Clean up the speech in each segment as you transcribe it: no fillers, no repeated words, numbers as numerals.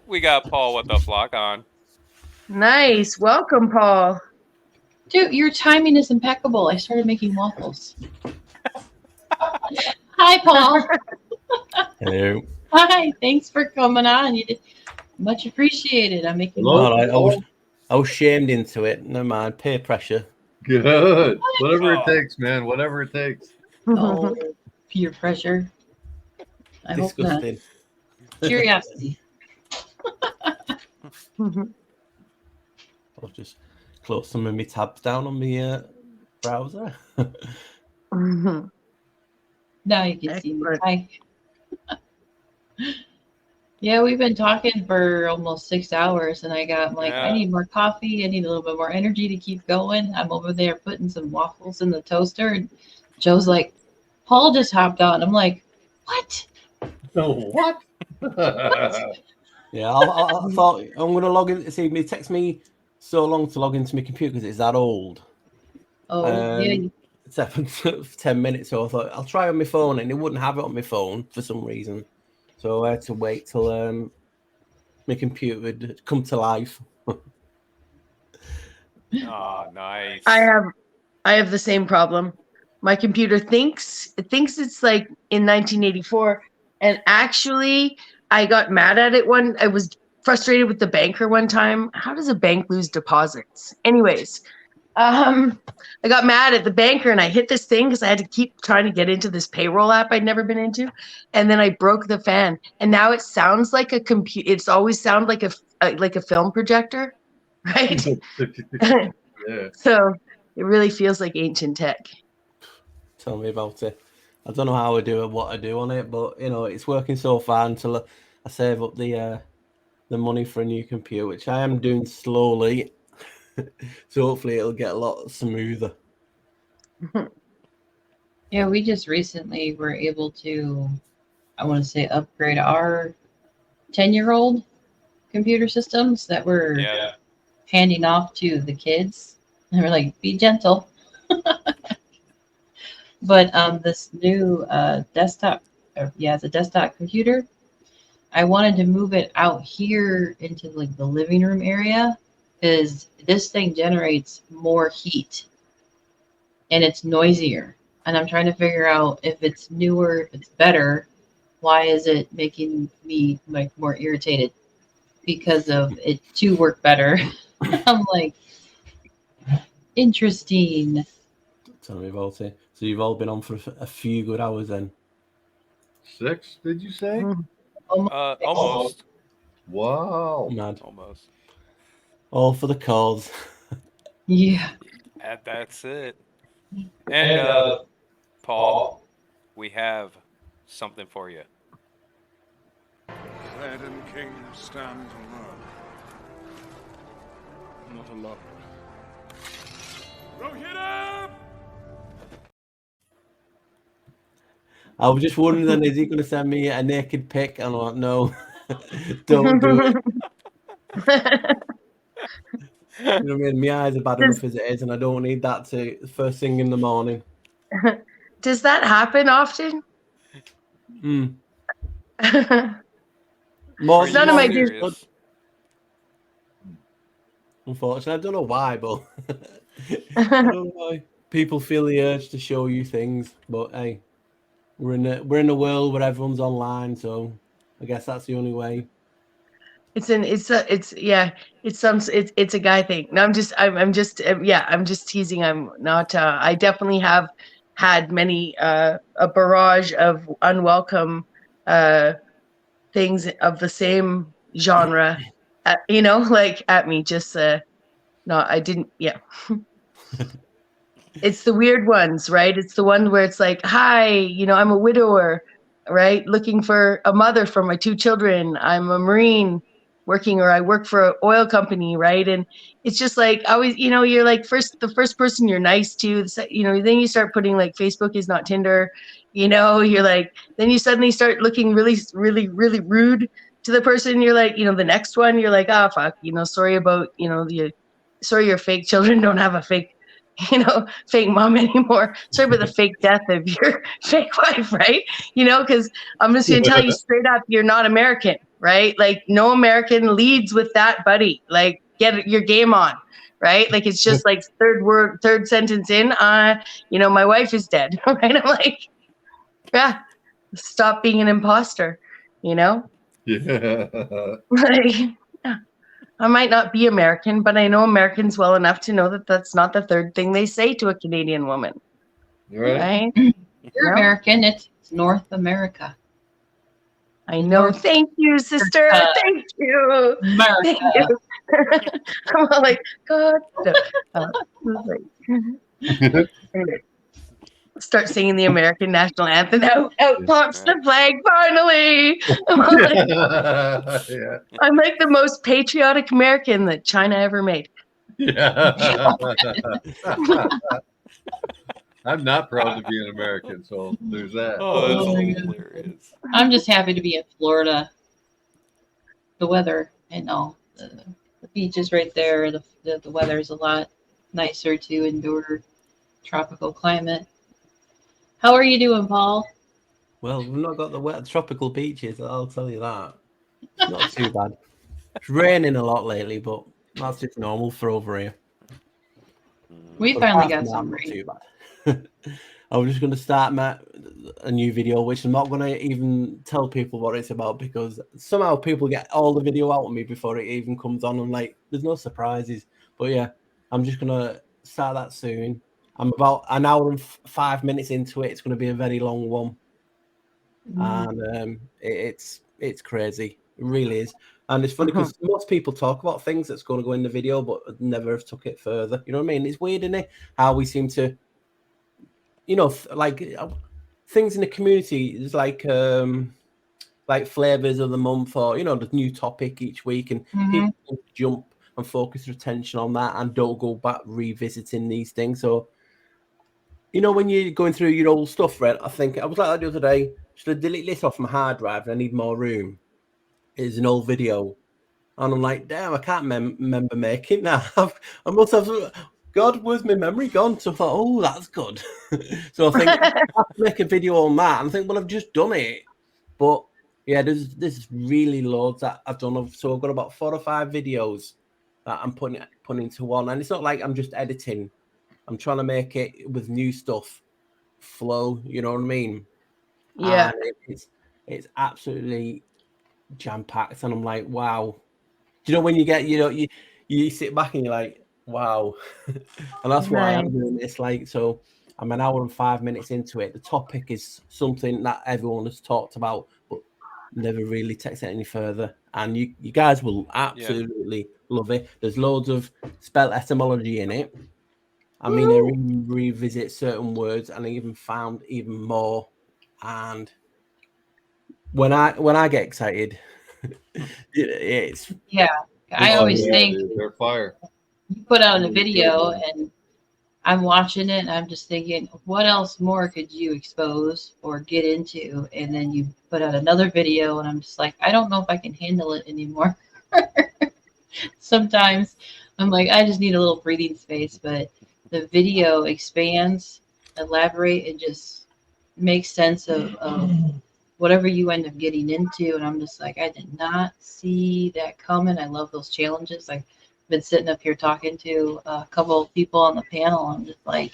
We got Paul with the flock on. Nice. Welcome, Paul. Dude, your timing is impeccable. I started making waffles. Hi, Paul. Hello. Hi. Thanks for coming on. You did much appreciated. I'm making All waffles. right, I was shamed into it. Never mind. Peer pressure. Good. Whatever it takes, man. Whatever it takes. Oh, peer pressure. I hope not. Disgusting. Curiosity. I'll just close some of my tabs down on my browser. Now you can see me. Hi. Yeah, we've been talking for almost 6 hours, and I'm like, I need more coffee. I need a little bit more energy to keep going. I'm over there putting some waffles in the toaster, and Joe's like, Paul just hopped on. I'm like, what? No, what? Yeah, I thought I'm going to log in. See, it takes me so long to log into my computer because it's that old. Oh, yeah. It's happened for 10 minutes, so I thought I'll try on my phone, and it wouldn't have it on my phone for some reason. So I had to wait till my computer would come to life. Oh, nice. I have the same problem. My computer thinks it's like in 1984, and actually I got mad at it I was frustrated with the banker one time. How does a bank lose deposits? Anyways, I got mad at the banker and I hit this thing because I had to keep trying to get into this payroll app I'd never been into, and then I broke the fan, and now it sounds like a computer. It's always sound like a film projector, right? Yeah. So it really feels like ancient tech. Tell me about it. I don't know how I do it, what I do on it, but it's working so far until I save up the money for a new computer, which I am doing slowly. So hopefully it'll get a lot smoother. Yeah, we just recently were able to, I want to say, upgrade our 10-year-old computer systems that we're handing off to the kids. And we're like, be gentle. But this new desktop, it's a desktop computer. I wanted to move it out here into like the living room area because this thing generates more heat and it's noisier. And I'm trying to figure out if it's newer, if it's better. Why is it making me like more irritated? Because of it to work better. I'm like, interesting. Tell me about it. So you've all been on for a few good hours then. 6, did you say? Almost. Wow. Mad. Almost. All for the cause. Yeah. That's it. And Paul, we have something for you. Theoden King stands alone. Not alone. Rohirrim! I was just wondering, is he going to send me a naked pic? And I'm like, no, don't do it. You know what I mean? My eyes are bad enough as it is, and I don't need that first thing in the morning. Does that happen often? More None of my dears. Unfortunately, I don't know why, but I don't know why people feel the urge to show you things. But hey, we're in a world where everyone's online, so I guess that's the only way. It's a guy thing. No, I'm just teasing. I'm not. I definitely have had many a barrage of unwelcome things of the same genre, at me. Just no, I didn't. Yeah. It's the weird ones, right? It's the one where it's like, hi, I'm a widower, right? Looking for a mother for my 2 children. I'm a Marine or I work for an oil company, right? And it's just like always, you're like the first person you're nice to, then you start putting like Facebook is not Tinder, you're like, then you suddenly start looking really, really, really rude to the person. You're like, the next one, you're like, oh, fuck, sorry about, sorry your fake children don't have a fake mom anymore. Sorry about the fake death of your fake wife, right? Because I'm just going to tell you straight up, you're not American, right? Like no American leads with that, buddy. Like get your game on, right? Like it's just like third sentence in, my wife is dead, right? I'm like, yeah, stop being an imposter, Yeah. Like, yeah. I might not be American, but I know Americans well enough to know that that's not the third thing they say to a Canadian woman, Right. right? You're No. American. It's North America. I know. Thank you, sister. Thank you. America. Thank you. I'm all like, God. No. Anyway, start singing the American national anthem. Out pops the flag finally. Yeah. I'm like the most patriotic American that China ever made. Yeah. I'm not proud to be an American, so there's that. Oh, that's Oh, yeah. hilarious. I'm just happy to be in Florida. The weather and all the beach is right there. The weather is a lot nicer to endure tropical climate. How are you doing, Paul? Well, we've not got the wet tropical beaches, I'll tell you that. It's not too bad. It's raining a lot lately, but that's just normal for over here. We But finally apart got from some that, not rain. too bad. I was just going to start a new video, which I'm not going to even tell people what it's about because somehow people get all the video out of me before it even comes on. I'm like, there's no surprises. But yeah, I'm just going to start that soon. I'm about an hour and 5 minutes into it. It's going to be a very long one. And it's crazy. It really is. And it's funny because most people talk about things that's going to go in the video, but never have took it further. You know what I mean? It's weird, isn't it? How we seem to, things in the community is like flavors of the month or the new topic each week, and people jump and focus their attention on that and don't go back revisiting these things. So when you're going through your old stuff, right? I think I was like that the other day. Should I delete this off my hard drive? I need more room. It's an old video, and I'm like, damn, I can't remember making that. I must have. God, where's my memory gone? So I thought, oh, that's good. So I think I have to make a video on that. And I think, well, I've just done it. But yeah, there's really loads that I've done. So I've got about 4 or 5 videos that I'm putting into one. And it's not like I'm just editing. I'm trying to make it with new stuff flow. You know what I mean? Yeah. And it's absolutely jam-packed. And I'm like, wow. Do you know when you get, you sit back and you're like, wow. And that's why I'm doing this. Like, so I'm an hour and 5 minutes into it. The topic is something that everyone has talked about, but never really takes it any further. And you guys will absolutely love it. There's loads of spell etymology in it. I mean, I revisit certain words, and I even found even more. And when I get excited, it's I always think they're fire. you put out a video and I'm watching it and I'm just thinking, what else more could you expose or get into? And then you put out another video and I'm just like, I don't know if I can handle it anymore. Sometimes I'm like, I just need a little breathing space, but the video expands, elaborate, and just makes sense of whatever you end up getting into. And I'm just like, I did not see that coming. I love those challenges. I've been sitting up here talking to a couple of people on the panel. I'm just like,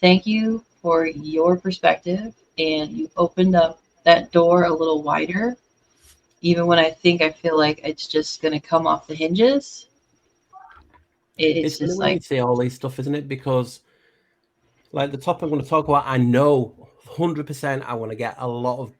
thank you for your perspective. And you opened up that door a little wider, even when I feel like it's just going to come off the hinges. It's just when like, you say all these stuff, isn't it? Because like the topic I'm going to talk about, I know 100% I want to get a lot of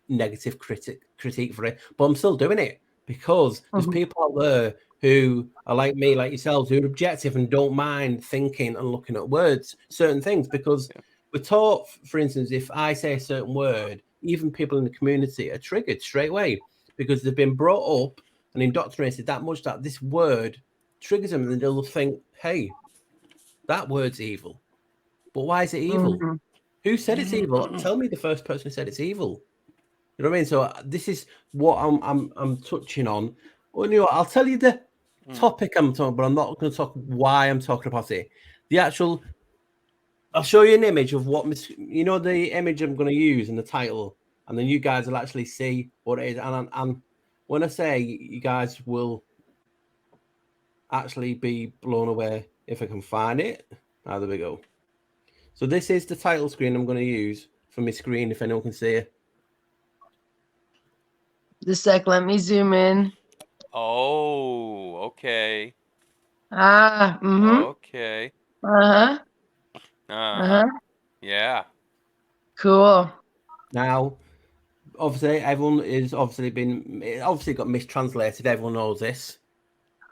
negative critique for it, but I'm still doing it because there's people out there who are like me, like yourselves, who are objective and don't mind thinking and looking at words, certain things, because we're taught, for instance, if I say a certain word, even people in the community are triggered straight away because they've been brought up and indoctrinated that much that this word triggers them, and they'll think, hey, that word's evil. But why is it evil? Who said it's evil? Tell me the first person who said it's evil. You know what I mean? So this is what I'm touching on. Well, I'll tell you the topic I'm talking, but I'm not going to talk why I'm talking about it. The actual, I'll show you an image of what the image I'm going to use in the title, and then you guys will actually see what it is. And when I say you guys will actually be blown away if I can find it. There we go. So this is the title screen I'm going to use for my screen, if anyone can see it. Just a sec, let me zoom in. Oh, okay. Okay. Uh-huh. Yeah. Cool. Now, obviously, everyone is obviously got mistranslated. Everyone knows this,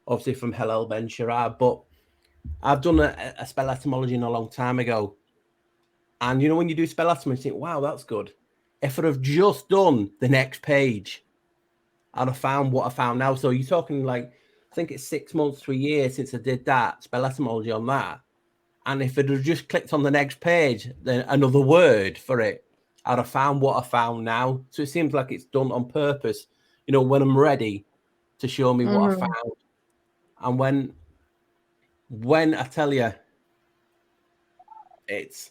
obviously from Hillel Ben Shirah. But I've done a spell etymology a long time ago, and you know when you do spell etymology, you think, "Wow, that's good." If I'd have just done the next page, I'd have found what I found now. So you're talking like, I think it's 6 months to a year since I did that spell etymology on that. And if I'd have just clicked on the next page, then another word for it, I'd have found what I found now. So it seems like it's done on purpose, you know, when I'm ready to show me what I found. And when I tell you, it's,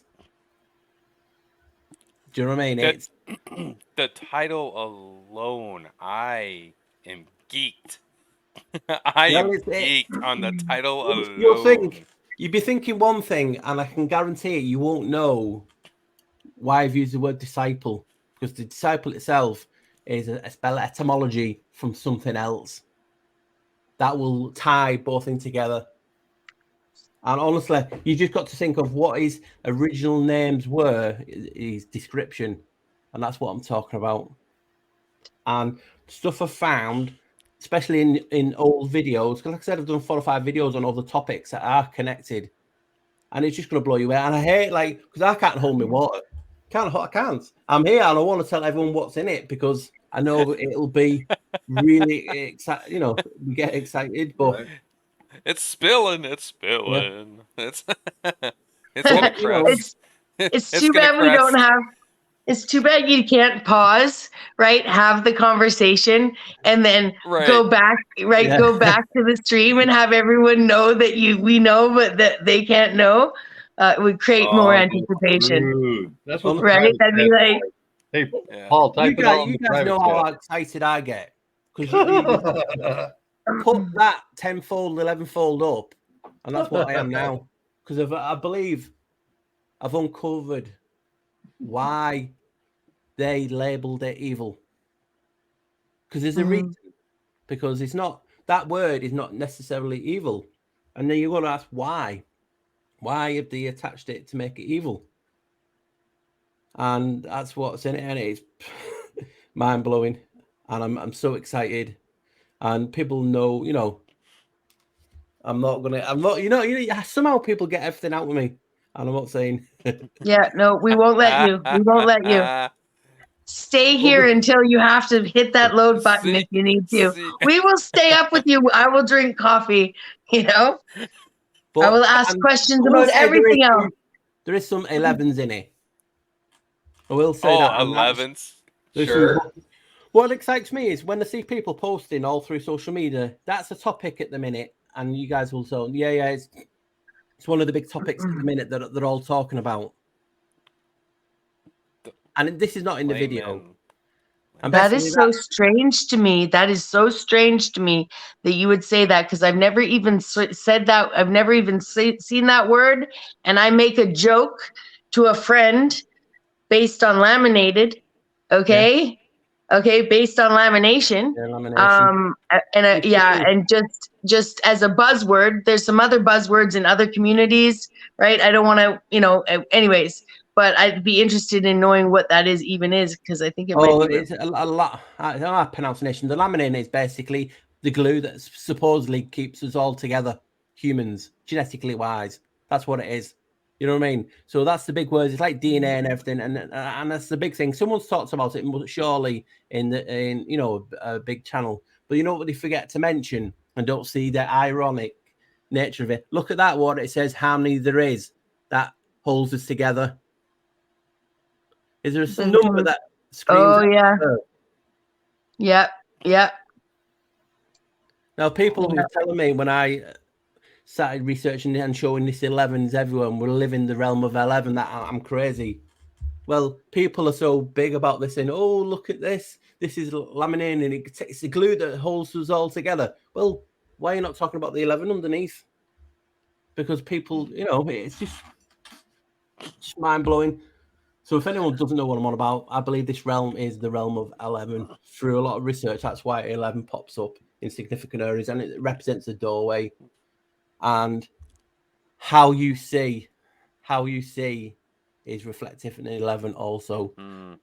do you know what I mean? It's the title alone, I am geeked. I am geeked on the title alone. You'd be thinking one thing, and I can guarantee you won't know why I've used the word disciple, because the disciple itself is a spell etymology from something else that will tie both in together. And honestly, you just got to think of what his original names were, his description, and that's what I'm talking about. And stuff I've found, especially in old videos, because like I said, I've done 4 or 5 videos on other topics that are connected, and it's just going to blow you away. And I hate, like, because I can't hold my water. I can't. I'm here, and I want to tell everyone what's in it because I know it'll be really exciting. You know, we get excited, but it's spilling. Yeah. It's It's gonna crash. It's too bad we don't have. It's too bad you can't pause, right? Have the conversation and then go back, right? Yeah. Go back to the stream and have everyone know that we know, but that they can't know. It would create more anticipation. That's what right? That'd be like, hey, Paul, type it all. You guys know how excited I get because you put that 10-fold, 11-fold up, and that's what I am now. Because I believe I've uncovered why they labeled it evil. Because there's a reason. Because it's not, that word is not necessarily evil. And then you've got to ask why. Why have they attached it to make it evil? And that's what's in it, and it's mind blowing. And I'm so excited. And people know, you know, somehow people get everything out with me. And I'm not saying. Yeah, no, we won't let you. We won't let you. Stay here until you have to hit that load button if you need to. We will stay up with you. I will drink coffee, you know. But I will ask questions about everything else. There is some 11s in it. I will say that. 11s? Sure. What excites me is when I see people posting all through social media, that's a topic at the minute. And you guys will say, yeah, it's one of the big topics at the minute that they're all talking about. And this is not in the video. That is so strange to me. That is so strange to me that you would say that, because I've never even said that. I've never even seen that word. And I make a joke to a friend based on laminated. Okay. Yeah. Okay. Based on lamination. Yeah, and just as a buzzword, there's some other buzzwords in other communities, right? I don't want to, anyways. But I'd be interested in knowing what that is, because I think it might be. It's a lot. I don't know pronunciation. The laminin is basically the glue that supposedly keeps us all together, humans, genetically wise. That's what it is. You know what I mean? So that's the big words. It's like DNA and everything, and that's the big thing. Someone's talked about it, surely in a big channel. But you know what they forget to mention and don't see the ironic nature of it. Look at that word. It says how many there is that holds us together. Is there a number that screams? Oh, yeah. Yep. Now, people were telling me when I started researching and showing this 11s everywhere, and we're living the realm of 11, that I'm crazy. Well, people are so big about this saying, oh, look at this. This is laminating and it's the glue that holds us all together. Well, why are you not talking about the 11 underneath? Because people, it's just mind-blowing. So if anyone doesn't know what I'm on about, I believe this realm is the realm of 11. Through a lot of research, that's why 11 pops up in significant areas, and it represents the doorway. And how you see is reflective in 11 also.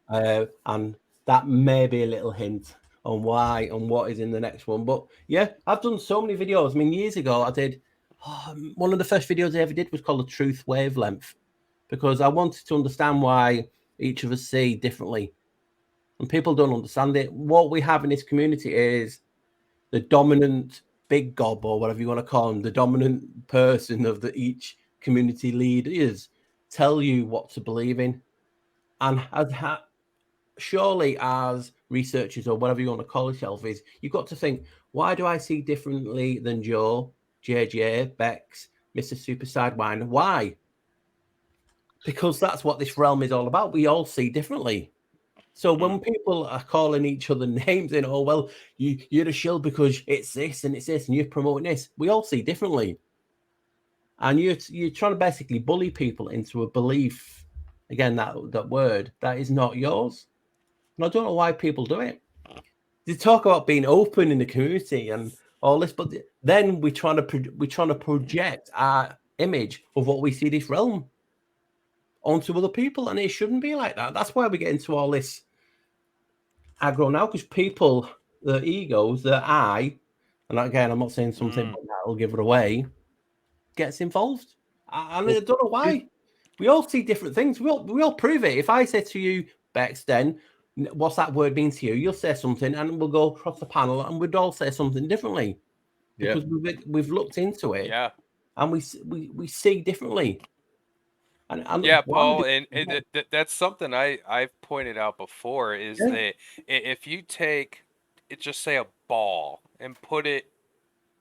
And that may be a little hint on why and what is in the next one. But yeah, I've done so many videos. I mean, years ago I did one of the first videos I ever did was called the Truth Wavelength, because I wanted to understand why each of us see differently, and people don't understand it. What we have in this community is the dominant big gob, or whatever you want to call him, the dominant person of each community leaders tell you what to believe in. And surely as researchers, or whatever you want to call yourself, is you've got to think, why do I see differently than Joe, JJ, Bex, Mr. Super Sidewinder? Why? Because that's what this realm is all about. We all see differently. So when people are calling each other names and, oh, well, you're a shill because it's this and it's this and you're promoting this, we all see differently. And you're trying to basically bully people into a belief, again, that word, that is not yours. And I don't know why people do it. They talk about being open in the community and all this, but then we're trying to project our image of what we see this realm onto other people, and it shouldn't be like that. That's why we get into all this aggro now, because people, their egos, their I, and again, I'm not saying something, but that'll give it away, gets involved. I don't know why. We all see different things. We all prove it. If I say to you, Bex, then what's that word mean to you? You'll say something, and we'll go across the panel, and we'd all say something differently because we've looked into it, and we see differently. And yeah, Paul, and that's something I've pointed out before is that if you take just say a ball and put it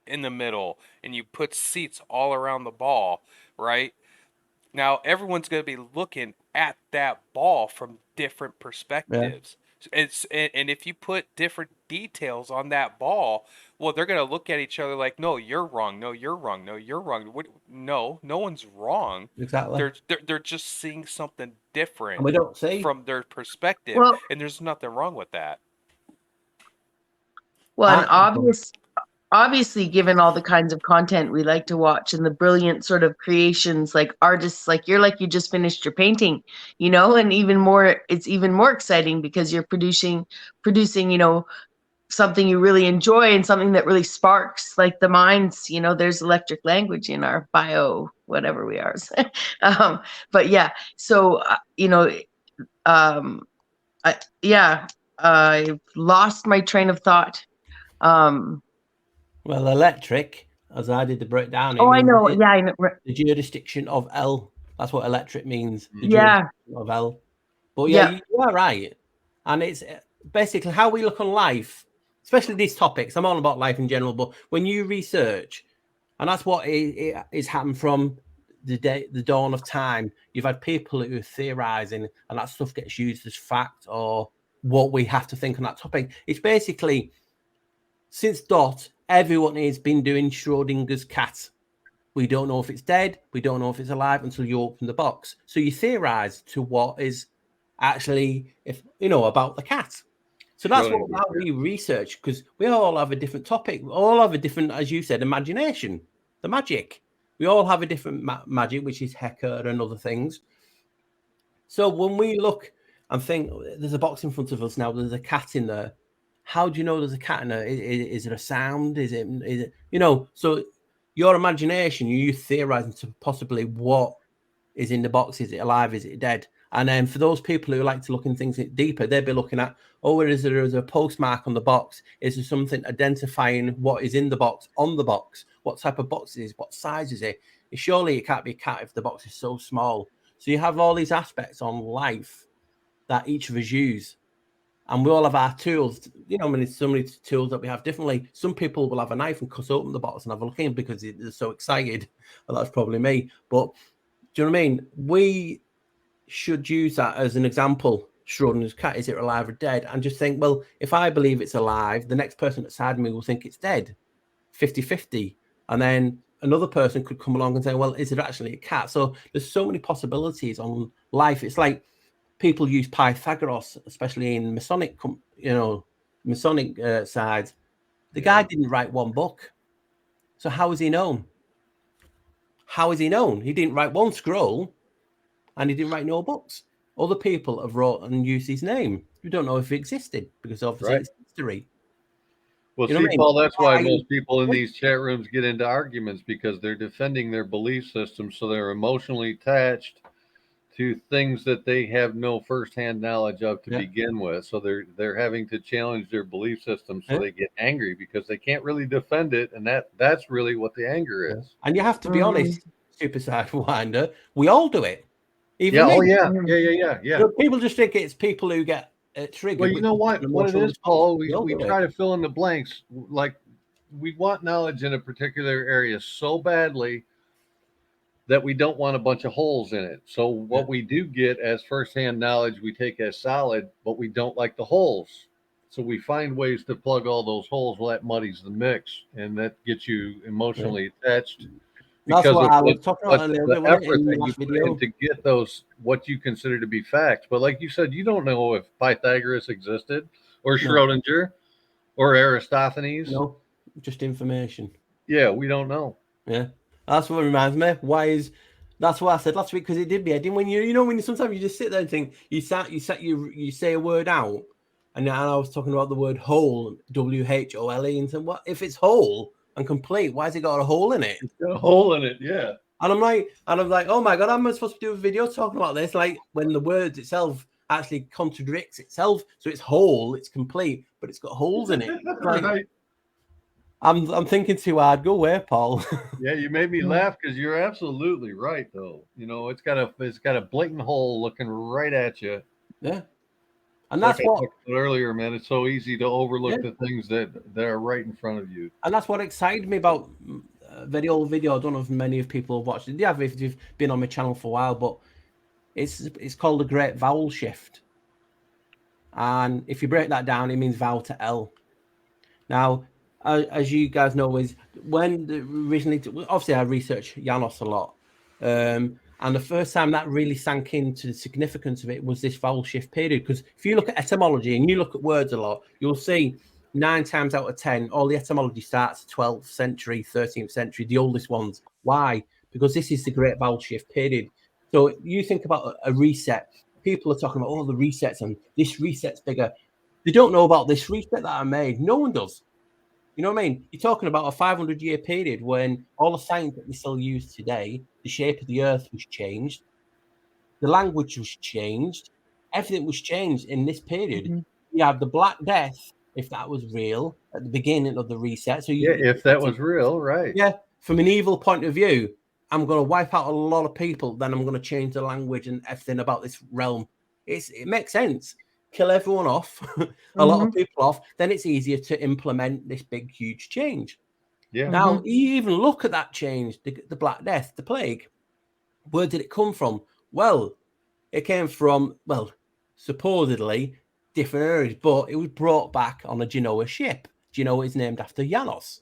in the middle and you put seats all around the ball, right? Now everyone's going to be looking at that ball from different perspectives. And if you put different details on that ball, well, they're going to look at each other like, no, you're wrong. No, you're wrong. No, you're wrong. No one's wrong. Exactly. They're just seeing something different and we don't see from their perspective, and there's nothing wrong with that. Well, and obviously, given all the kinds of content we like to watch and the brilliant sort of creations, like artists, like you just finished your painting, and it's even more exciting because you're producing, something you really enjoy and something that really sparks like the minds, there's electric language in our bio, whatever we are. But yeah, so, I've lost my train of thought. Well, electric, as I did the breakdown. I know. I know. The jurisdiction of L. That's what electric means. The jurisdiction of L. But yeah, you are right. And it's basically how we look on life, especially these topics. I'm all about life in general, but when you research, and that's what it is happened from the dawn of time. You've had people who are theorizing, and that stuff gets used as fact or what we have to think on that topic. It's basically, since Dot, everyone has been doing Schrodinger's cat. We don't know if it's dead. We don't know if it's alive until you open the box. So you theorize to what is actually, about the cat. So that's how we research, because we all have a different topic. We all have a different, as you said, imagination, the magic. We all have a different magic, which is Hecker and other things. So when we look and think, there's a box in front of us now, there's a cat in there. How do you know there's a cat in there? Is it a sound? Is it? So your imagination, you theorizing to possibly what is in the box. Is it alive? Is it dead? And then for those people who like to look in things deeper, they'd be looking at, is there a postmark on the box? Is there something identifying what is in the box, on the box? What type of box it is? What size is it? Surely it can't be a cat if the box is so small. So you have all these aspects on life that each of us use. And we all have our tools, there's so many tools that we have differently. Some people will have a knife and cut open the box and have a look in because they're so excited. Well, that's probably me. But do you know what I mean? We should use that as an example. Schrodinger's cat, is it alive or dead? And just think, well, if I believe it's alive, the next person beside me will think it's dead, 50-50. And then another person could come along and say, well, is it actually a cat? So there's so many possibilities on life. It's like people use Pythagoras, especially in Masonic, sides. The guy didn't write one book. So how is he known? How is he known? He didn't write one scroll and he didn't write no books. Other people have wrote and used his name. We don't know if he existed because obviously it's history. Well, You know see, Paul, that's why most people in these chat rooms get into arguments, because they're defending their belief system. So they're emotionally attached to things that they have no firsthand knowledge of to begin with. So they're having to challenge their belief system. So they get angry because they can't really defend it. And that's really what the anger is. And you have to be honest, Super Sidewinder, we all do it. Even Yeah. People just think it's people who get triggered. Well, you know what it is, Paul? We try to fill in the blanks. Like, we want knowledge in a particular area so badly that we don't want a bunch of holes in it. So what we do get as firsthand knowledge, we take as solid, but we don't like the holes. So we find ways to plug all those holes. Well, that muddies the mix, and that gets you emotionally attached. That's Because what of I was talking about the effort that you put in to get those, what you consider to be facts. But like you said, you don't know if Pythagoras existed, or Schrodinger, or Aristophanes. No, just information. Yeah, we don't know. Yeah, that's what reminds me. That's what I said last week, because it did me. I didn't when when sometimes you just sit there and think you say a word out, and I was talking about the word whole, WHOLE, and said, what if it's whole and complete? Why has it got a hole in it? It's got a hole in it, yeah. And I'm like, oh my god, am I supposed to do a video talking about this? Like, when the words itself actually contradicts itself, so it's whole, it's complete, but it's got holes in it. Like, right. I'm thinking too hard. Go away, Paul. Yeah, you made me laugh because you're absolutely right, though. It's got a blatant hole looking right at you. Yeah. And that's what earlier, man. It's so easy to overlook the things that are right in front of you. And that's what excited me about the old video. I don't know if many of people have watched it. Yeah, if you've been on my channel for a while, but it's called the Great Vowel Shift. And if you break that down, it means vowel to L. Now, as you guys know, is when originally, obviously I research Janos a lot. And the first time that really sank into the significance of it was this vowel shift period. Because if you look at etymology and you look at words a lot, you'll see 9 times out of 10, all the etymology starts 12th century, 13th century, the oldest ones. Why? Because this is the great vowel shift period. So you think about a reset. People are talking about all the resets and this reset's bigger. They don't know about this reset that I made. No one does. You know what I mean? You're talking about a 500-year period when all the science that we still use today, the shape of the earth was changed, the language was changed, everything was changed in this period. Mm-hmm. You have the Black Death, if that was real, at the beginning of the reset. So if that was real, right. Yeah, from an evil point of view, I'm going to wipe out a lot of people, then I'm going to change the language and everything about this realm. It makes sense. Kill everyone off, a lot of people off, then it's easier to implement this big, huge change. Yeah. Now, you even look at that change, the Black Death, the plague. Where did it come from? Well, it came from, supposedly different areas, but it was brought back on a Genoa ship. Genoa is named after Janos.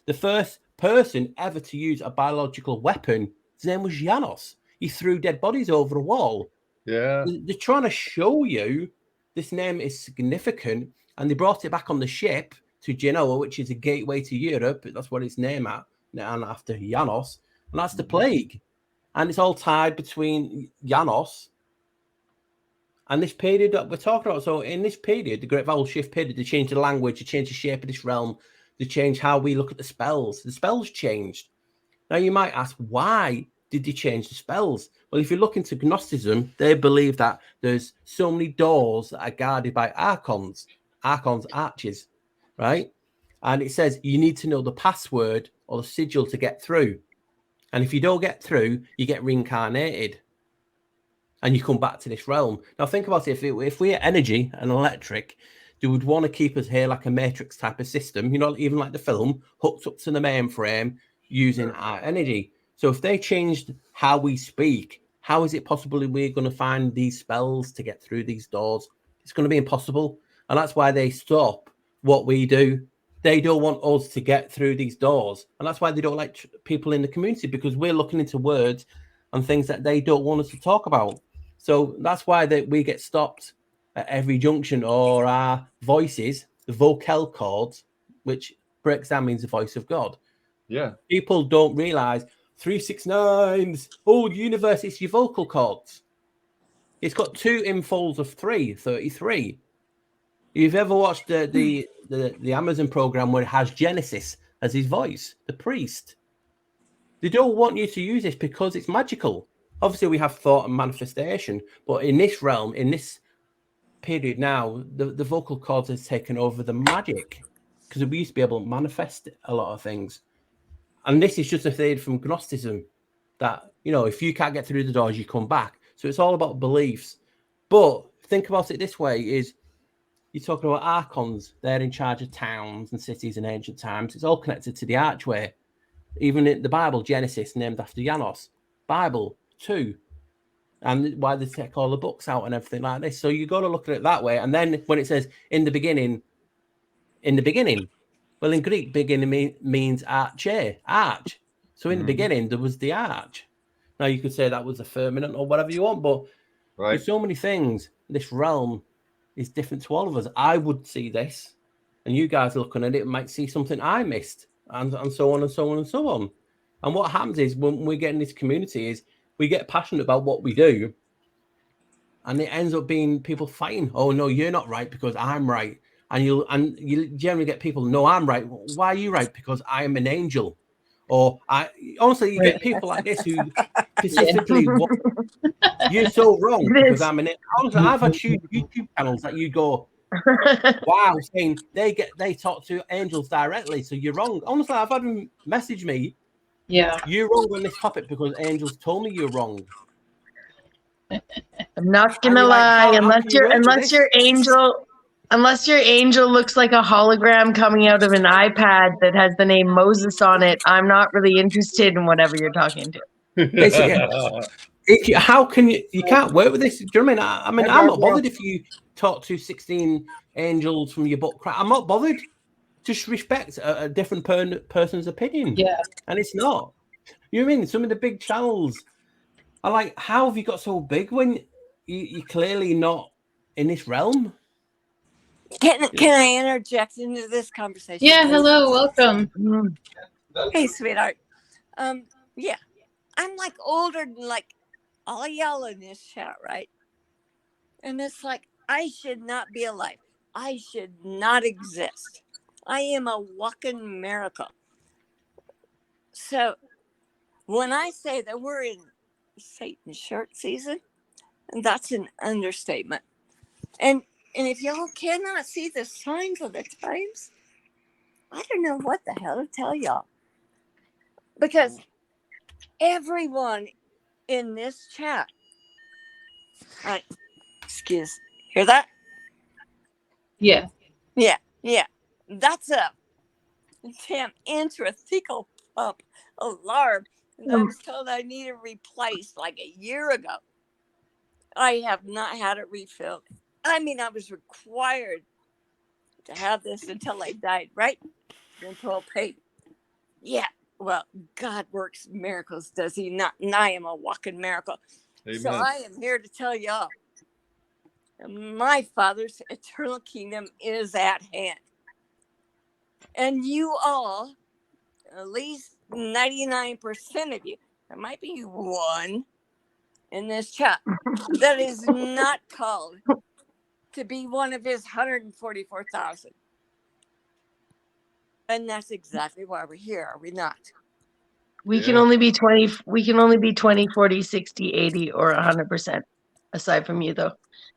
The first person ever to use a biological weapon, his name was Janos. He threw dead bodies over a wall. Yeah. They're trying to show you this name is significant, and they brought it back on the ship to Genoa, which is a gateway to Europe. That's what it's named at, and after Janos, and that's the plague. And it's all tied between Janos and this period that we're talking about. So in this period, the Great Vowel Shift period, they changed the language, they changed the shape of this realm, they changed how we look at the spells. The spells changed. Now you might ask, why did they change the spells? Well, if you look into Gnosticism, they believe that there's so many doors that are guarded by archons, arches, right? And it says you need to know the password or the sigil to get through. And if you don't get through, you get reincarnated and you come back to this realm. Now think about it. If we're energy and electric, they would want to keep us here like a matrix type of system, even like the film, hooked up to the mainframe using our energy. So if they changed how we speak, How is it possible we're going to find these spells to get through these doors? It's going to be impossible. And that's why they stop what we do. They don't want us to get through these doors. And that's why they don't like people in the community, because we're looking into words and things that they don't want us to talk about. So that's why we get stopped at every junction, or our voices, the vocal cords, which breaks down means the voice of God. Yeah. People don't realize 369's whole universe is your vocal cords. It's got 2 infolds of 3, 33. You've ever watched the Amazon program where it has Genesis as his voice, the priest? They don't want you to use this because it's magical. Obviously, we have thought and manifestation, but in this realm, in this period now, the vocal cords has taken over the magic, because we used to be able to manifest a lot of things. And this is just a thing from Gnosticism that, if you can't get through the doors, you come back. So it's all about beliefs. But think about it this way, is you're talking about archons. They're in charge of towns and cities in ancient times. It's all connected to the archway. Even in the Bible, Genesis, named after Janos. Bible, too. And why they take all the books out and everything like this. So you got to look at it that way. And then when it says in the beginning, well, in Greek, beginning means arch. So in the beginning, there was the arch. Now, you could say that was a firmament or whatever you want, but there's so many things. This realm is different to all of us. I would see this, and you guys looking at it might see something I missed, and so on and so on and so on. And what happens is, when we get in this community, is we get passionate about what we do, and it ends up being people fighting. Oh, no, you're not right because I'm right. And you generally get people, no, I'm right. Why are you right? Because I am an angel. Or honestly, you get people like this who specifically you're so wrong because I'm an angel. Honestly, I've had YouTube channels that you go, wow, saying they talk to angels directly, so you're wrong. Honestly, I've had them message me, you're wrong on this topic because angels told me you're wrong. I'm not gonna lie, unless your angel looks like a hologram coming out of an iPad that has the name Moses on it, I'm not really interested in whatever you're talking to. How can you can't work with this? Do you know what I mean? I'm not bothered if you talk to 16 angels from your book. I'm not bothered. Just respect a different person's opinion. Yeah. And it's not. You know what I mean? Some of the big channels are like, how have you got so big when you're clearly not in this realm? Can I interject into this conversation? Yeah, hello, welcome. Hey, sweetheart. Yeah, I'm like older than like all y'all in this chat, right? And it's like, I should not be alive. I should not exist. I am a walking miracle. So when I say that we're in Satan's short season, that's an understatement. And if y'all cannot see the signs of the times, I don't know what the hell to tell y'all. Because everyone in this chat, hear that? Yeah. That's a damn intrathecal pump alarm. And I was told I needed replaced like a year ago. I have not had it refilled. I mean, I was required to have this until I died, right? Until paid. Yeah, well, God works miracles, does he not? And I am a walking miracle. Amen. So I am here to tell y'all, my Father's eternal kingdom is at hand. And you all, at least 99% of you, there might be one in this chat that is not called to be one of his 144,000. And that's exactly why we're here, are we not? We can only be 20, 40, 60, 80, or 100%. Aside from you, though.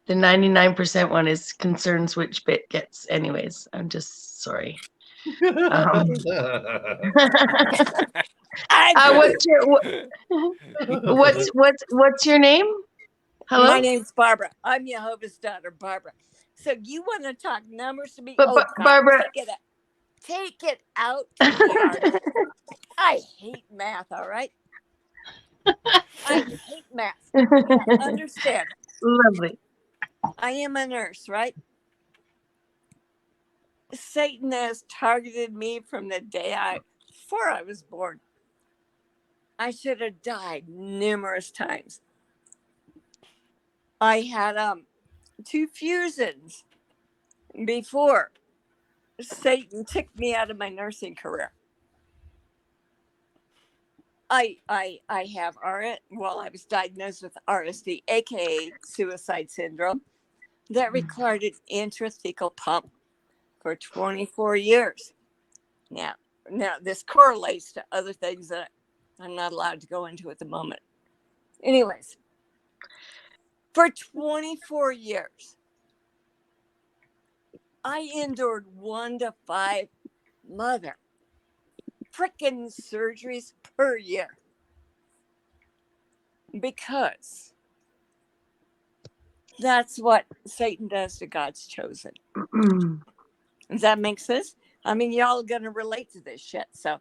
The 99% one concerns which bit gets. Anyways, I'm just sorry. What's your name? Hello? My name's Barbara. I'm Jehovah's daughter, Barbara. So you want to talk numbers to me? But Barbara, take it out to the artist. I hate math, all right? I hate math. Now, understand, Lovely. I am a nurse, right? Satan has targeted me from the day before I was born. I should have died numerous times. I had 2 fusions before Satan took me out of my nursing career. I have I was diagnosed with RSD, aka suicide syndrome, that required an intrathecal pump for 24 years. Now this correlates to other things that I'm not allowed to go into at the moment. Anyways, for 24 years, I endured 1 to 5 mother frickin' surgeries per year because that's what Satan does to God's chosen. Does that make sense? I mean, y'all are going to relate to this shit. So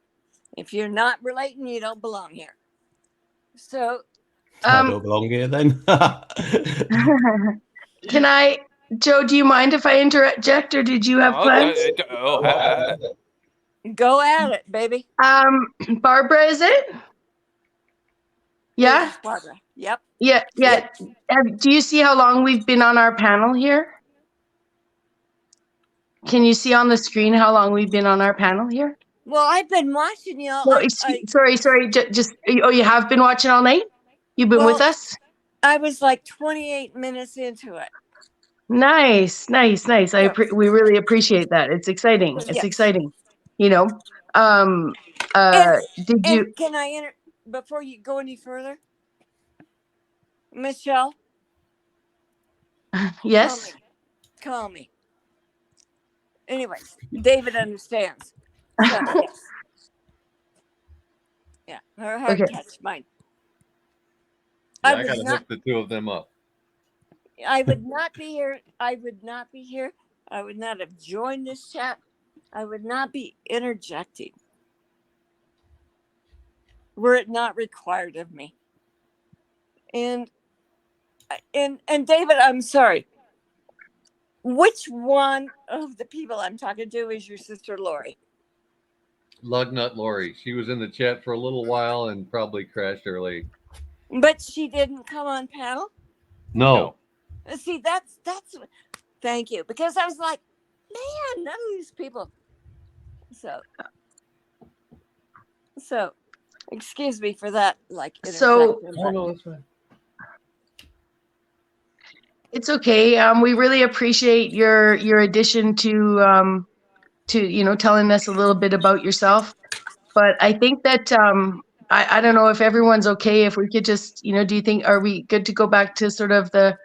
if you're not relating, you don't belong here. So I don't belong here then. Can I, Joe, do you mind if I interject, or did you have plans? Go at it, baby. Barbara, is it? Yeah? Barbara. Yep. Yeah. Do you see how long we've been on our panel here? Can you see on the screen how long we've been on our panel here? Well, I've been watching y'all. No, sorry. You have been watching all night? You've been with us? I was like 28 minutes into it. Nice. We really appreciate that. It's exciting. It's exciting. You know. Did you? Can I before you go any further, Michelle? Yes. Call me. Anyways, David understands. So, yes. Yeah, her heart touched mine. Yeah, I gotta hook the 2 of them up. I would not be here. I would not have joined this chat. I would not be interjecting were it not required of me. And David, I'm sorry. Which one of the people I'm talking to is your sister Lori? Lugnut Lori. She was in the chat for a little while and probably crashed early. But she didn't come on panel? No. See, that's thank you. Because I was like, man, none of these people. So excuse me for that, like interjection. No, that's fine. It's okay. We really appreciate your addition to telling us a little bit about yourself. But I think that I don't know if everyone's okay. If we could just do you think are we good to go back to sort of the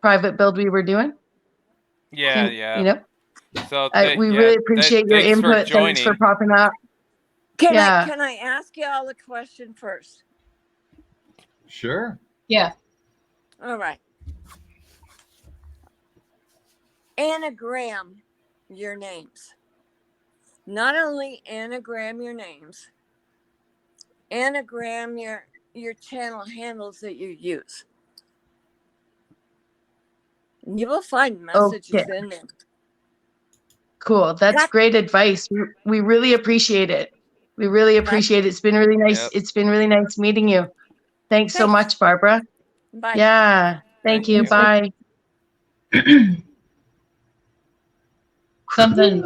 private build we were doing? Yeah. So we really appreciate your input. Thanks for popping up. Can I ask y'all a question first? Sure. Yeah. All right. Anagram your names. Not only anagram your names, anagram your channel handles that you use. You will find messages in them. Cool. That's great advice. We really appreciate it. We really appreciate it. It's been really nice. Yep. It's been really nice meeting you. Thanks so much, Barbara. Bye. Yeah. Thank you. Bye. Something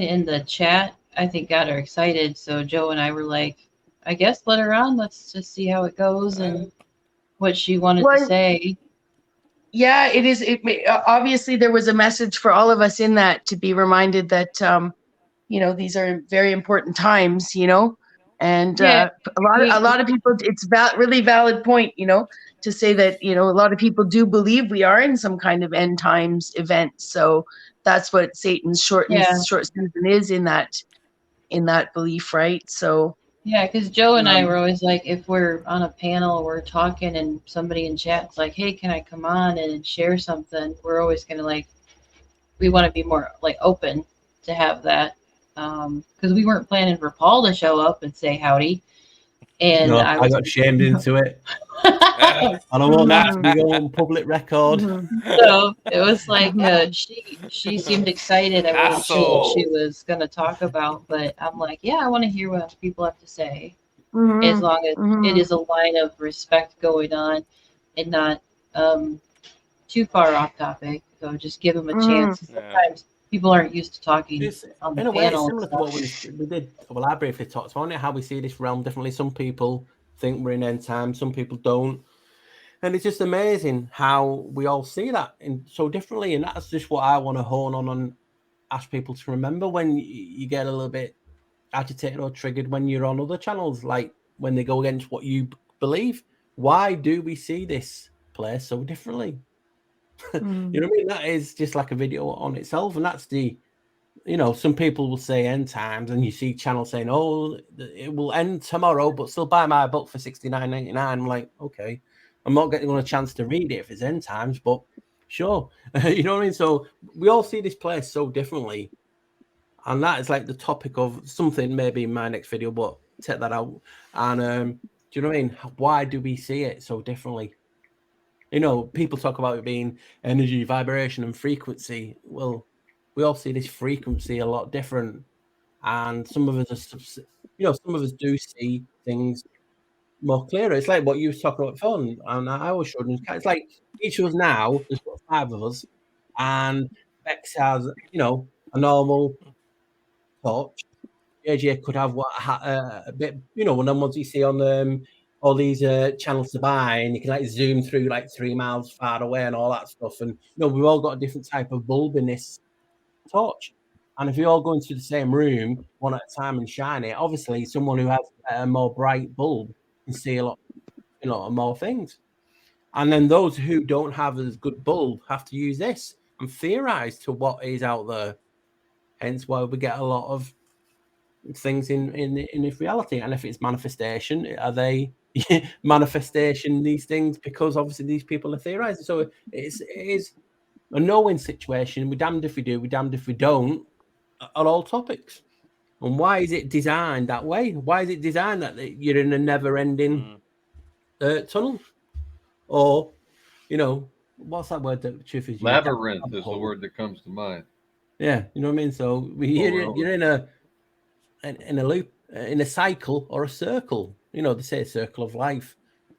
in the chat, I think, got her excited. So Joe and I were like, I guess let her on. Let's just see how it goes and what she wanted to say. Yeah, it is. Obviously, there was a message for all of us in that to be reminded that, these are very important times, and a lot of people, it's really valid point, to say that, a lot of people do believe we are in some kind of end times event. So that's what Satan's short season is in that belief, right? So. Yeah, because Joe and I were always like, if we're on a panel, we're talking, and somebody in chat's like, "Hey, can I come on and share something?" We're always gonna we want to be more open to have that, because we weren't planning for Paul to show up and say howdy, And No, I I was got shamed into it. Yeah. And I won't actually go on public record. So it was like she seemed excited. I wasn't sure what she Asshole. was going to talk about, but I'm like, yeah, I want to hear what people have to say, Mhm. as long as Mhm. it is a line of respect going on and not too far off topic. So just give them a chance. Sometimes people aren't used to talking It's, on the in a way, it's panel. similar to what we did. Well, I briefly talked about it, how we see this realm differently. Some people think we're in end time, some people don't. And it's just amazing how we all see that so differently. And that's just what I want to hone on and ask people to remember when you get a little bit agitated or triggered when you're on other channels, like when they go against what you believe. Why do we see this place so differently? You know what I mean? That is just like a video on itself. And that's some people will say end times, and you see channels saying, "Oh, it will end tomorrow, but still buy my book for $69.99." I'm like, okay, I'm not getting a chance to read it if it's end times, but sure, you know what I mean. So we all see this place so differently, and that is like the topic of something maybe in my next video. But take that out. And do you know what I mean? Why do we see it so differently? People talk about it being energy, vibration, and frequency. Well, we all see this frequency a lot different, and some of us some of us do see things more clearer. It's like what you were talking about fun, and I was showing. It's like each of us now. There's got 5 of us, and Bex has a normal torch. JJ could have a bit, one of the ones you see on all these channels to buy, and you can like zoom through like 3 miles far away and all that stuff. And we've all got a different type of bulb in this torch. And if you all go into the same room one at a time and shine it, obviously someone who has a more bright bulb can see a lot, more things. And then those who don't have as good bulb have to use this and theorize to what is out there. Hence why we get a lot of things in this reality. And if it's manifestation, are they manifestation these things because obviously these people are theorizing? So it is a no-win situation. We're damned if we do, we're damned if we don't, on all topics. And why is it designed that way? Why is it designed that you're in a never-ending tunnel? Or, what's that word that truth is? Labyrinth is the word that comes to mind. Yeah, you know what I mean? So you're in a loop, in a cycle or a circle. They say a circle of life,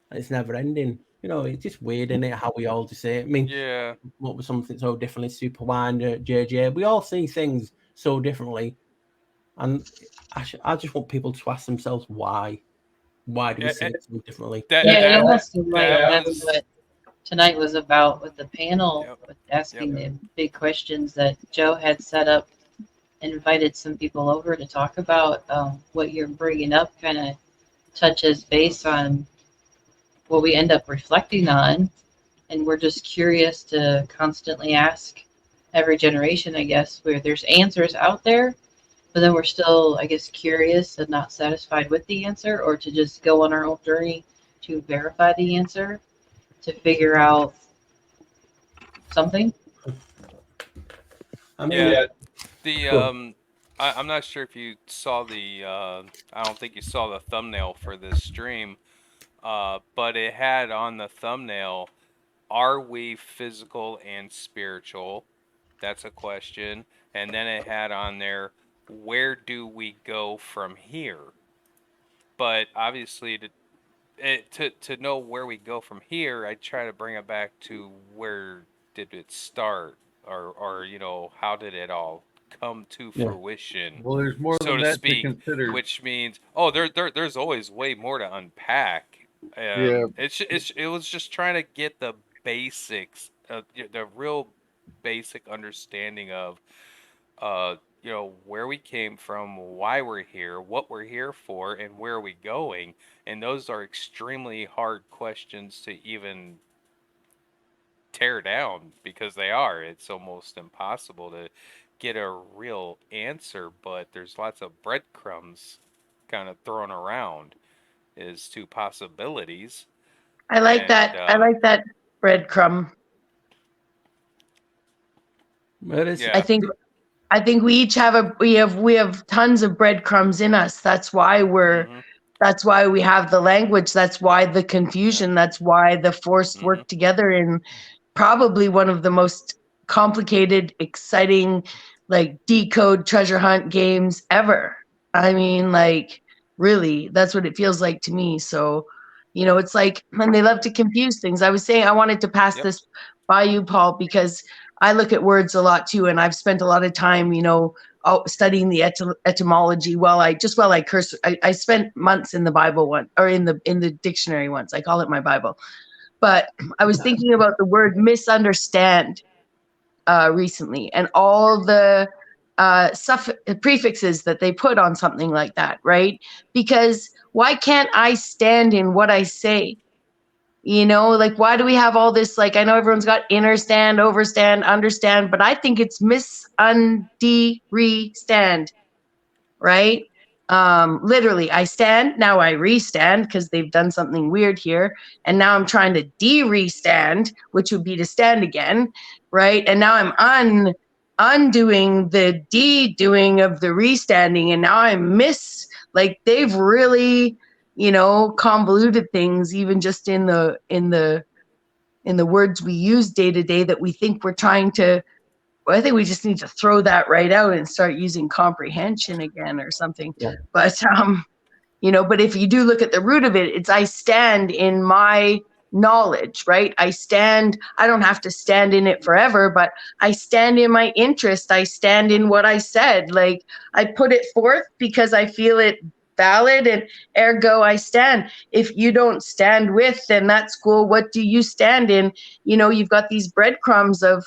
and it's never ending. It's just weird, isn't it? How we all just say it. I mean, Yeah. What was something so differently? Super Wine, JJ. We all see things so differently, and I just want people to ask themselves why. Why do we see it so differently? It almost seemed like that's what tonight was about with the panel, with asking the big questions that Joe had set up. Invited some people over to talk about what you're bringing up, kind of touches base on what we end up reflecting on, and we're just curious to constantly ask every generation, I guess, where there's answers out there, but then we're still, I guess, curious and not satisfied with the answer, or to just go on our own journey to verify the answer, to figure out something. I mean, I'm not sure if you saw I don't think you saw the thumbnail for this stream, but it had on the thumbnail, are we physical and spiritual? That's a question. And then it had on there, where do we go from here? But obviously, to know where we go from here, I try to bring it back to where did it start, or how did it all come to fruition? Well, there's more so than to that speak, to consider. which means there's always way more to unpack. It was just trying to get the basics, the real basic understanding of where we came from, why we're here, what we're here for, and where are we going. And those are extremely hard questions to even tear down, because they are. It's almost impossible to get a real answer, but there's lots of breadcrumbs kind of thrown around as to possibilities. I like that. I like that breadcrumb. Yeah. I think we each have we have tons of breadcrumbs in us. That's why we're That's why we have the language. That's why the confusion. That's why the forced work together in probably one of the most complicated, exciting, like decode treasure hunt games ever. I mean, like, really, that's what it feels like to me. So, you know, it's like, and they love to confuse things. I was saying I wanted to pass this by you, Paul, because I look at words a lot too, and I've spent a lot of time, you know, studying the etymology while I curse. I spent months in the Bible one, or in the dictionary once. I call it my Bible. But I was thinking about the word misunderstand recently, and all the prefixes that they put on something like that, right? Because why can't I stand in what I say? You know, like, why do we have all this? Like, I know everyone's got understand, overstand, understand, but I think it's stand, right? Literally, I stand, now I restand because they've done something weird here. And now I'm trying to de-restand, which would be to stand again, right? And now I'm undoing the de-doing of the restanding. And now I'm like, they've really, you know, convoluted things, even just in the words we use day to day that we think we're trying to. Well, I think we just need to throw that right out and start using comprehension again or something. Yeah. But you know, but if you do look at the root of it, it's I stand in my knowledge, right? I don't have to stand in it forever, but I stand in my interest. I stand in what I said. Like, I put it forth because I feel it valid, and ergo I stand. If you don't stand with, then that's cool. What do you stand in? You know, you've got these breadcrumbs of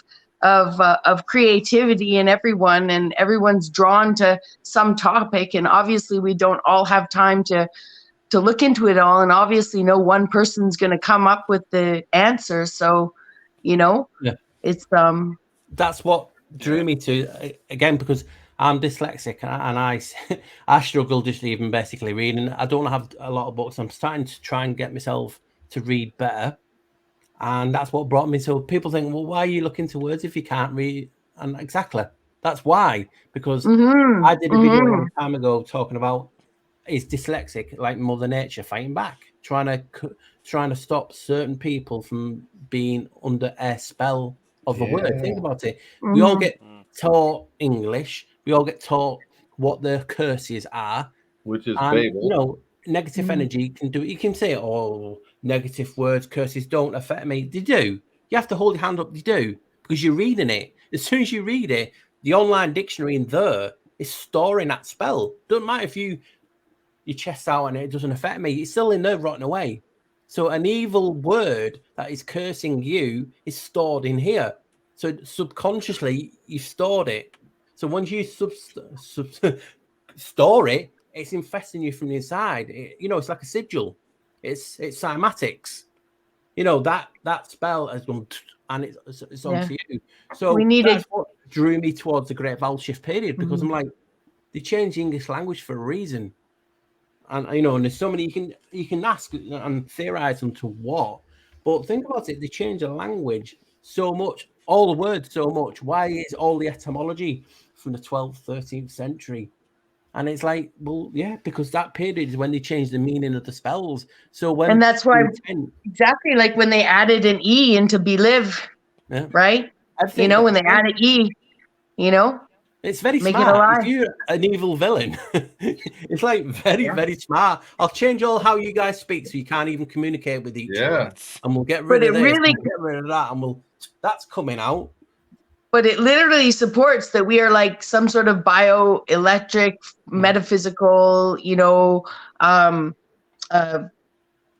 creativity in everyone, and everyone's drawn to some topic, and obviously we don't all have time to look into it all, and obviously no one person's going to come up with the answer. So, you know, it's that's what drew me to, again, because I'm dyslexic and I struggle just even basically reading. I don't have a lot of books. I'm starting to try and get myself to read better. And that's what brought me. So people think, well, why are you looking to words if you can't read? And exactly, that's why. Because I did a video a long time ago talking about is dyslexic like Mother Nature fighting back, trying to stop certain people from being under a spell of a word. Think about it. We all get taught English. We all get taught what the curses are, which is and, Babel. you know, negative energy can do it. You can say, oh, negative words, curses don't affect me. They do. You have to hold your hand up. They do, because you're reading it. As soon as you read it, the online dictionary in there is storing that spell. Doesn't matter if your chest out and it doesn't affect me. It's still in there rotting away. So an evil word that is cursing you is stored in here. So subconsciously you stored it. So once you store it, it's infesting you from the inside. You know, it's like a sigil. It's cymatics. You know, that spell has gone and it's onto you. So that's what drew me towards the Great Vowel Shift period, because I'm like, they changed the English language for a reason. And, you know, and there's so many you can ask and theorize into what. But think about it, they change the language so much, all the words so much. Why is all the etymology from the 12th, 13th century? And it's like, well, yeah, because that period is when they changed the meaning of the spells. So when, and that's why exactly, like when they added an E into belive, right? You know, when they added E, you know, it's very smart. If you're an evil villain, it's like very, very smart. I'll change all how you guys speak so you can't even communicate with each other. And we'll get rid of this, we'll get rid of that, and that's coming out. But it literally supports that we are like some sort of bioelectric, metaphysical, you know,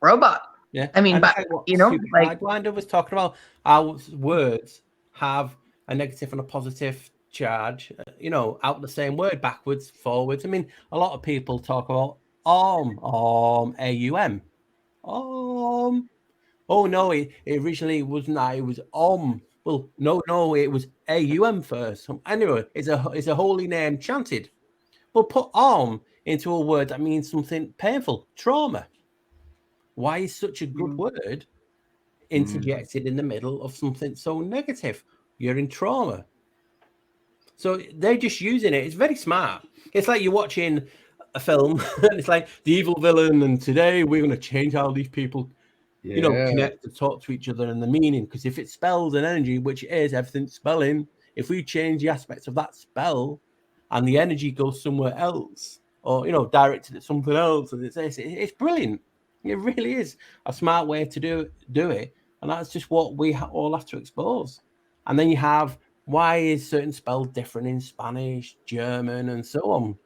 robot. Yeah. I mean, but you know, like Blinder was talking about how words have a negative and a positive charge, you know, out the same word, backwards, forwards. I mean, a lot of people talk about AUM. Oh no, it originally wasn't that, it was Well, no, it was AUM first. Anyway, it's a holy name chanted. Well, put into a word that means something painful, trauma. Why is such a good word interjected in the middle of something so negative? You're in trauma. So they're just using it. It's very smart. It's like you're watching a film, and it's like the evil villain, and today we're going to change how these people, connect and talk to each other and the meaning. Because if it spells an energy, which it is, everything's spelling, if we change the aspects of that spell and the energy goes somewhere else, or, directed at something else, and it's brilliant. It really is a smart way to do it. And that's just what we all have to expose. And then you have, why is certain spells different in Spanish, German, and so on?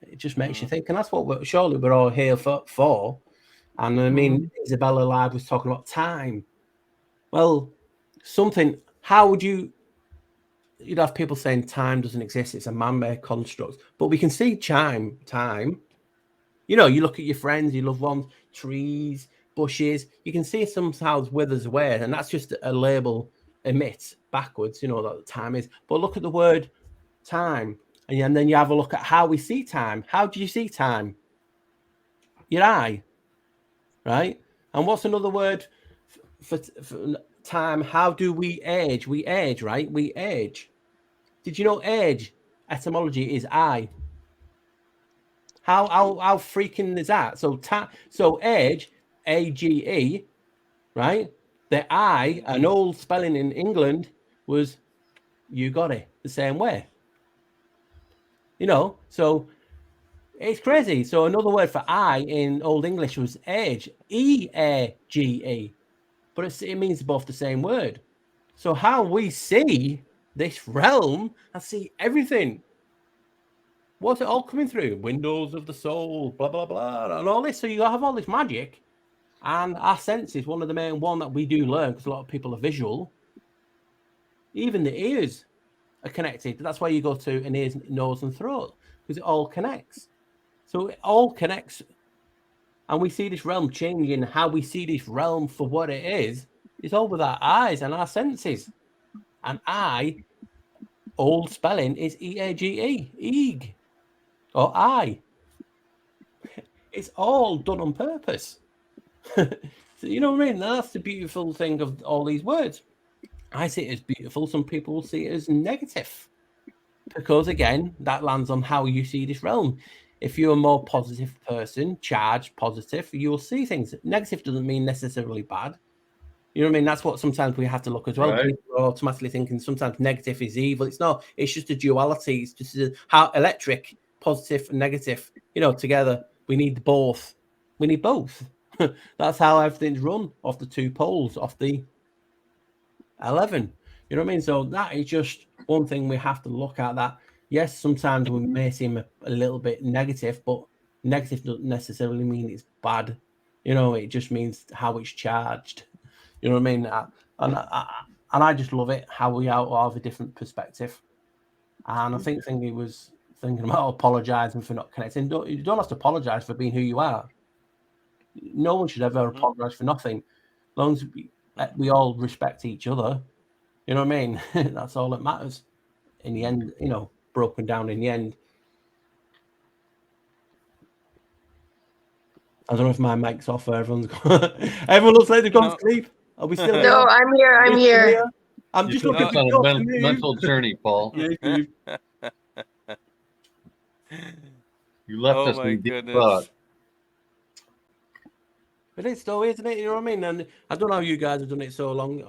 It just makes you think. And that's what we're all here for. And I mean, Isabella Live was talking about time. Well, how would you'd have people saying time doesn't exist, it's a man-made construct. But we can see time. You look at your friends, your loved ones, trees, bushes. You can see sometimes withers away, and that's just a label emit backwards, that the time is. But look at the word time, and then you have a look at how we see time. How do you see time? Your eye, right? And what's another word for time? How do we age? We age, right? We age. Did you know age etymology is eye? How freaking is that? So age, AGE, right? The I, an old spelling in England was, you got it, the same way. So it's crazy. So another word for I in Old English was age, EAGE, but it means both the same word. So how we see this realm, I see everything. What's it all coming through? Windows of the soul, blah, blah, blah, and all this. So you have all this magic. And our senses, one of the main one that we do learn, because a lot of people are visual. Even the ears are connected. That's why you go to an ears, nose, and throat, because it all connects. So it all connects. And we see this realm changing. How we see this realm for what it is all with our eyes and our senses. And old spelling is EAGE, eeg, or I. It's all done on purpose. So, you know what I mean? That's the beautiful thing of all these words. I see it as beautiful. Some people will see it as negative. Because, again, that lands on how you see this realm. If you're a more positive person, charged positive, you'll see things. Negative doesn't mean necessarily bad. You know what I mean? That's what sometimes we have to look as well. Right. People are automatically thinking sometimes negative is evil. It's not. It's just a duality. It's just how electric, positive and negative, together. We need both. We need both. That's how everything's run, off the two poles, off the 11. You know what I mean? So that is just one thing we have to look at. That, yes, sometimes we may seem a little bit negative, but negative doesn't necessarily mean it's bad. It just means how it's charged. You know what I mean? And I just love it, how we all have a different perspective. And I think he was thinking about apologising for not connecting. You don't have to apologise for being who you are. No one should ever apologise for nothing. As long as we all respect each other. You know what I mean? That's all that matters. In the end, broken down in the end. I don't know if my mic's off or everyone's gone. Everyone looks like they've gone to sleep. Are we still here? No, I'm here. I'm here. I'm just looking on a mental journey, Paul. Yeah, you left us in deep thought. But it's though, isn't it? You know what I mean? And I don't know how you guys have done it so long.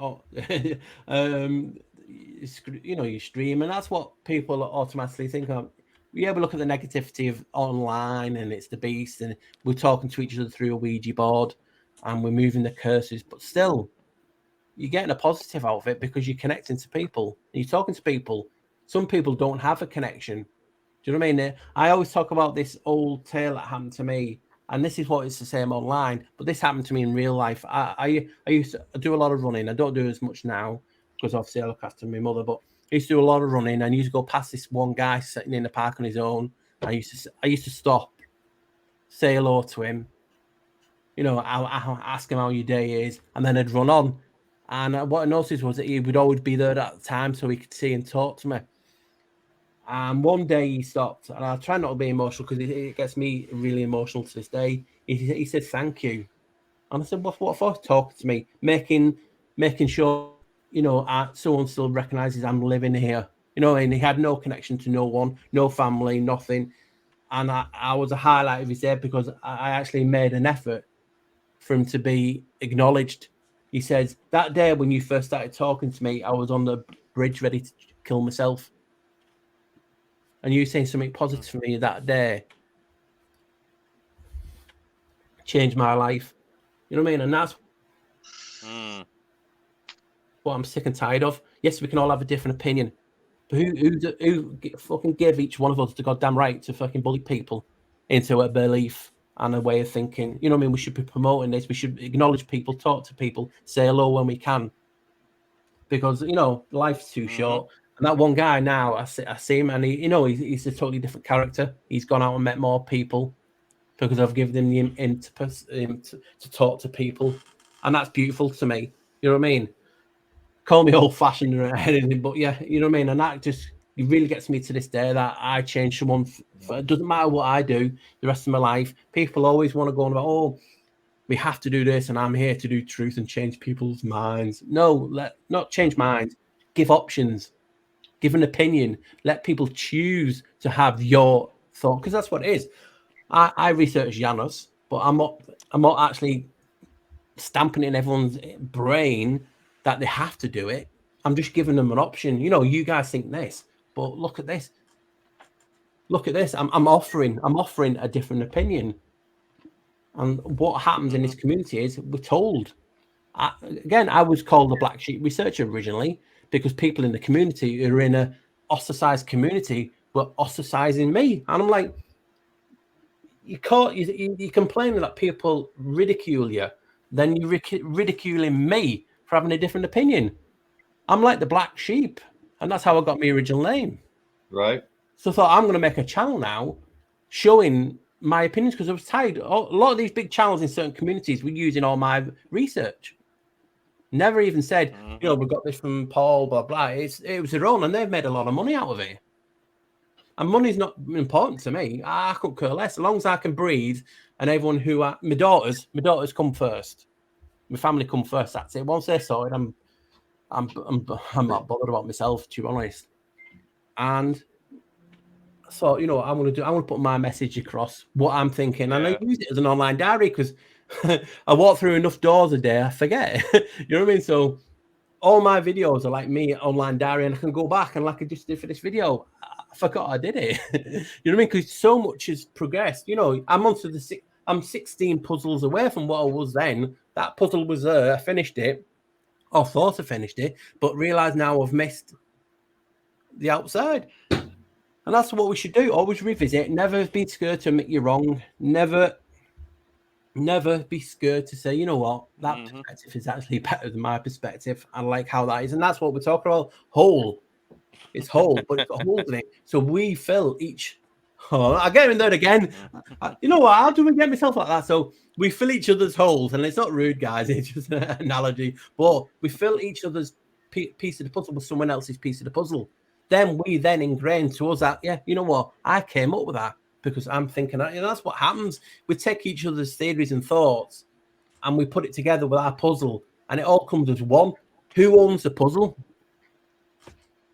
You stream, and that's what people automatically think of. We ever look at the negativity of online, and it's the beast, and we're talking to each other through a Ouija board, and we're moving the curses, but still, you're getting a positive out of it because you're connecting to people. You're talking to people. Some people don't have a connection. Do you know what I mean? I always talk about this old tale that happened to me, and this is what it's the same online, but this happened to me in real life. I used to do a lot of running. I don't do as much now because obviously I look after my mother, but I used to do a lot of running, and I used to go past this one guy sitting in the park on his own. I used to stop, say hello to him, I ask him how your day is, and then I'd run on. And what I noticed was that he would always be there at the time so he could see and talk to me. And one day he stopped, and I try not to be emotional because it gets me really emotional to this day. He said, "Thank you." And I said, what for? Talking to me, making sure, someone still recognizes I'm living here. And he had no connection to no one, no family, nothing. and I was a highlight of his day because I actually made an effort for him to be acknowledged. He says, that day when you first started talking to me, I was on the bridge ready to kill myself. And you saying something positive for me that day changed my life. You know what I mean? And that's what I'm sick and tired of. Yes, we can all have a different opinion. But who fucking gave each one of us the goddamn right to fucking bully people into a belief and a way of thinking? You know what I mean? We should be promoting this. We should acknowledge people, talk to people, say hello when we can. Because, you know, life's too short. And that one guy now, I see him, and he's a totally different character. He's gone out and met more people because I've given him to talk to people. And that's beautiful to me. You know what I mean? Call me old-fashioned or anything, but yeah, you know what I mean? And that just it really gets me to this day that I change someone. It doesn't matter what I do the rest of my life. People always want to go on about, oh, we have to do this, and I'm here to do truth and change people's minds. No, not change minds. Give options. Give an opinion. Let people choose to have your thought, because that's what it is. I research Janos, but I'm not actually stamping it in everyone's brain that they have to do it. I'm just giving them an option. You know, you guys think this, but look at this. Look at this. I'm offering a different opinion. And what happens in this community is we're told. I was called a black sheep researcher originally because people in the community who are in a ostracized community were ostracizing me. And I'm like, you're complaining that people ridicule you, then you're ridiculing me for having a different opinion. I'm like the black sheep, and that's how I got my original name. Right. So I thought, I'm going to make a channel now showing my opinions, because I was tired. A lot of these big channels in certain communities were using all my research. Never even said, you know, we got this from Paul, blah, blah. It was their own, and they've made a lot of money out of it. And money's not important to me. I couldn't care less. As long as I can breathe, and everyone who my daughters come first. My family come first. That's it. Once they're sorted, I'm not bothered about myself, to be honest. And so, you know what I want to put my message across, what I'm thinking, and I use it as an online diary, because I walk through enough doors a day, I forget. You know what I mean? So all my videos are like me online diary, and I can go back and like I just did for this video, I forgot I did it. You know what I mean? Because so much has progressed. You know, I'm 16 puzzles away from what I was then. That puzzle was there. I finished it, or thought I finished it, but realised now I've missed the outside. And that's what we should do. Always revisit. Never be scared to admit you're wrong. Never be scared to say, you know what, that perspective is actually better than my perspective. I like how that is. And that's what we're talking about. Whole. It's whole, but it's got holes in it. So we fill each. Oh, I get in there again. You know what? How do we get myself like that? So we fill each other's holes. And it's not rude, guys. It's just an analogy. But we fill each other's piece of the puzzle with someone else's piece of the puzzle. Then we ingrain to us that, yeah, you know what? I came up with that because I'm thinking that. You know, that's what happens. We take each other's theories and thoughts and we put it together with our puzzle, and it all comes as one. Who owns the puzzle?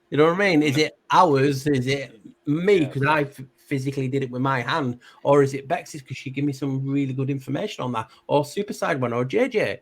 You know what I mean? Is it ours? Is it me because I physically did it with my hand? Or is it Bex's because she gave me some really good information on that? Or Superside One, or JJ?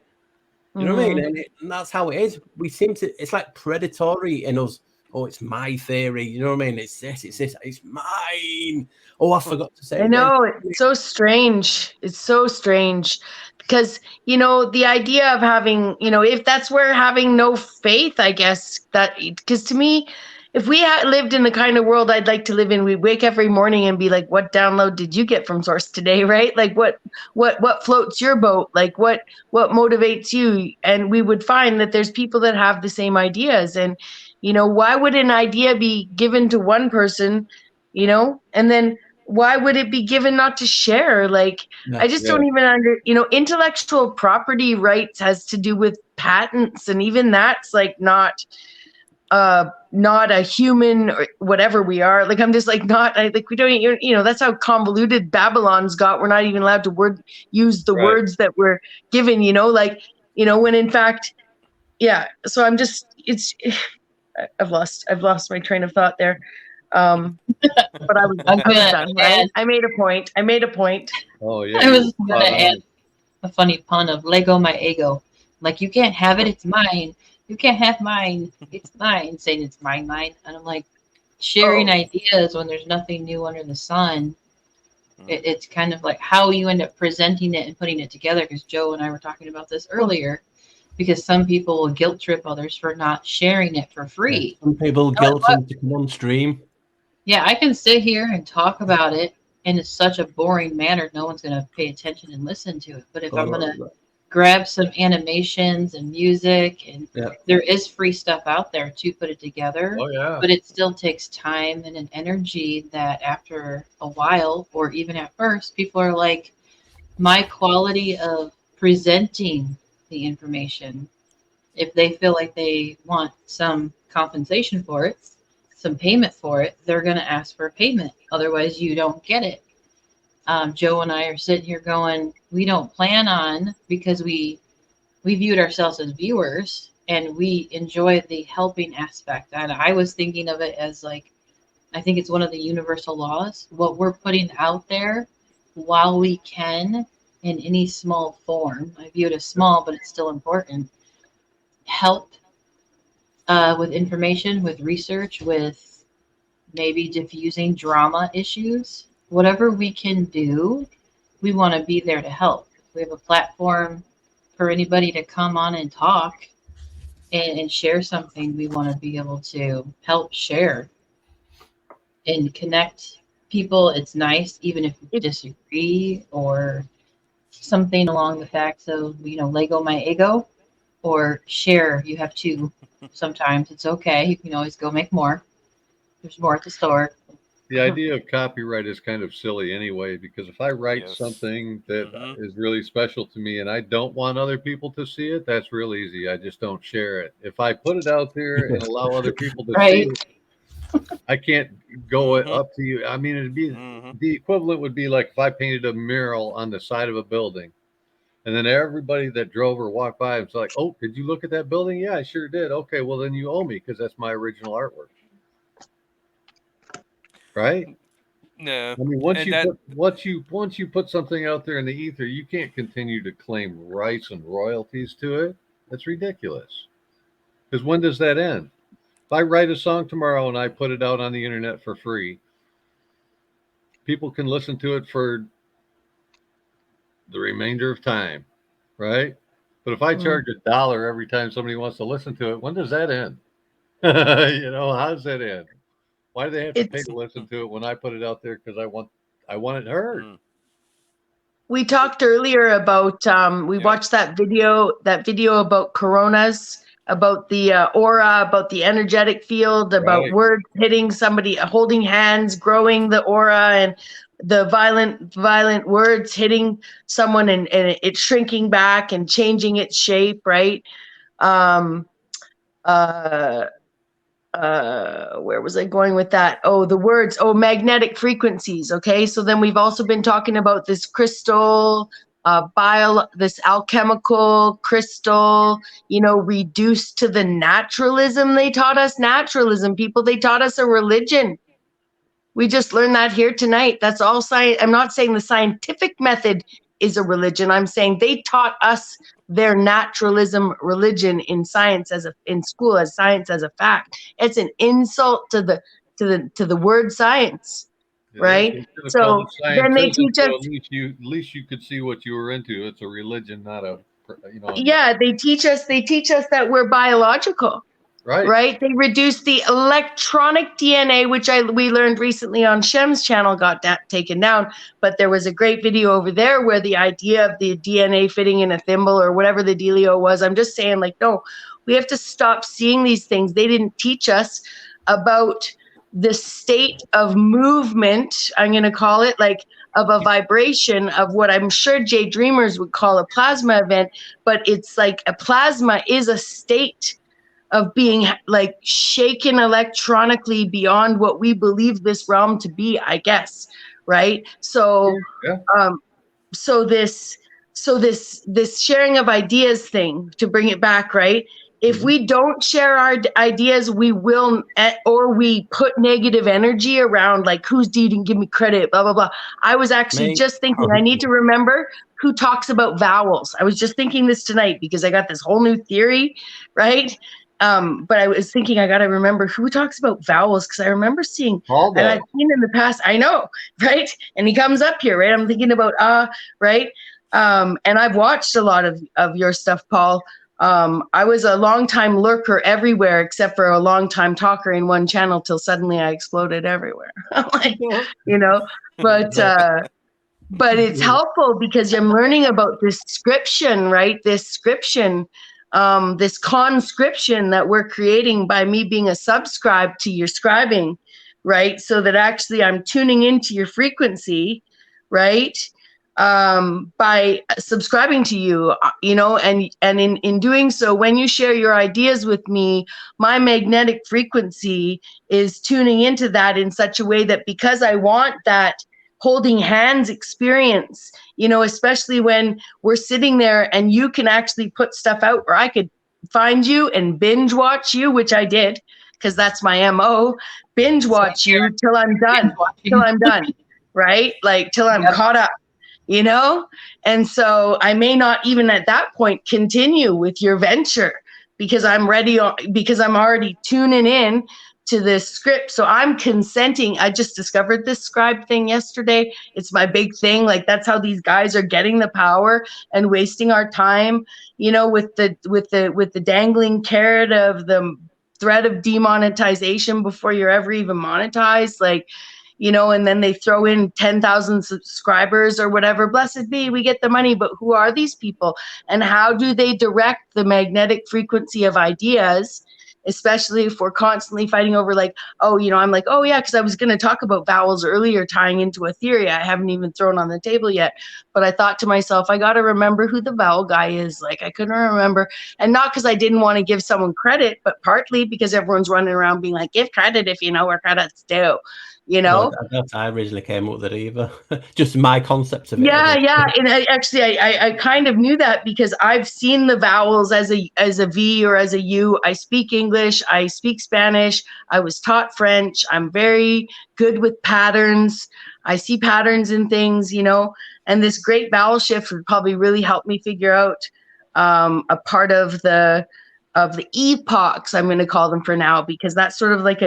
You know what I mean? And that's how it is. We seem to, it's like predatory in us. Oh, it's my theory. You know what I mean? It's this, it's mine. Oh, I forgot to say. I know, it's so strange. It's so strange because, you know, the idea of having, you know, if that's where having no faith, I guess, that, because to me, if we had lived in the kind of world I'd like to live in, we'd wake every morning and be like, what download did you get from Source today, right? Like what floats your boat? Like what motivates you? And we would find that there's people that have the same ideas. And, you know, why would an idea be given to one person, you know, and then why would it be given not to share? Like, I just don't even intellectual property rights has to do with patents. And even that's like not a human or whatever we are. Like, I'm just like, we don't, you know, that's how convoluted Babylon's got. We're not even allowed to use the words that we're given, you know, like, you know, when in fact, yeah. So I'm just, I've lost my train of thought there. But I was done, right? I made a point. Oh yeah. I was going to add a funny pun of Lego my ego. Like, you can't have it, it's mine. You can't have mine, it's mine. Saying it's mine. And I'm like, sharing ideas when there's nothing new under the sun. It's kind of like how you end up presenting it and putting it together. Because Joe and I were talking about this earlier. Because some people will guilt trip others for not sharing it for free. Some people guilt them to come on stream. Yeah, I can sit here and talk about it in such a boring manner, no one's going to pay attention and listen to it. But if I'm going to grab some animations and music, and there is free stuff out there to put it together. Oh yeah. But it still takes time and an energy that after a while, or even at first, people are like, my quality of presenting the information, if they feel like they want some compensation for it, some payment for it, they're going to ask for a payment. Otherwise, you don't get it. Joe and I are sitting here going, we don't plan on, because we viewed ourselves as viewers and we enjoy the helping aspect. And I was thinking of it as like, I think it's one of the universal laws. What we're putting out there, while we can, in any small form, I view it as small, but it's still important, help with information, with research, with maybe diffusing drama issues. Whatever we can do, we want to be there to help. We have a platform for anybody to come on and talk and share something. We want to be able to help share and connect people. It's nice, even if you disagree or something along the facts of, Lego my ego, or share. You have to. Sometimes it's okay. You can always go make more. There's more at the store. The idea of copyright is kind of silly anyway, because if I write something that is really special to me and I don't want other people to see it, that's real easy. I just don't share it. If I put it out there and allow other people to see it, I can't go up to you. I mean, it'd be the equivalent would be like if I painted a mural on the side of a building, and then everybody that drove or walked by was like, "Oh, did you look at that building? Yeah, I sure did. Okay, well then you owe me because that's my original artwork." Right? No. I mean, once you put something out there in the ether, you can't continue to claim rights and royalties to it. That's ridiculous. Because when does that end? If I write a song tomorrow and I put it out on the internet for free, people can listen to it for the remainder of time, right? But if I charge $1 every time somebody wants to listen to it, when does that end? How does that end? Why do they have to pay to listen to it when I put it out there? Because I want it heard. We talked earlier about we watched that video about coronas, about the aura, about the energetic field, about words hitting somebody, holding hands, growing the aura, and the violent words hitting someone and it shrinking back and changing its shape, right? Where was I going with that? Oh, the words. Oh, magnetic frequencies. Okay, so then we've also been talking about this crystal, this alchemical crystal, reduced to the naturalism. They taught us naturalism, people. They taught us a religion. We just learned that here tonight. That's all science. I'm not saying the scientific method is a religion. I'm saying they taught us their naturalism religion in science in school as science as a fact. It's an insult to the word science, right? So then they teach us. At least you could see what you were into. It's a religion, not a. Yeah, they teach us that we're biological. Right. They reduced the electronic DNA, which we learned recently on Shem's channel got taken down. But there was a great video over there where the idea of the DNA fitting in a thimble or whatever the dealio was. I'm just saying, like, no, we have to stop seeing these things. They didn't teach us about the state of movement. I'm going to call it of a vibration of what I'm sure Jay Dreamers would call a plasma event. But it's like a plasma is a state of being like shaken electronically beyond what we believe this realm to be, I guess, right? So, so this sharing of ideas thing, to bring it back, right, if we don't share our ideas, we will, or we put negative energy around, like, who's didn't give me credit, blah, blah, blah. I was actually just thinking, I need to remember who talks about vowels. I was just thinking this tonight because I got this whole new theory, right? But I was thinking I got to remember who talks about vowels, because I remember seeing, and I've seen in the past, I know, right? And he comes up here, right? I'm thinking about, right? And I've watched a lot of your stuff, Paul. I was a long time lurker everywhere except for a long time talker in one channel till suddenly I exploded everywhere. Like, you know, but it's helpful because I'm learning about description, right? Description, this conscription that we're creating by me being a subscribe to your scribing, right? So that actually I'm tuning into your frequency, right? By subscribing to you, you know, and in doing so, when you share your ideas with me, my magnetic frequency is tuning into that in such a way that, because I want that holding hands experience, you know, especially when we're sitting there and you can actually put stuff out where I could find you and binge watch you, which I did, because that's my MO, binge watch you till I'm done, right? Like till I'm caught up, you know? And so I may not even at that point continue with your venture because I'm ready, because I'm already tuning in to this script. So I'm consenting. I just discovered this scribe thing yesterday. It's my big thing. Like, that's how these guys are getting the power and wasting our time, you know, with the dangling carrot of the threat of demonetization before you're ever even monetized. Like, you know, and then they throw in 10,000 subscribers or whatever. Blessed be, we get the money, but who are these people? And how do they direct the magnetic frequency of ideas? Especially if we're constantly fighting over, like, oh, you know, I'm like, oh yeah, because I was going to talk about vowels earlier, tying into a theory I haven't even thrown on the table yet. But I thought to myself, I got to remember who the vowel guy is. Like, I couldn't remember. And not because I didn't want to give someone credit, but partly because everyone's running around being like, give credit if you know where credit's due. You know, I originally came up with it either. Just my concept of it. Yeah. And I kind of knew that because I've seen the vowels as a V or as a U. I speak English. I speak Spanish. I was taught French. I'm very good with patterns. I see patterns in things, you know, and this great vowel shift would probably really help me figure out a part of the epochs, I'm going to call them for now, because that's sort of like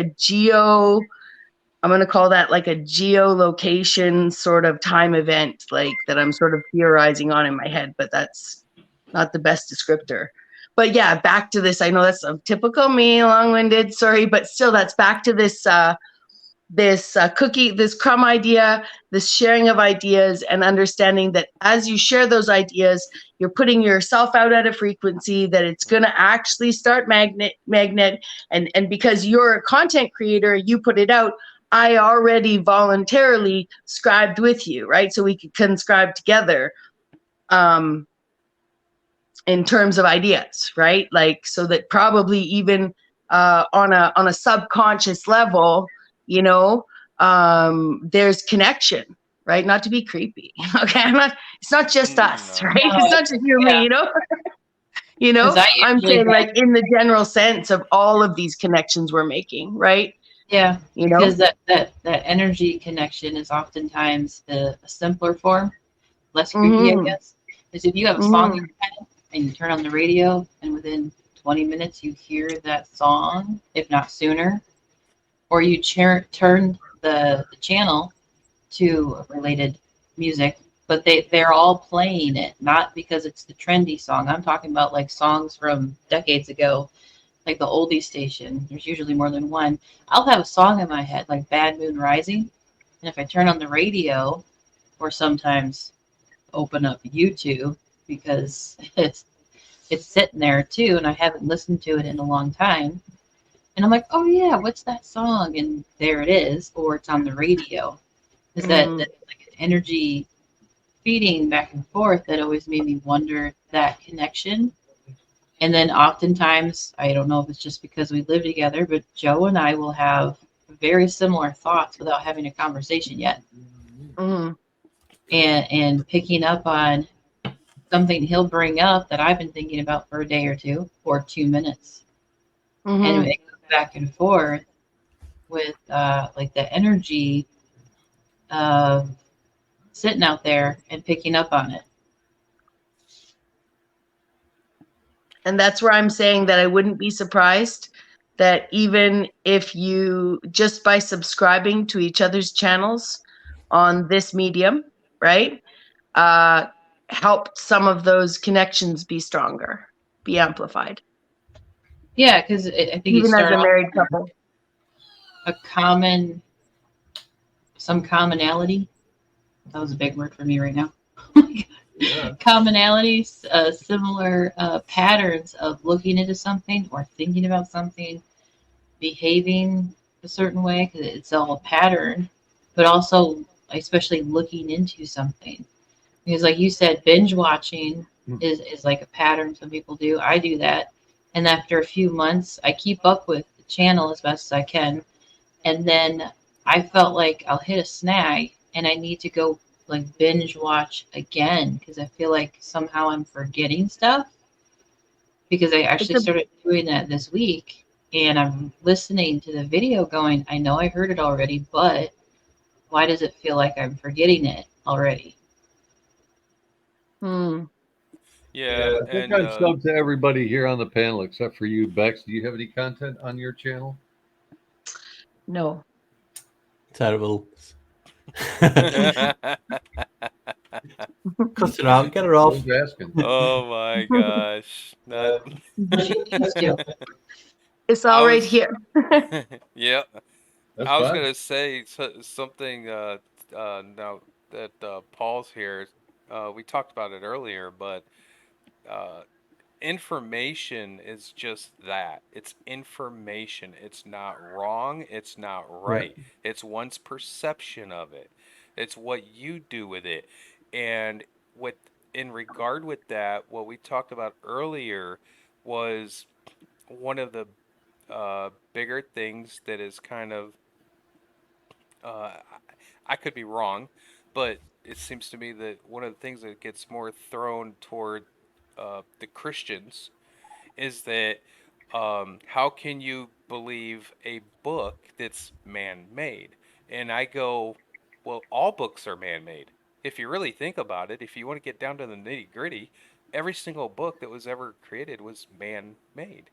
I'm going to call that like a geolocation sort of time event, like that I'm sort of theorizing on in my head, but that's not the best descriptor. But yeah, back to this. I know that's a typical me, long-winded, sorry, but still that's back to this, this crumb idea, this sharing of ideas, and understanding that as you share those ideas, you're putting yourself out at a frequency that it's going to actually start magnet. And because you're a content creator, you put it out. I already voluntarily scribed with you, right? So we could conscribe together in terms of ideas, right? Like, so that probably even on a subconscious level, you know, there's connection, right? Not to be creepy, okay? It's not just us, right? No. It's not just you and me, you know? You know, I'm saying like in the general sense of all of these connections we're making, right? Yeah, you know, because that energy connection is oftentimes a simpler form, less creepy, I guess. Because if you have a song in your head and you turn on the radio, and within 20 minutes you hear that song, if not sooner, or you turn the channel to related music, but they're all playing it, not because it's the trendy song. I'm talking about like songs from decades ago, like the oldie station. There's usually more than one. I'll have a song in my head like Bad Moon Rising, and if I turn on the radio, or sometimes open up YouTube, because it's sitting there too, and I haven't listened to it in a long time, and I'm like, oh yeah, what's that song? And there it is, or it's on the radio. Is that like an energy feeding back and forth that always made me wonder that connection. And then oftentimes, I don't know if it's just because we live together, but Joe and I will have very similar thoughts without having a conversation yet. And picking up on something he'll bring up that I've been thinking about for a day or two or 2 minutes. Mhm. And it goes back and forth with like the energy of sitting out there and picking up on it. And that's where I'm saying that I wouldn't be surprised that even if you, just by subscribing to each other's channels on this medium, right, helped some of those connections be stronger, be amplified. Yeah, because I think even as a married couple. Some commonality. That was a big word for me right now. Yeah. Commonalities, similar patterns of looking into something or thinking about something, behaving a certain way, because it's all a pattern, but also especially looking into something. Because like you said, binge watching is like a pattern some people do. I do that. And after a few months, I keep up with the channel as best as I can. And then I felt like I'll hit a snag and I need to go like binge watch again because I feel like somehow I'm forgetting stuff. Because I actually started doing that this week and I'm listening to the video going, I know I heard it already, but why does it feel like I'm forgetting it already? Yeah, I think I've subbed to everybody here on the panel except for you, Bex. Do you have any content on your channel? No. Terrible. Cut her out. Get her off. Oh my gosh. It's all right here. Yeah. That's I was fine. going to say something now that Paul's here. We talked about it earlier, but information is just that. It's information. It's not wrong. It's not right. Yeah. It's one's perception of it. It's what you do with it. And in regard with that, what we talked about earlier was one of the bigger things that is kind of I could be wrong, but it seems to me that one of the things that gets more thrown toward the Christians is that how can you believe a book that's man-made? And I go, well, all books are man-made. If you really think about it, if you want to get down to the nitty-gritty, every single book that was ever created was man-made.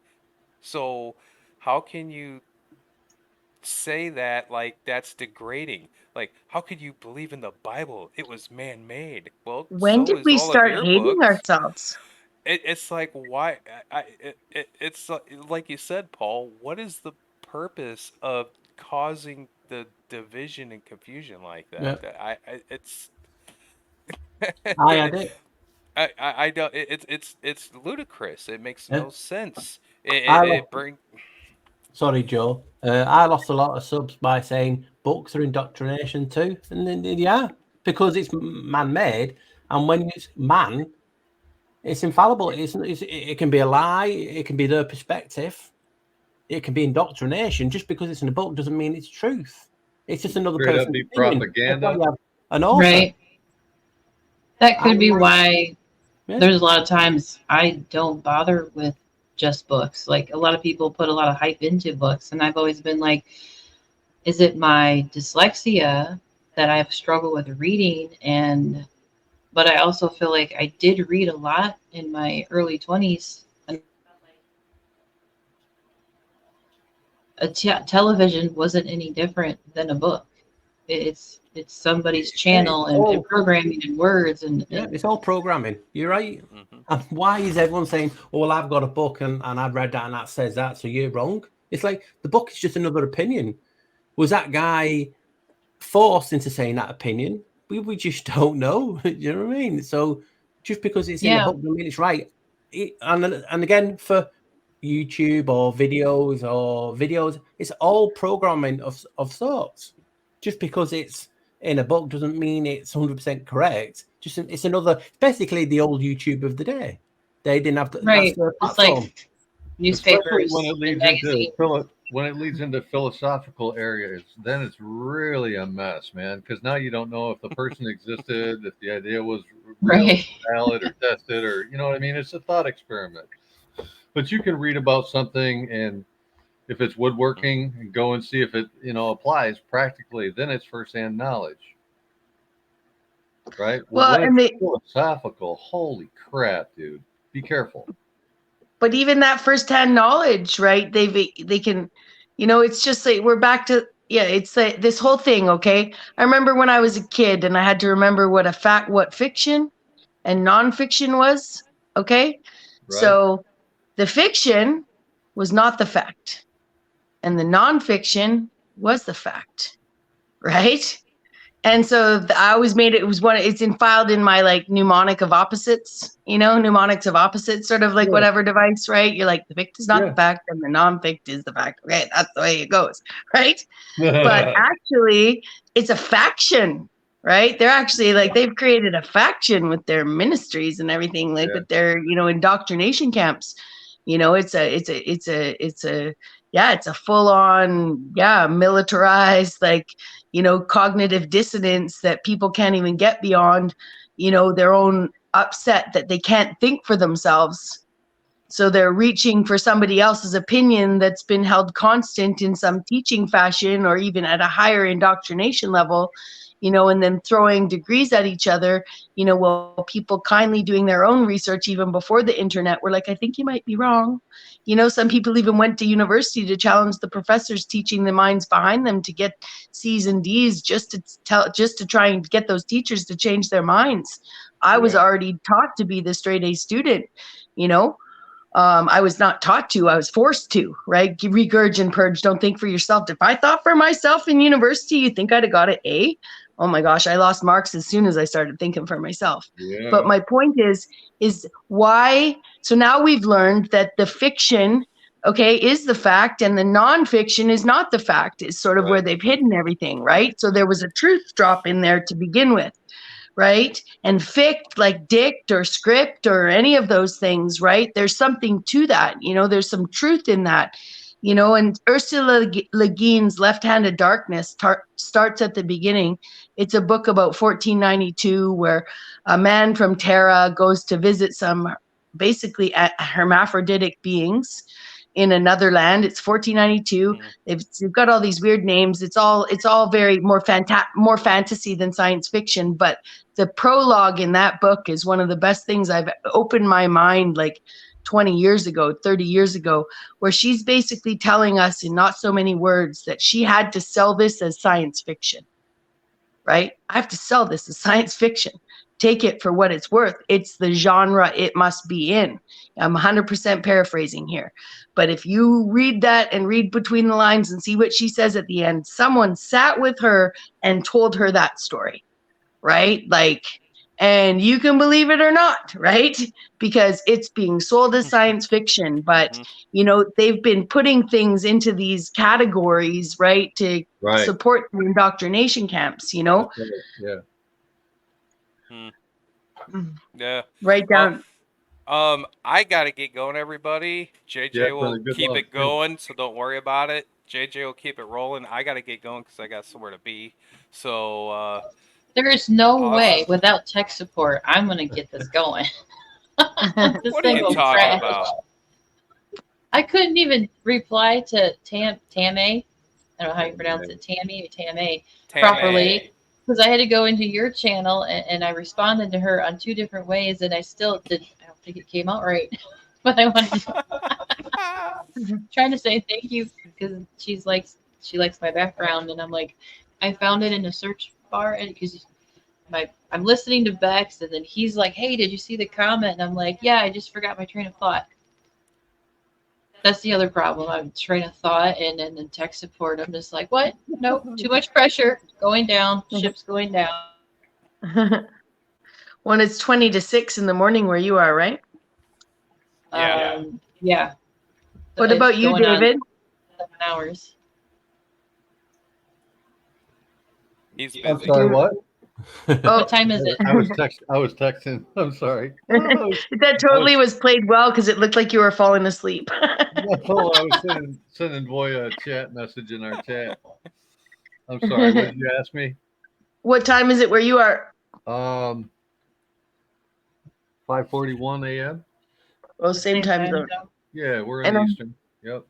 So how can you say that like that's degrading? Like, how could you believe in the Bible? It was man-made. Well, When so did is we all of start your hating books. ourselves? It's like, why? It's like you said, Paul. What is the purpose of causing the division and confusion like that? Yeah. It's. I had it. I don't. It's ludicrous. It makes no sense. Sorry, Joe. I lost a lot of subs by saying books are indoctrination too, and then yeah, because it's man-made, and when it's man, it's infallible. It can be a lie. It can be their perspective. It can be indoctrination. Just because it's in a book doesn't mean it's truth. It's just another person's opinion. Propaganda. An author. Right. That could be why there's a lot of times I don't bother with just books. Like a lot of people put a lot of hype into books, and I've always been like, is it my dyslexia that I've struggled with reading? But I also feel like I did read a lot in my early 20s. And television wasn't any different than a book. It's somebody's channel and programming and words and it's all programming. You're right. Mm-hmm. And why is everyone saying, "Oh, well, I've got a book and I've read that and that says that, so you're wrong"? It's like the book is just another opinion. Was that guy forced into saying that opinion? We just don't know. You know what I mean? So just because it's in a book doesn't mean it's right. And again, for YouTube or videos, it's all programming of sorts. Just because it's in a book doesn't mean it's 100% correct. Just it's basically the old YouTube of the day. They didn't have right. That's it's like newspapers when it leads into philosophical areas, then it's really a mess, man. Because now you don't know if the person existed, if the idea was Right. valid or tested, or you know what I mean. It's a thought experiment. But you can read about something, and if it's woodworking, and go and see if it applies practically. Then it's firsthand knowledge, right? Well, When and it's they, philosophical, holy crap, dude! Be careful. but even that firsthand knowledge, right? They can, it's just like we're back to, yeah, it's like this whole thing. Okay, I remember when I was a kid and I had to remember what fiction and nonfiction was. Okay, Right? so the fiction was not the fact, and the nonfiction was the fact, right? And so I always made it was one. It's filed in my like mnemonic of opposites, mnemonics of opposites, sort of like Yeah. whatever device, right? You're like the fict is not Yeah. the fact, and the non-fict is the fact. Okay, that's the way it goes, right? But actually, it's a faction, right? They're actually like they've created a faction with their ministries and everything, like Yeah. with their indoctrination camps. It's a full on militarized like cognitive dissonance that people can't even get beyond, their own upset that they can't think for themselves. So they're reaching for somebody else's opinion that's been held constant in some teaching fashion or even at a higher indoctrination level, and then throwing degrees at each other, while people kindly doing their own research even before the internet were like, I think you might be wrong. Some people even went to university to challenge the professors teaching the minds behind them to get C's and D's just to try and get those teachers to change their minds. I was already taught to be the straight A student, I was not taught to, I was forced to, right? Regurge and purge, don't think for yourself. If I thought for myself in university, you think I'd have got an A? Oh my gosh, I lost marks as soon as I started thinking for myself. Yeah. But my point is why? So now we've learned that the fiction, okay, is the fact, and the nonfiction is not the fact, is sort of where they've hidden everything, right? So there was a truth drop in there to begin with. Right? And fict, like dict or script or any of those things, right? There's something to that, there's some truth in that, and Ursula Le Guin's Left-Handed Darkness starts at the beginning. It's a book about 1492 where a man from Terra goes to visit some basically hermaphroditic beings in another land. It's 1492. They've got all these weird names. It's all very more fantasy than science fiction. But the prologue in that book is one of the best things. I've opened my mind like 20 years ago, 30 years ago, where she's basically telling us in not so many words that she had to sell this as science fiction, right? I have to sell this as science fiction. Take it for what it's worth. It's the genre it must be in. I'm 100% paraphrasing here. But if you read that and read between the lines and see what she says at the end, someone sat with her and told her that story, right? Like, and you can believe it or not, right? Because it's being sold as science fiction, but they've been putting things into these categories, right, to support the indoctrination camps, Yeah. Yeah. Right down. I gotta get going, everybody. JJ will keep it going, so don't worry about it. JJ will keep it rolling. I gotta get going because I got somewhere to be. So there is no way without tech support I'm gonna get this going. What are you talking about? I couldn't even reply to Tammy. I don't know how you pronounce it, Tammy or Tammy properly, because I had to go into your channel and I responded to her on 2 different ways, and I still did. I don't think it came out right, but I wanted to trying to say thank you because she likes my background, and I'm like, I found it in a search bar, and because I'm listening to Bex, and then he's like, hey, did you see the comment? And I'm like, yeah, I just forgot my train of thought. That's the other problem. I'm train of thought, and then the tech support. I'm just like, what? Nope, too much pressure. Going down. Ship's going down. When it's 20 to 6 in the morning where you are, right? Yeah. What about you, David? 7 hours. He's busy. I'm sorry, what? What time is it? I was texting. I'm sorry. That totally was played well because it looked like you were falling asleep. No, I was sending Boy a chat message in our chat. I'm sorry. What did you ask me? What time is it where you are? 5:41 a.m. Well, same time zone. Yeah, we're And in Eastern. Yep.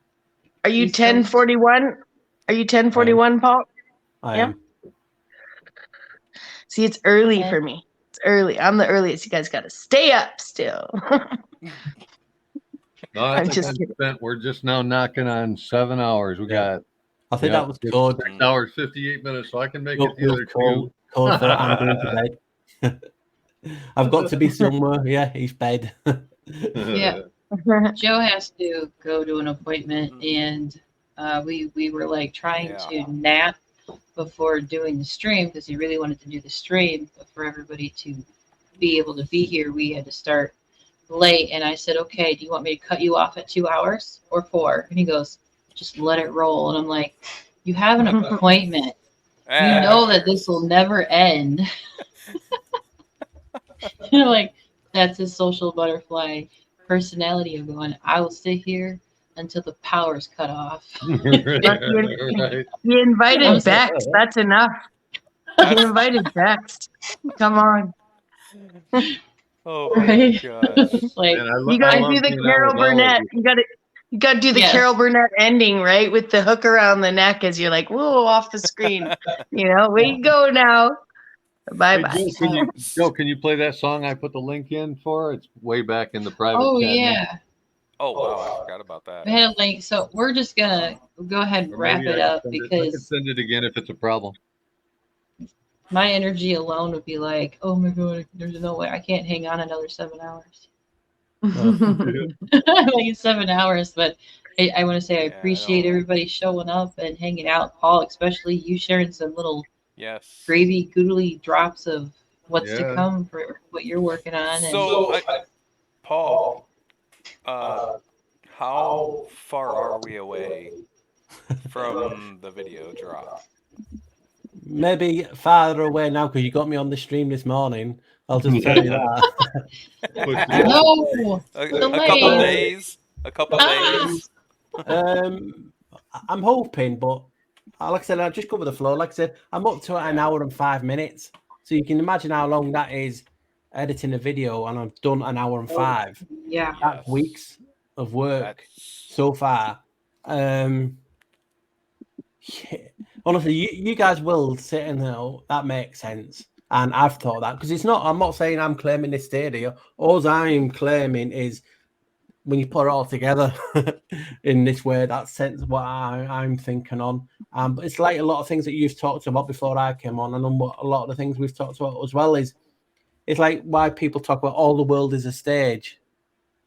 Are you East Coast. 10:41? Are you 10:41, Paul? I Yeah. am. See, it's early Yeah. for me. It's early. I'm the earliest. You guys got to stay up still. No, I'm just kidding. we're just now knocking on 7 hours. We got I think that was it's code. 6 hours 58 minutes, so I can make it the Code other two. for I'm going to bed. I've got to be somewhere. Yeah, he's bed. Yeah. Joe has to go to an appointment, and we were like trying to nap before doing the stream because he really wanted to do the stream. But for everybody to be able to be here, we had to start late. And I said, okay, do you want me to cut you off at 2 hours or 4? And he goes, just let it roll. And I'm like, you have an appointment. You know that this will never end. And I'm like, that's his social butterfly personality of going, I will sit here until the power's cut off. Right. You invited Bex. That's enough. You invited Bex. Come on. Oh my Right? gosh. Like, Man, You gotta love do the hanging out Carol with all of Burnett. you. You gotta do the Yes. Carol Burnett ending, right? With the hook around the neck as you're like, whoa, off the screen. Way you go now. Bye Hey, bye. Joe, can you play that song I put the link in for? It's way back in the private oh chat. yeah, Oh wow, I forgot about that. we had a link. So we're just gonna go ahead and Or wrap maybe it I can up send I can because send it again if it's a problem. my energy alone would be like, oh my god, there's no way I can't hang on another 7 hours. Like 7 hours, but I want to say I Yeah, I appreciate know. everybody showing up and hanging out. Paul, especially you sharing some little Yes. gravy goodly drops of what's to Yeah. come for what you're working on. So, Paul, how far are we away from the video drop? Maybe farther away now because you got me on the stream this morning. I'll just tell you that. No, A delays. couple days. A couple days. I'm hoping, but like I said, I'll just go with the flow. Like I said, I'm up to an hour and 5 minutes. So you can imagine how long that is editing a video, and I've done an hour and 5. Yeah. That's weeks of work so far. Yeah. Honestly, you guys will sit and know that makes sense. And I've thought that because it's not, I'm not saying I'm claiming this stadia. All I'm claiming is when you put it all together in this way, that sense of what I'm thinking on. But it's like a lot of things that you've talked about before I came on, and what a lot of the things we've talked about as well is it's like why people talk about all the world is a stage.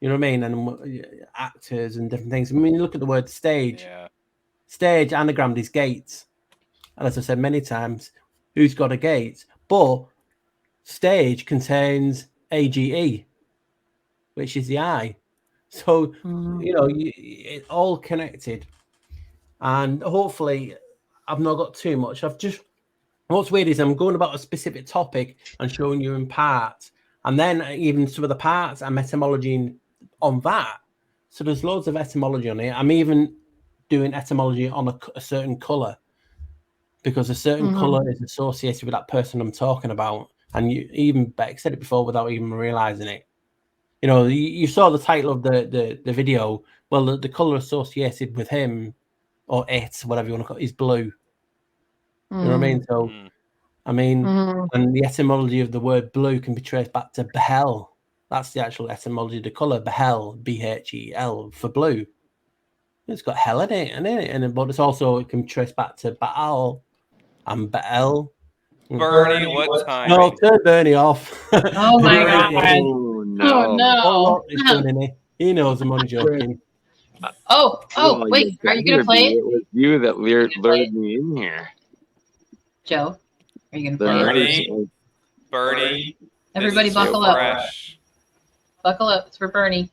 You know what I mean? And actors and different things. I mean, you look at the word stage. Yeah. Stage anagrammed is gates. And as I said many times, who's got a gate? But stage contains AGE, which is the eye. So, it's all connected. And hopefully, I've not got too much. What's weird is I'm going about a specific topic and showing you in parts. And then even some of the parts I'm etymology on that. So there's loads of etymology on it. I'm even doing etymology on a certain colour. Because a certain colour is associated with that person I'm talking about. And even Beck said it before without even realising it. You saw the title of the video. Well, the colour associated with him, or it, whatever you want to call it, is blue. You know what I mean? So, and the etymology of the word blue can be traced back to behel. That's the actual etymology of the colour. Behel, B-H-E-L, for blue. It's got hell in it, but it's also, it can be traced back to Baal and Baal. Bernie, what time? No, turn Bernie off. Oh my god. Oh no. Oh no. He's doing in it. He knows I'm only joking. Oh, Well, wait. Are you going to play It it? was you that lured play it? me in here. Joe, are you going to play it? Bernie. Everybody this is buckle up. fresh. Buckle up. It's for Bernie.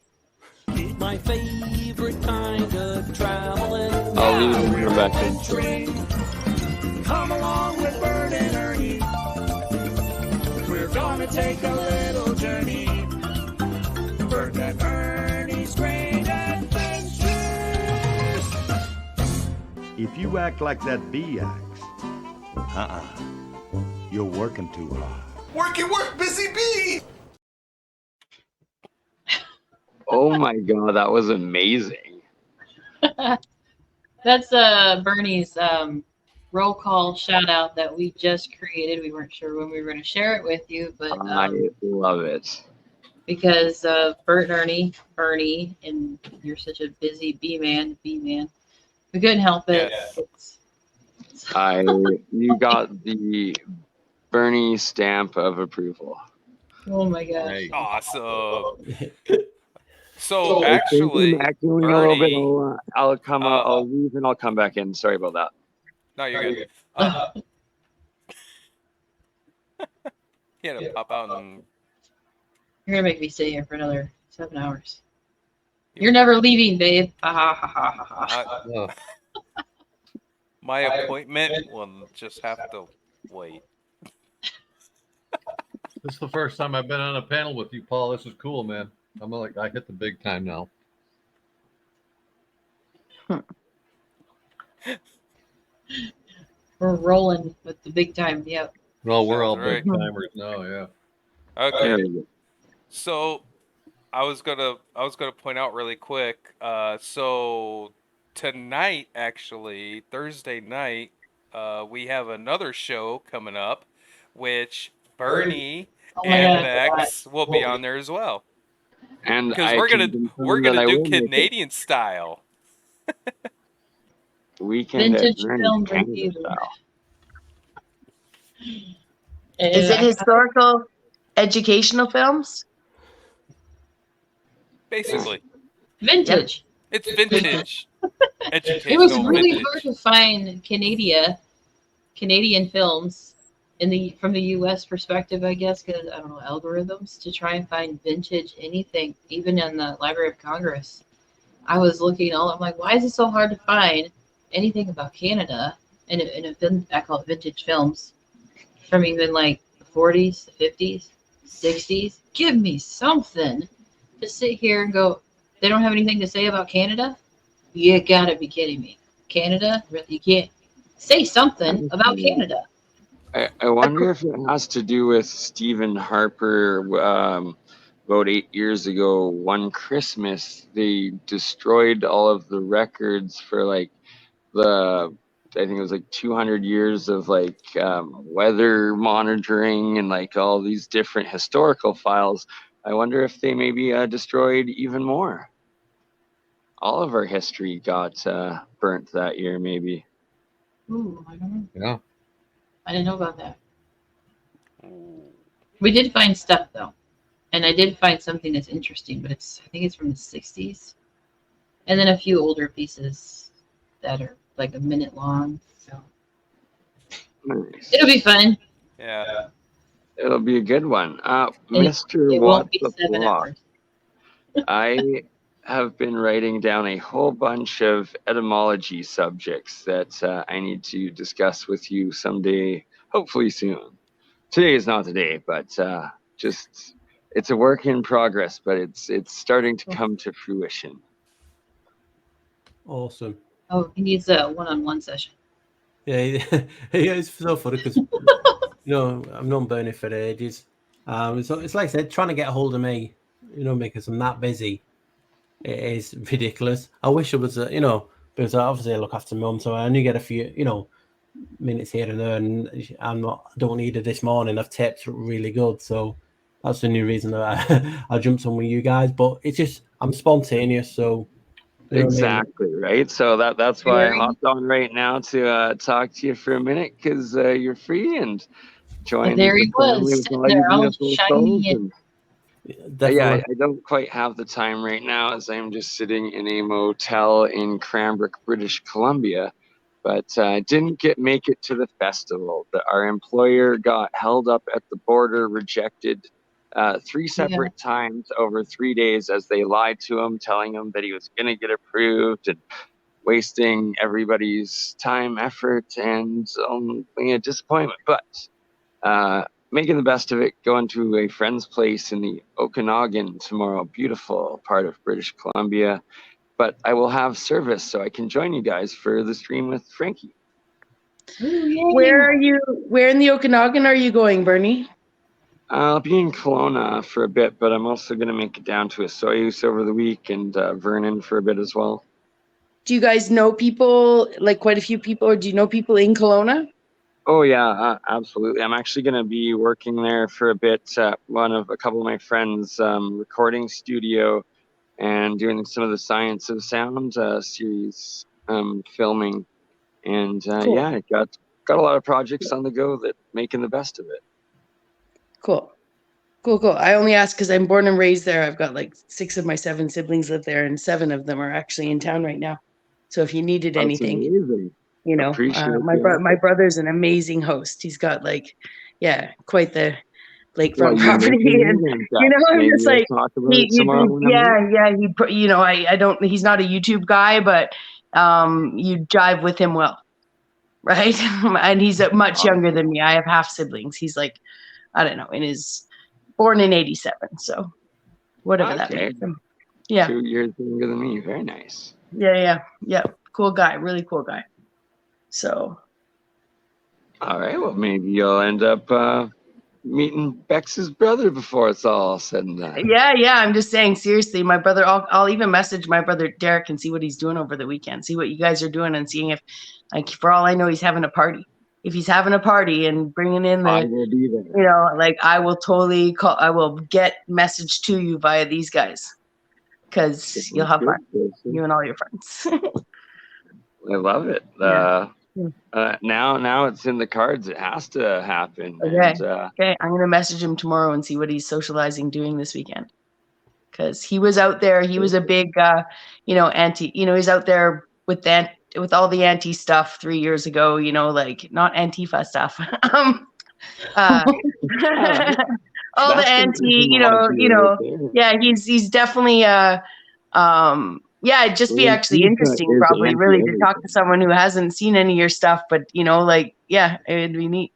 My favorite kind of traveling. I'll leave it in the back in. Come along with Bert and Ernie. We're gonna take a little journey. Bert and Ernie's great adventures. If you act like that bee acts, you're working too hard. Work, busy bee! Oh my god, that was amazing. That's Bernie's roll call shout out that we just created. We weren't sure when we were going to share it with you, but I love it. Because of Bert and Bernie, and you're such a busy bee man. We couldn't help it. Yes. You got the Bernie stamp of approval. Oh my gosh. Hey. Awesome. So actually, I'm echoing a little bit. Bernie, I'll leave and I'll come back in. Sorry about that. no, you're good. He had to pop out and You're gonna make me stay here for another 7 hours. You're never leaving, babe. Ha ha ha ha ha. Oh, my appointment will just have to wait. this is the first time I've been on a panel with you, Paul. This is cool, man. I'm like, I hit the big time now. We're rolling with the big time. Yep. No, we're all Sounds right. big timers now. Yeah. Okay. There we go. So I was gonna point out really quick. So tonight, actually, Thursday night, we have another show coming up, which Bernie and Bex will be on there as well. And Because I we're can gonna confirm that I do will make it. Canadian style. Weekend at Vintage Bernie's film Canada review. style. Is it historical, educational films? Basically, vintage? it's vintage. It was Educational really vintage. hard to find Canadian films from the U.S. perspective, I guess, because I don't know algorithms to try and find vintage anything, even in the Library of Congress. I was looking I'm like, why is it so hard to find anything about Canada in I call it vintage films from even like the 40s, the 50s, 60s. Give me something to sit here and go. They don't have anything to say about Canada. You gotta be kidding me. Canada? Really? You can't say something about Canada. I wonder if it has to do with Stephen Harper. About 8 years ago, one Christmas, they destroyed all of the records for like I think it was like 200 years of like weather monitoring and like all these different historical files. I wonder if they maybe destroyed even more. All of our history got burnt that year, maybe. Ooh, I don't know. Yeah. I didn't know about that. We did find stuff though, and I did find something that's interesting, but I think it's from the 60s, and then a few older pieces that are like a minute long. So Nice. it'll be fun. Yeah. It'll be a good one. It Mr. won't be What's the 7 Block? hours. I have been writing down a whole bunch of etymology subjects that I need to discuss with you someday, hopefully soon. Today is not the day, but just it's a work in progress, but it's starting to come to fruition. Awesome. Oh, he needs a one-on-one session. Yeah, it's so funny because I've known Bernie for ages. So it's like I said, trying to get a hold of me, because I'm that busy. It is ridiculous. I wish it was, because obviously I look after mum, so I only get a few, minutes here and there, and I don't need it this morning. I've taped really good, so that's the new reason that I jumped on with you guys. But it's just I'm spontaneous, so exactly right. So that's why I hopped on right now to talk to you for a minute because you're free and join. There he was, sitting there all shiny and. Yeah, I don't quite have the time right now as I'm just sitting in a motel in Cranbrook, British Columbia. But I didn't make it to the festival. Our employer got held up at the border, rejected 3 separate times over 3 days as they lied to him, telling him that he was going to get approved and wasting everybody's time, effort, and a disappointment. But making the best of it, going to a friend's place in the Okanagan tomorrow, beautiful part of British Columbia. But I will have service so I can join you guys for the stream with Frankie. Where in the Okanagan are you going, Bernie? I'll be in Kelowna for a bit, but I'm also going to make it down to Osoyoos over the week and Vernon for a bit as well. Do you guys know people, like quite a few people, or do you know people in Kelowna? Oh yeah, absolutely. I'm actually going to be working there for a bit at a couple of my friends' recording studio and doing some of the Science of Sound series filming. And Cool. yeah, I got a lot of projects on the go that making the best of it. Cool. I only ask because I'm born and raised there. I've got like 6 of my 7 siblings live there, and 7 of them are actually in town right now. So if you needed That's anything, amazing. you know, Appreciate my brother's an amazing host. He's got like, quite the lakefront What, you property, making and it and I'm maybe just we'll like, talk about it tomorrow when I'm here. I don't. He's not a YouTube guy, but you jive with him well, right? And he's much younger than me. I have half siblings. He's like, I don't know, born in 87, so whatever that Okay. means. Yeah. 2 years younger than me. Very nice. Yeah. Cool guy, really cool guy. So. All right. Well, maybe you'll end up meeting Bex's brother before it's all said and done. Yeah. I'm just saying, seriously, my brother. I'll even message my brother Derek and see what he's doing over the weekend. See what you guys are doing, and seeing if, like, for all I know, he's having a party. If he's having a party and bringing in I will be there. you know, like, I will totally call. I will get message to you via these guys, because you'll have fun. You and all your friends. I love it. Yeah. Now it's in the cards. It has to happen. Okay. And, Okay. I'm gonna message him tomorrow and see what he's socializing doing this weekend. Because he was out there. He was a big, anti. He's out there with all the anti stuff 3 years ago. Like, not Antifa stuff. All the anti. Yeah. He's definitely yeah, it'd just be actually interesting, probably, really, to talk to someone who hasn't seen any of your stuff, but yeah, it'd be neat,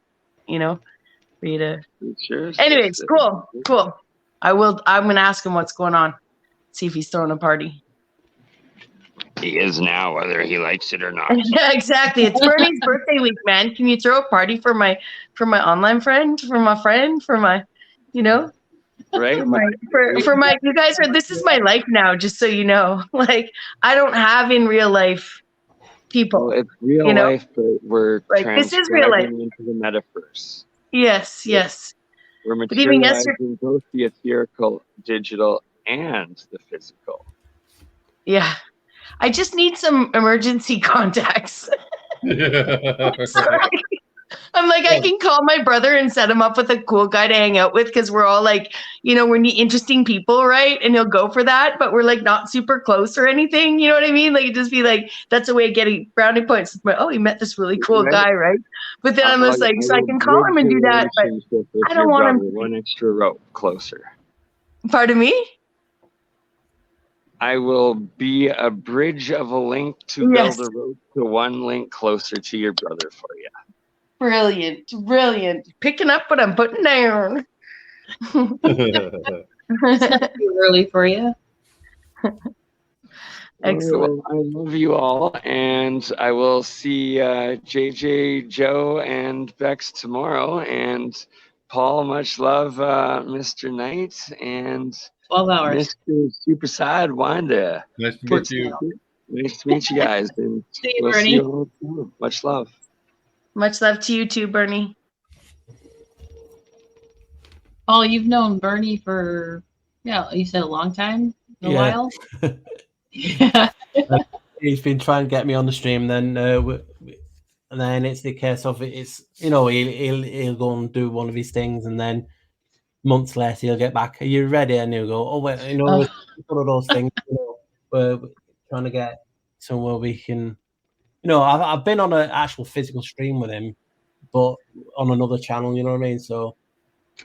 for you to. Sure. Anyways, cool. I'm gonna ask him what's going on, see if he's throwing a party. He is now, whether he likes it or not. Yeah, exactly. It's Bernie's birthday week, man. Can you throw a party for my online friend, for my, Right. For my, you guys are, this is my life now, just so you know. Like, I don't have in real life people. Well, it's real life, but we're like, this is real life into the metaverse. Yes. We're materializing both the ethereal, digital, and the physical. Yeah. I just need some emergency contacts. Sorry. I'm like, I can call my brother and set him up with a cool guy to hang out with, because we're all like, we're interesting people, right? And he'll go for that, but we're like not super close or anything. You know what I mean? Like, it'd just be like, that's a way of getting brownie points. But, oh, he met this really cool guy, right? But then I'm just like, so I can call him and do that, but I don't want him. One extra rope closer. Pardon me? I will be a bridge of a link to build a rope to one link closer to your brother for you. Brilliant. Picking up what I'm putting down. It's not too early for you. Excellent. Well, I love you all, and I will see JJ, Joe, and Bex tomorrow. And Paul, much love, Mr. Knight, and 12 hours. Mr. Super Sad Wanda. Nice to meet you. Nice to meet you guys. And See you, we'll Bernie. see you all tomorrow. Much love. Much love to you too, Bernie. Paul, you've known Bernie for, you said a long time? A while? Yeah. He's been trying to get me on the stream, then it's the case of it's he'll go and do one of his things, and then months later he'll get back. Are you ready? And he'll go, oh wait, it's one of those things. We're trying to get somewhere we can. I've been on an actual physical stream with him, but on another channel. You know what I mean? So,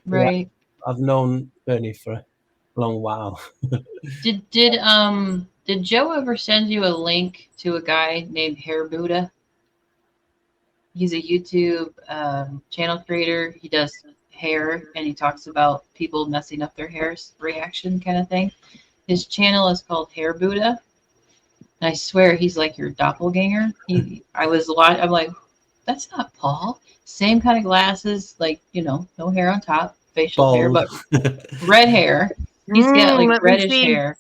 right. Yeah, I've known Bernie for a long while. Did Joe ever send you a link to a guy named Hair Buddha? He's a YouTube channel creator. He does hair, and he talks about people messing up their hair reaction kind of thing. His channel is called Hair Buddha. And I swear he's like your doppelganger. I'm like, that's not Paul. Same kind of glasses, like, no hair on top. facial hair, but red hair. He's got like reddish hair.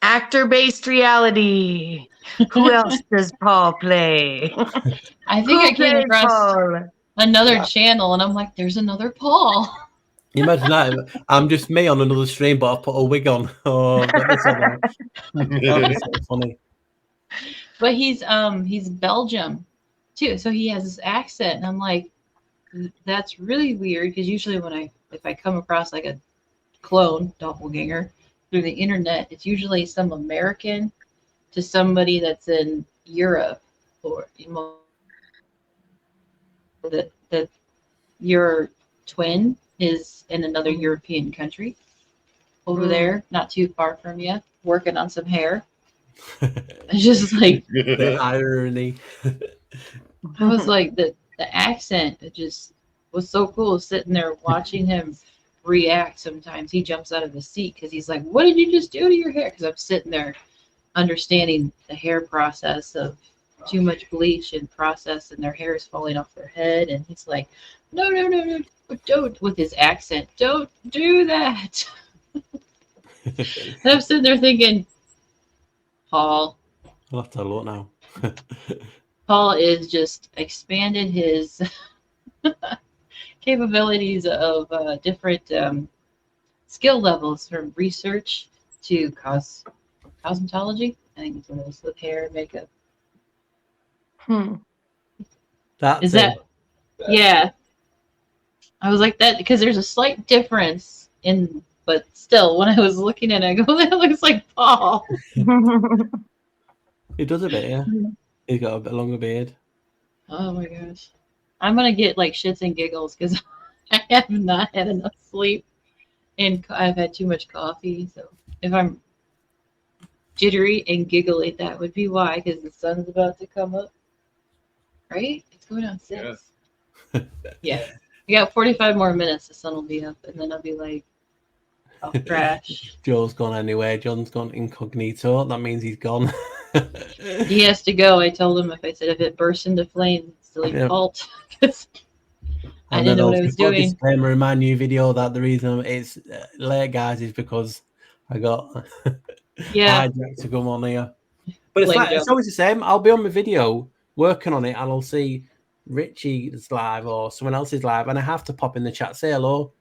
Actor-based reality. Who else does Paul play? I think I came across another channel, and I'm like, "There's another Paul." Imagine that. I'm just me on another stream, but I've put a wig on. Oh, I've got this on. That'd be so funny. But he's Belgium too, so he has this accent, and I'm like, that's really weird because usually if I come across like a clone doppelganger through the internet, it's usually some American to somebody that's in Europe, or that your twin is in another European country over there, not too far from you, working on some hair. It's just like the irony. I was like, the accent, it just was so cool sitting there watching him react. Sometimes he jumps out of the seat because he's like, "What did you just do to your hair?" Because I'm sitting there understanding the hair process of too much bleach and process, and their hair is falling off their head, and he's like, no, don't, with his accent, don't do that. And I'm sitting there thinking, Paul. I'll have to have a look now. Paul is just expanded his capabilities of different skill levels, from research to cosmetology. I think it's one of those with hair and makeup. Yeah. I was like that because there's a slight difference but still, when I was looking at it, I go, that looks like Paul. He does a bit, yeah. He's got a bit longer beard. Oh my gosh. I'm going to get like shits and giggles because I have not had enough sleep and I've had too much coffee. So if I'm jittery and giggly, that would be why, because the sun's about to come up. Right? It's going on 6. Yeah. We got 45 more minutes. The sun will be up, and then I'll be like, I'll crash. Joe's gone anyway. John's gone incognito. That means he's gone. He has to go. I told him if it bursts into flames, it's still your fault. I didn't know what I was doing. Disclaimer in my new video that the reason it's late, guys, is because I got hijacked to come on here. But it's always the same. I'll be on my video working on it, and I'll see Richie's live or someone else's live, and I have to pop in the chat, say hello,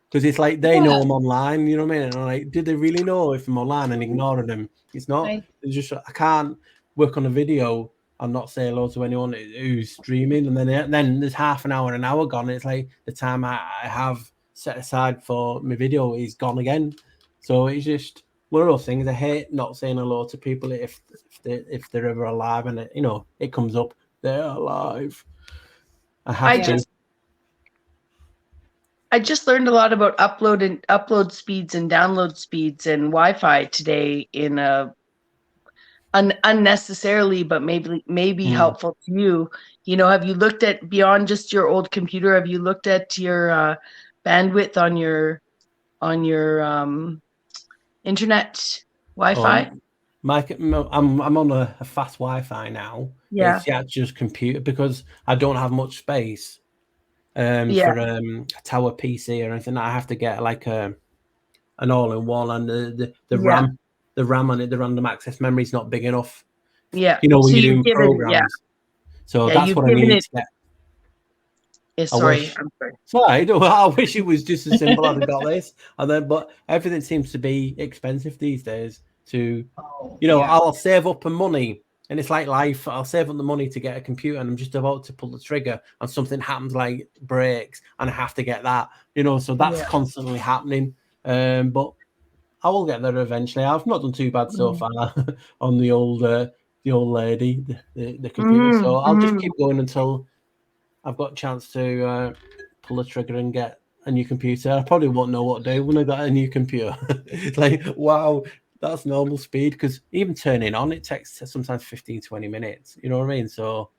because it's like they know I'm online. You know what I mean? And I'm like, did they really know if I'm online and ignoring them? It's not. It's just I can't work on a video and not say hello to anyone who's streaming, and then there's half an hour gone. It's like the time I have set aside for my video is gone again. So it's just one of those things. I hate not saying hello to people if they're ever alive, and it comes up they're alive. I just learned a lot about upload speeds and download speeds and Wi-Fi today in unnecessarily, but maybe helpful to you. Have you looked at beyond just your old computer? Have you looked at your bandwidth on your internet Wi-Fi? I'm on a fast Wi-Fi now. Yeah, it's just computer because I don't have much space for a tower PC or anything. I have to get like an all-in-one, and the RAM on it, the random access memory is not big enough. Yeah, when you're doing programs. So that's what I need to get. I'm sorry. Sorry, I wish it was just as simple as I got this, but everything seems to be expensive these days. I'll save up the money, and it's like life. I'll save up the money to get a computer, and I'm just about to pull the trigger, and something happens, like breaks, and I have to get that. So that's constantly happening. But I will get there eventually. I've not done too bad so far on the old lady, the computer. So I'll just keep going until I've got a chance to pull the trigger and get a new computer. I probably won't know what to do when I got a new computer. It's like, wow, that's normal speed, because even turning on it takes sometimes 15-20 minutes. You know what I mean? So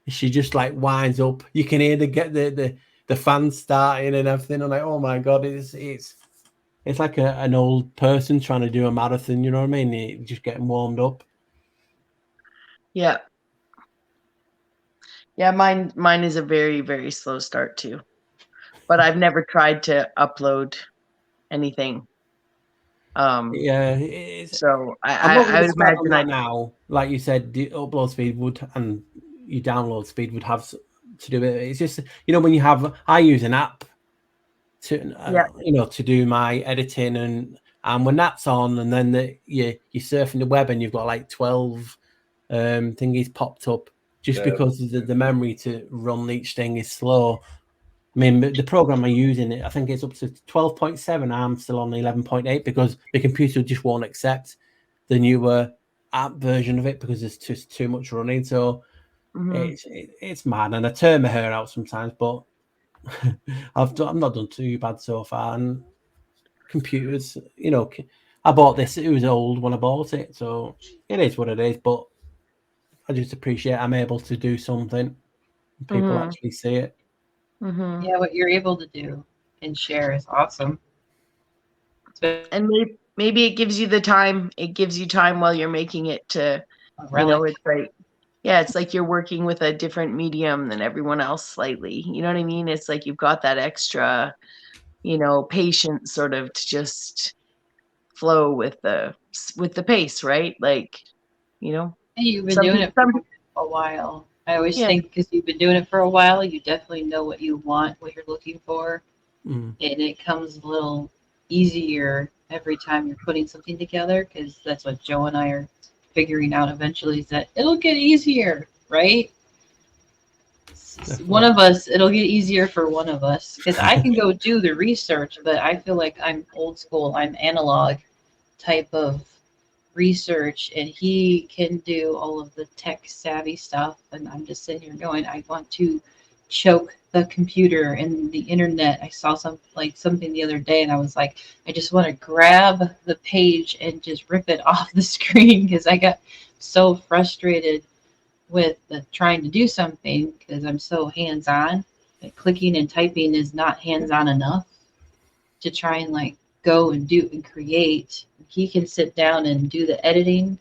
she just like winds up. You can hear the fans starting and everything. I'm like, oh my god, it's like an old person trying to do a marathon. You know what I mean? Just getting warmed up. Yeah. Yeah, mine is a very, very slow start too. but I've never tried to upload anything. Yeah, it's, So I'm not going I to would start on imagine that now. Like you said, the upload speed would and your download speed would have to do it. It's just, you know, when you have, I use an app to, you know, to do my editing, and when that's on, and then you're surfing the web and you've got like 12 thingies popped up just because the memory to run each thing is slow. I mean, the program I'm using, I think it's up to 12.7. I'm still on 11.8 because the computer just won't accept the newer app version of it because there's just too much running. So it's mad, and I turn my hair out sometimes, but I've not done too bad so far. And computers, you know, I bought this. It was old when I bought it, so it is what it is. But I just appreciate I'm able to do something. People actually see it. Yeah, what you're able to do and share is awesome. And maybe it gives you the time. It gives you time while you're making it to, you know, it's like, yeah, it's like you're working with a different medium than everyone else slightly. You know what I mean? It's like you've got that extra, you know, patience sort of to just flow with the pace, right? Like, you know, Hey, you've been doing it for a while. I always think because you've been doing it for a while, you definitely know what you want, what you're looking for, and it comes a little easier every time you're putting something together, because that's what Joe and I are figuring out eventually, is that it'll get easier, right? One of us, it'll get easier for one of us, because I can go do the research, but I feel like I'm old school, I'm analog type of research, and he can do all of the tech savvy stuff, and I'm just sitting here going, I want to choke the computer and the internet. I saw something the other day, and I was like, I just want to grab the page and just rip it off the screen, because I got so frustrated with trying to do something because I'm so hands-on. Like, clicking and typing is not hands-on enough to try and like go and do and create. He can sit down and do the editing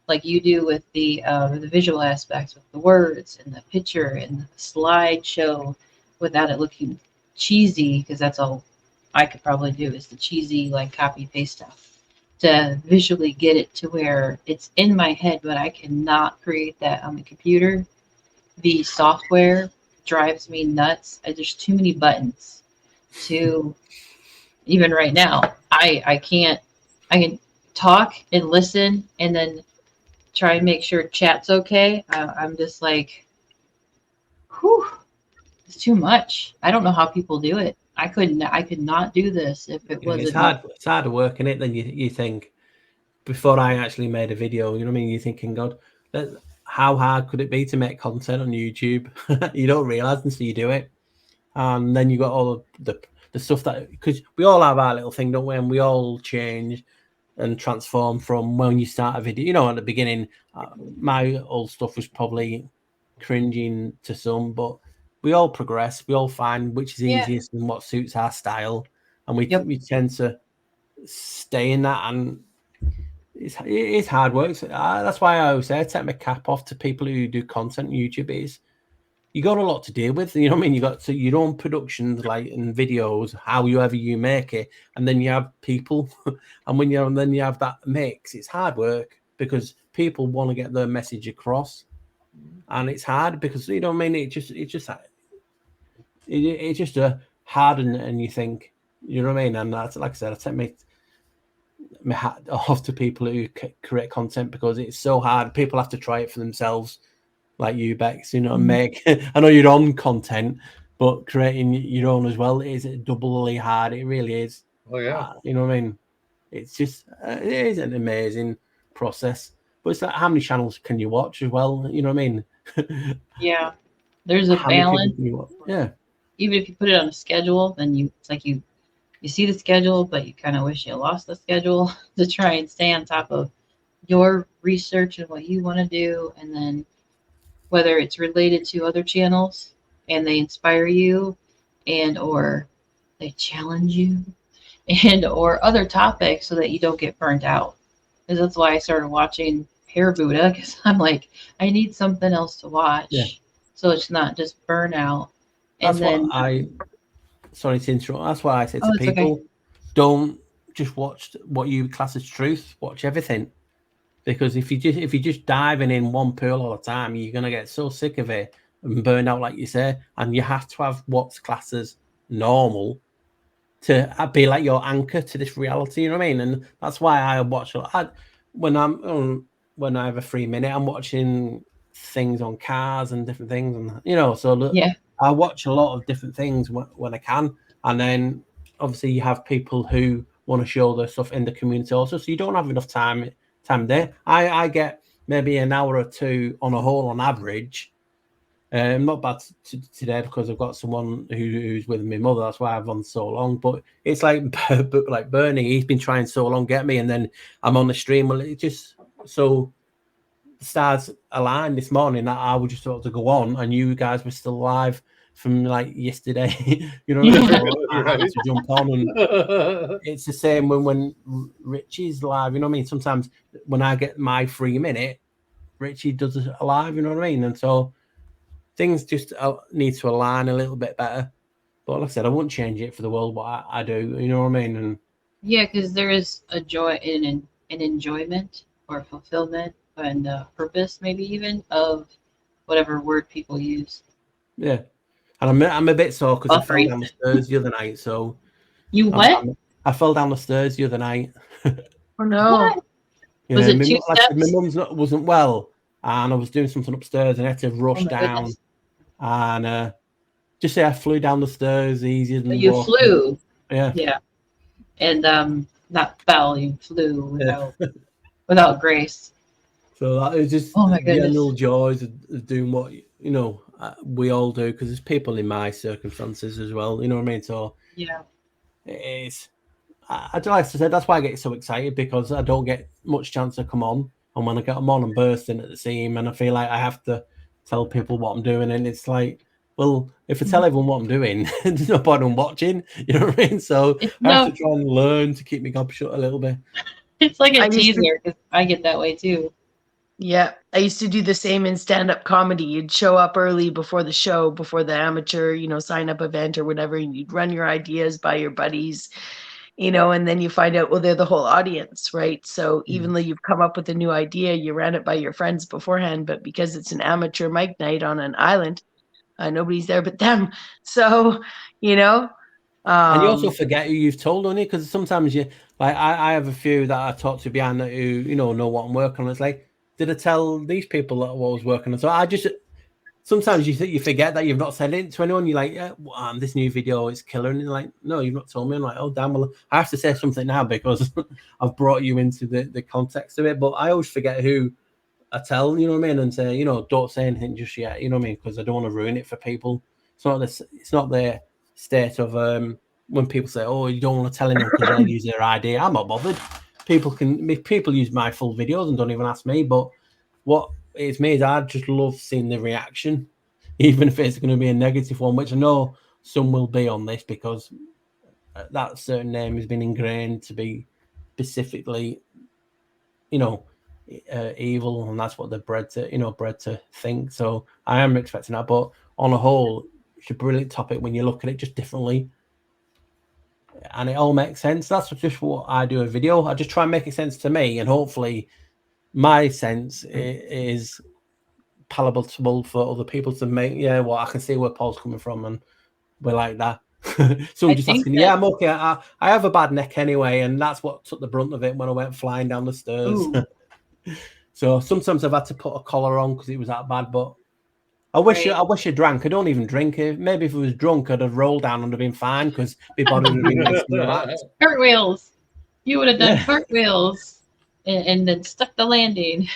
like you do with the visual aspects, with the words and the picture and the slideshow, without it looking cheesy, because that's all I could probably do is the cheesy like copy paste stuff, to visually get it to where it's in my head, but I cannot create that on the computer. The software drives me nuts. There's too many buttons to, even right now, I can't, I can talk and listen and then try and make sure chat's okay. I'm just like, whew, it's too much. I don't know how people do it. I could not do this if it wasn't. It's harder work in it than you think. Before I actually made a video, you know what I mean? You're thinking, God, how hard could it be to make content on YouTube? You don't realize until you do it. And then you got all of the stuff that, because we all have our little thing, don't we? And we all change and transform from when you start a video. You know, at the beginning, my old stuff was probably cringing to some, but we all progress. We all find which is easiest and what suits our style, and we tend to stay in that. And it's hard work. So, that's why I always say I take my cap off to people who do content on YouTube. Is you got a lot to deal with, you know what I mean? You got your own productions, like in videos, however you make it, and then you have people, and then you have that mix. It's hard work because people want to get their message across, and it's hard because, you know what I mean? It's just hard, and you think, you know what I mean? And that's, like I said, I take my hat off to people who create content because it's so hard. People have to try it for themselves. Like you, Bex, you know, make. I know you're on content, but creating your own as well is doubly hard. It really is. Oh yeah. You know what I mean? It's just it is an amazing process. But it's like, how many channels can you watch as well? You know what I mean? Yeah, there's a balance. Yeah. Even if you put it on a schedule, then it's like you see the schedule, but you kind of wish you lost the schedule to try and stay on top of your research and what you want to do, and then whether it's related to other channels and they inspire you and or they challenge you and or other topics, so that you don't get burnt out. Because that's why I started watching Hair Buddha, because I'm like, I need something else to watch. So it's not just burnout. That's and then what sorry to interrupt. That's why I say to it's people, okay. don't just watch what you class as truth. Watch everything, because if you're just diving in one pool all the time, you're gonna get so sick of it and burned out, like you say. And you have to have what's classed as normal to be like your anchor to this reality. You know what I mean? And that's why I watch a lot. When I have a free minute, I'm watching things on cars and different things, and so I watch a lot of different things when I can. And then obviously you have people who want to show their stuff in the community also, so you don't have enough time there. I get maybe an hour or two on a whole on average. Not bad today because I've got someone who's with my mother. That's why I've on so long. But it's like Bernie. He's been trying so long to get me, and then I'm on the stream. Well, it just so the stars aligned this morning that I was just about to go on, and you guys were still live from like yesterday. You know what I mean? I had to jump on, and it's the same when Richie's live. You know what I mean? Sometimes when I get my free minute, Richie does it live. You know what I mean? And so things just need to align a little bit better. But like I said, I wouldn't change it for the world, but I do. You know what I mean? And yeah, because there is a joy in an enjoyment or fulfillment and purpose, maybe even of whatever word people use. Yeah, and I'm a bit sore because I fell down the stairs the other night. So you what? I fell down the stairs the other night. Oh no! Yeah, was it two steps? My mum's wasn't well, and I was doing something upstairs, and I had to rush down. Goodness. And just say I flew down the stairs easier than you walking. flew. Yeah. And not fell. You flew without grace. So that is just oh my goodness. The little joys of doing what we all do, because there's people in my circumstances as well. You know what I mean? So yeah, it's. I do like to say that's why I get so excited, because I don't get much chance to come on, and when I get them on, I'm bursting at the seam, and I feel like I have to tell people what I'm doing, and it's like, well, if I tell everyone what I'm doing, there's no point in watching. You know what I mean? So I have to try and learn to keep my gob shut a little bit. It's like a teaser, because I get that way too. Yeah, I used to do the same in stand-up comedy. You'd show up early before the show, before the amateur, sign-up event or whatever, and you'd run your ideas by your buddies, and then you find out, well, they're the whole audience, right? So even though you've come up with a new idea, you ran it by your friends beforehand, but because it's an amateur mic night on an island, nobody's there but them. So, and you also forget who you've told on it, because sometimes I have a few that I talk to behind that who, know what I'm working on. It's like, did I tell these people that what I was working on? So sometimes you forget that you've not said it to anyone. You're like, this new video is killer. And you're like, no, you've not told me. I'm like, oh, damn, well, I have to say something now because I've brought you into the context of it. But I always forget who I tell, you know what I mean? And say, don't say anything just yet, you know what I mean? Because I don't want to ruin it for people. It's not the state of when people say, oh, you don't want to tell anyone because they'll use their idea. I'm not bothered. People use my full videos and don't even ask me. But what it's me is I just love seeing the reaction, even if it's going to be a negative one, which I know some will be on this, because that certain name has been ingrained to be specifically, evil, and that's what they're bred to think. So I am expecting that, but on a whole, it's a brilliant topic when you look at it just differently, and it all makes sense. That's just what I do a video. I just try and make it sense to me, and hopefully my sense is palatable for other people to make. I can see where Paul's coming from, and we're like that. Someone just asking, I'm okay. I have a bad neck anyway, and that's what took the brunt of it when I went flying down the stairs. So sometimes I've had to put a collar on because it was that bad. But I wish I drank. I don't even drink. Maybe if I was drunk, I'd have rolled down and have been fine, because my body would have been nice and relaxed. Cartwheels. You would have done cartwheels and then stuck the landing.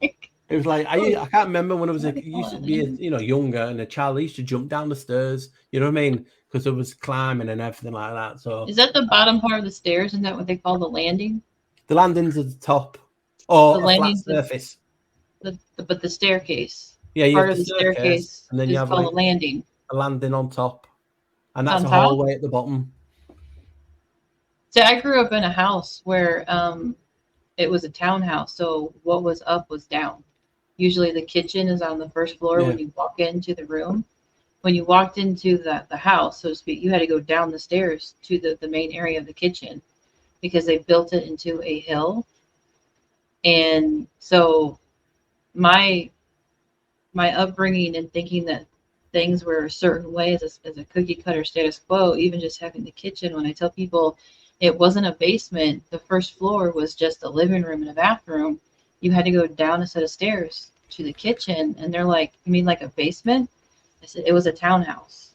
It was like I can't remember when I was used to be younger and a child. I used to jump down the stairs. You know what I mean? Because I was climbing and everything like that. So is that the bottom part of the stairs? Isn't that what they call the landing? The landing's at the top, or the flat surface. But the staircase. Yeah, part of the staircase, and then is you have called a landing. A landing on top, and that's on a top? hallway at the bottom. So I grew up in a house where it was a townhouse. So what was up was down. Usually the kitchen is on the first floor when you walk into the room. when you walked into the house, so to speak, you had to go down the stairs to the main area of the kitchen because they built it into a hill. And so my upbringing and thinking that things were a certain way as a cookie cutter status quo, even just having the kitchen, when I tell people it wasn't a basement, the first floor was just a living room and a bathroom, you had to go down a set of stairs to the kitchen. And they're like, you mean like a basement? I said, it was a townhouse,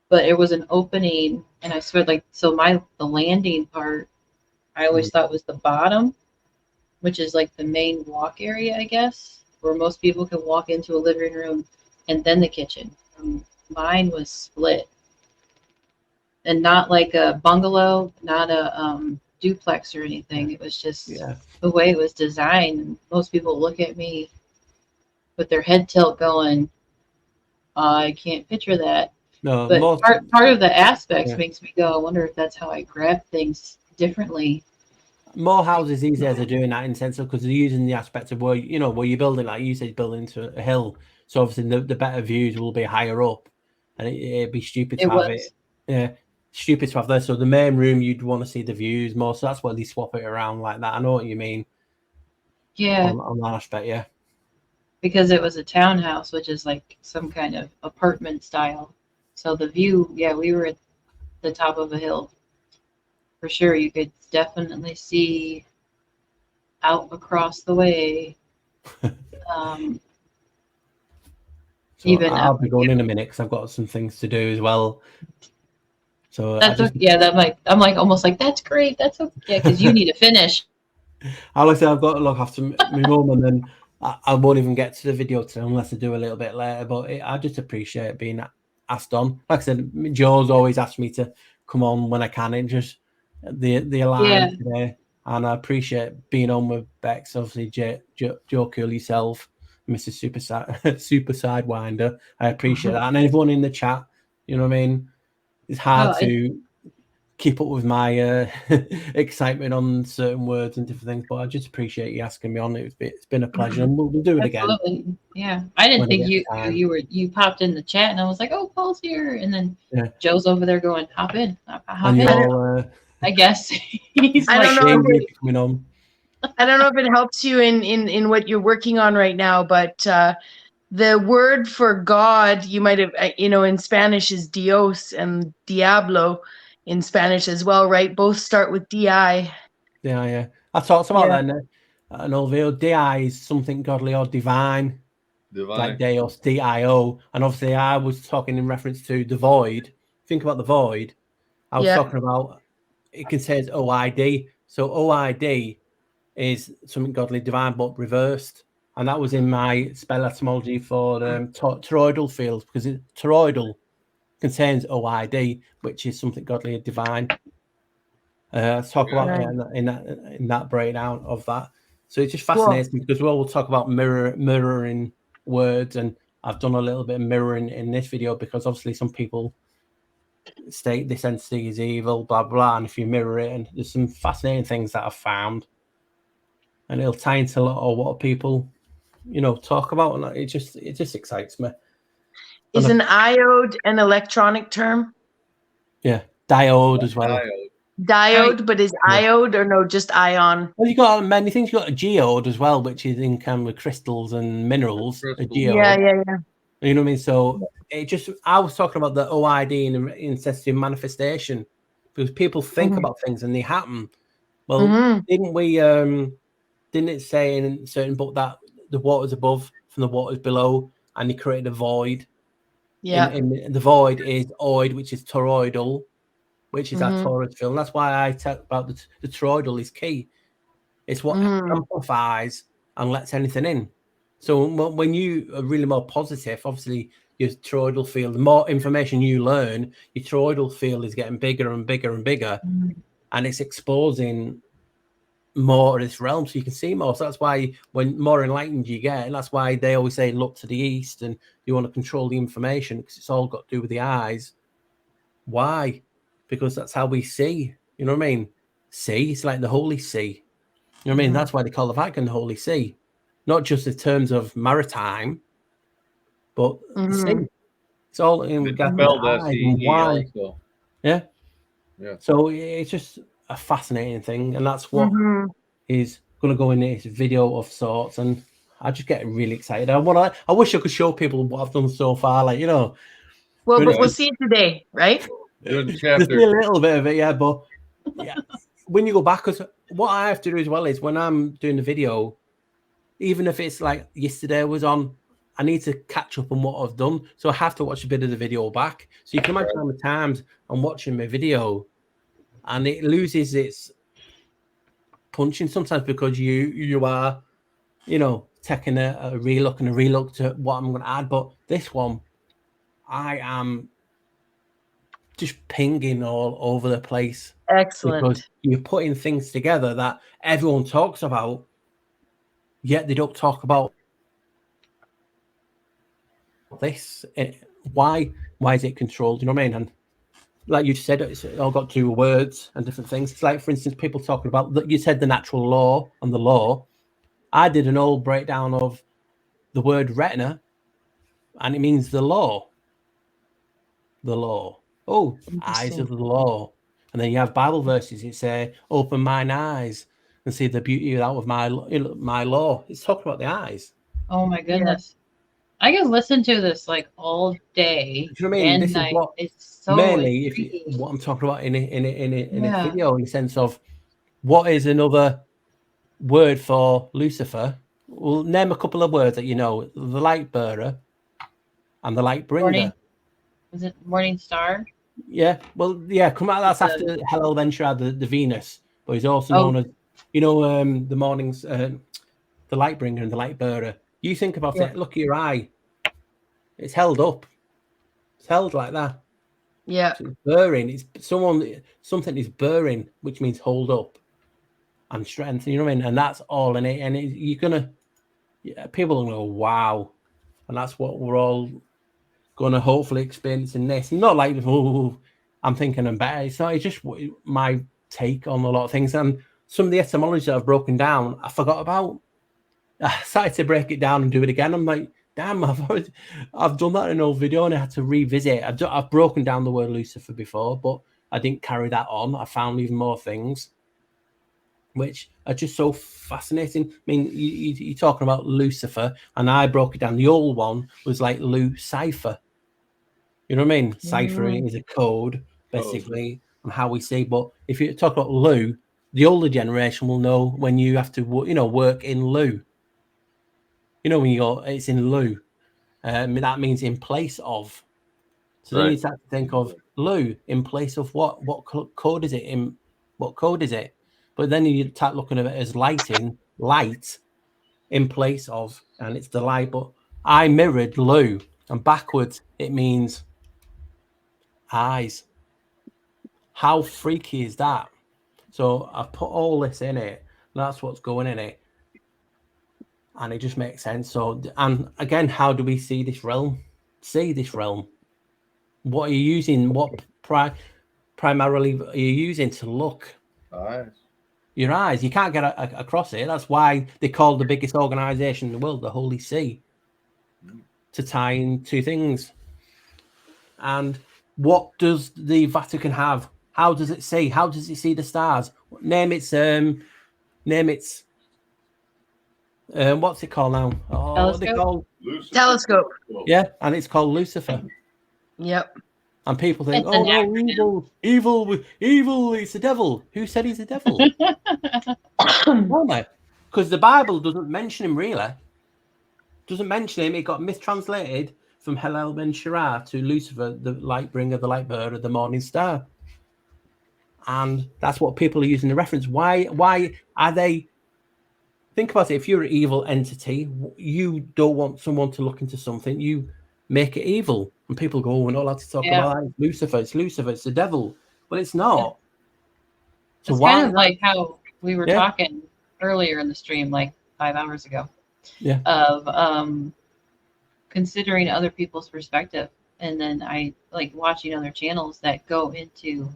but it was an opening. And I swear, like, so the landing part, I always thought was the bottom, which is like the main walk area, I guess, where most people can walk into a living room and then the kitchen. Mine was split, and not like a bungalow, not a duplex or anything. It was just the way it was designed. And most people look at me with their head tilt going, I can't picture that. No, but part of the aspects makes me go, I wonder if that's how I grab things differently. More houses these days are doing that in sense of, because they're using the aspect of where you're building, like you said, building into a hill. So obviously the better views will be higher up, and it'd be stupid to have it. Yeah, stupid to have that. So the main room, you'd want to see the views more. So that's why they swap it around like that. I know what you mean. Yeah. On that aspect, yeah. Because it was a townhouse, which is like some kind of apartment style. So the view, we were at the top of a hill. For sure, you could definitely see out across the way. So I'll be going in a minute because I've got some things to do as well. So that's I'm like almost like, that's great. That's okay. Yeah, because you need to finish. I've got to look after my mum, and then I won't even get to the video today unless I do a little bit later. But I just appreciate being asked on. Like I said, Joe's always asked me to come on when I can. It just the alliance today, and I appreciate being on with Bex. Obviously, Joe Cool, yourself, Mr. Super Sidewinder. I appreciate that, and everyone in the chat. You know what I mean? It's hard to keep up with my excitement on certain words and different things, but I just appreciate you asking me on. It's been a pleasure, and we'll do it again. Yeah, I didn't think you popped in the chat, and I was like, oh, Paul's here, and then Joe's over there going, hop in. I guess he's I like, don't know if it helps you in what you're working on right now, but the word for God, you might have, in Spanish is Dios, and Diablo in Spanish as well, right? Both start with DI. Yeah. I talked about that in an old video. DI is something godly or divine. Like Deus, D-I-O. And obviously I was talking in reference to the void. Think about the void. I was talking about, it contains OID. So OID is something godly, divine, but reversed. And that was in my spell etymology for toroidal fields, because toroidal contains OID, which is something godly and divine. Let's talk about in that breakdown of that. So it's just fascinating because we'll talk about mirroring words, and I've done a little bit of mirroring in this video because obviously some people state this entity is evil, blah blah, and if you mirror it, and there's some fascinating things that I've found, and it'll tie into a lot of what people talk about, and it just excites me. Is an iode an electronic term? Yeah, diode as well. Diode, but is iode or no, just ion? Well, you got many things. You got a geode as well, which is in kind with crystals and minerals. A geode. Yeah. You know what I mean? So I was talking about the OID in sensitive manifestation, because people think about things and they happen. Well, didn't we? Didn't it say in a certain book that the waters above from the waters below, and they created a void? Yeah. And the void is oid, which is toroidal, which is our torus field. And that's why I talk about the toroidal is key. It's what amplifies and lets anything in. So when you are really more positive, obviously your toroidal field, the more information you learn, your toroidal field is getting bigger and bigger and bigger, and it's exposing more of this realm, so you can see more. So that's why when more enlightened you get, and that's why they always say look to the east, and you want to control the information because it's all got to do with the eyes. Why? Because that's how we see. You know what I mean? See, it's like the Holy See. You know what I mean? That's why they call the Vatican the Holy See, not just in terms of maritime, but the sea. It's all in regard to Spelled eyes and SEE why. also. Yeah. Yeah. So it's just a fascinating thing, and that's what Mhm. is going to go in this video of sorts. And I just get really excited. I wish I could show people what I've done so far. Like, you know, Well, but it's we'll just- see it today, right? Doing there's chapter. a little bit of it, yeah. But yeah, when you go back, because what I have to do as well is when I'm doing the video, even if it's like yesterday was on, I need to catch up on what I've done. So I have to watch a bit of the video back. So you can imagine how many times I'm watching my video and it loses its punching sometimes because you are, you know, taking a relook and a relook to what I'm going to add. But this one, I am just pinging all over the place. Excellent. Because you're putting things together that everyone talks about, yet they don't talk about this. Why is it controlled? You know what I mean? And like you said, it's all got to do with words and different things. It's like, for instance, people talking about, you said the natural law and the law. I did an old breakdown of the word retina, and it means the law. The law. Oh, eyes of the law. And then you have Bible verses. It say, "Open mine eyes and see the beauty out of my law." It's talking about the eyes. Oh my goodness. I could listen to this like all day. Do you know what I mean? And This is night. what It's so mainly intriguing. what I'm talking about in a Yeah. video, in the sense of what is another word for Lucifer. Well, name a couple of words that you know: the light bearer and the light bringer. Morning. Was it Morning Star? Yeah, well, yeah. Come out. That's It's after Hell Ventura, the Venus, but he's also known as, you know, the mornings, the light bringer and the light bearer. You think about it. Look at your eye. It's held up. It's held like that. Yeah. So it's burring. It's something is burring, which means hold up and strength. You know what I mean? And that's all in it. And you're gonna, people are gonna go, wow, and that's what we're all gonna hopefully experience in this. Not like, oh, I'm thinking I'm better. It's not. It's just my take on a lot of things, and some of the etymology that I've broken down, I forgot about. I started to break it down and do it again. I'm like, damn, I've done that in an old video and I had to revisit. I've broken down the word Lucifer before, but I didn't carry that on. I found even more things which are just so fascinating. I mean, you're talking about Lucifer, and I broke it down. The old one was like Lucifer. You know what I mean? Ciphering is a code, basically, on how we see. But if you talk about Lu, the older generation will know when you have to, work in Lu. You know, when you go, it's in lieu. That means in place of. So then you start to think of lieu in place of what? What code is it? What code is it? But then you start looking at it as light in place of, and it's the light. But I mirrored lieu, and backwards it means eyes. How freaky is that? So I've put all this in it. That's what's going in it. And it just makes sense. So, and again, how do we see this realm? What are you using? What primarily are you using to look? Eyes. Your eyes. You can't get across it. That's why they call the biggest organization in the world the Holy See, to tie in two things. And what does the Vatican have? How does it see? How does it see the stars? Name its. What's it called now? Oh, what are they called? Telescope. Yeah, and it's called Lucifer. Yep. And people think, oh no, evil, it's the devil. Who said he's the devil? Because the Bible doesn't mention him really. Doesn't mention him. It got mistranslated from Hillel ben Shirah to Lucifer, the light bringer, the light bearer, the morning star. And that's what people are using the reference. Why are they? Think about it. If you're an evil entity, you don't want someone to look into something. You make it evil. And people go, we're not allowed to talk about that. It's Lucifer, it's the devil. But it's not. So it's kind of like how we were talking earlier in the stream, like 5 hours ago. Yeah. Of considering other people's perspective. And then I like watching other channels that go into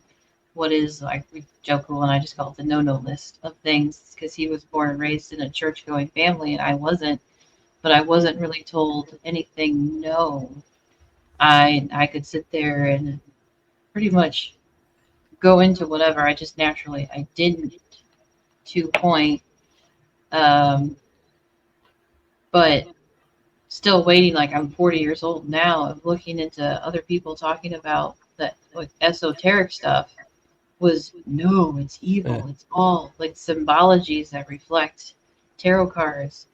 what is, like, we joke, and I just call it the no-no list of things, because he was born and raised in a church-going family and I wasn't, but I wasn't really told anything no I could sit there and pretty much go into whatever. I just naturally I didn't to point, but still waiting. Like I'm 40 years old now. I'm looking into other people talking about that like esoteric stuff. Was no, it's evil. Yeah. It's all like symbologies that reflect tarot cards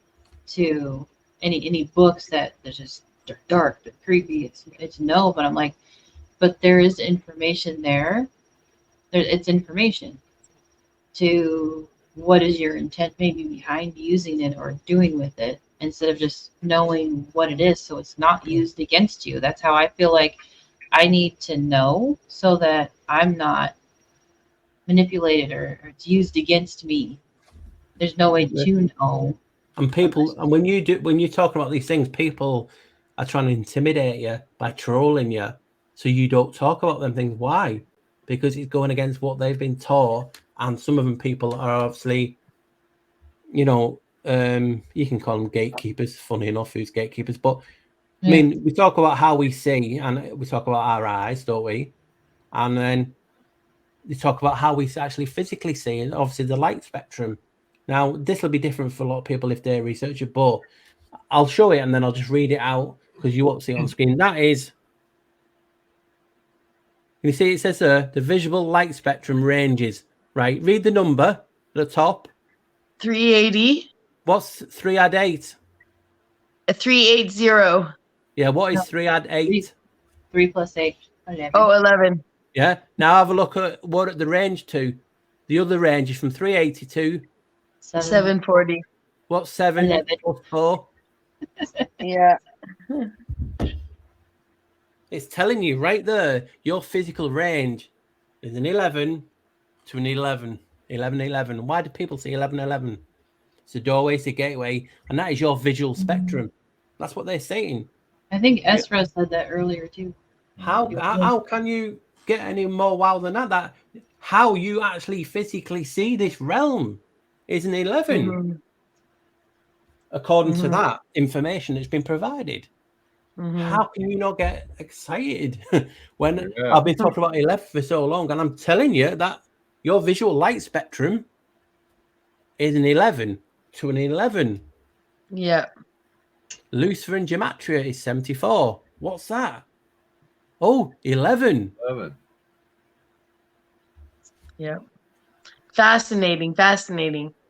to any books that they're just they're dark, they're creepy. It's no, but I'm like, but there is information there. It's information to what is your intent maybe behind using it or doing with it instead of just knowing what it is so it's not used against you. That's how I feel like I need to know so that I'm not manipulated or it's used against me. There's no way to know. And people, and when you talk about these things, people are trying to intimidate you by trolling you, so you don't talk about them things. Why? Because it's going against what they've been taught, and some of them people are obviously, you can call them gatekeepers. Funny enough, who's gatekeepers? But I mean, we talk about how we see, and we talk about our eyes, don't we? And then you talk about how we actually physically see, and obviously the light spectrum. Now, this will be different for a lot of people if they research it, but I'll show it and then I'll just read it out because you won't see it on screen. That is, you see it says there, the visual light spectrum ranges, right? Read the number at the top. 380. What's 3 add 8? 380. Yeah, what is 3 add 8? 3 plus 8. 11. Oh, 11. Yeah, now have a look at what the range to. The other range is from 380 to 740. What's 7 plus 4? Yeah. It's telling you right there, your physical range is an 11 to an 11. 11, 11. Why do people say 11, 11? It's a doorway, it's a gateway, and that is your visual spectrum. That's what they're saying. I think Ezra said that earlier too. How can you get any more wow than that? That how you actually physically see this realm is an 11, according to that information that's been provided. How can you not get excited when I've been talking about 11 for so long, and I'm telling you that your visual light spectrum is an 11 to an 11. Yeah. Lucifer in gematria is 74. What's that? Oh, 11. 11. Yeah. Fascinating.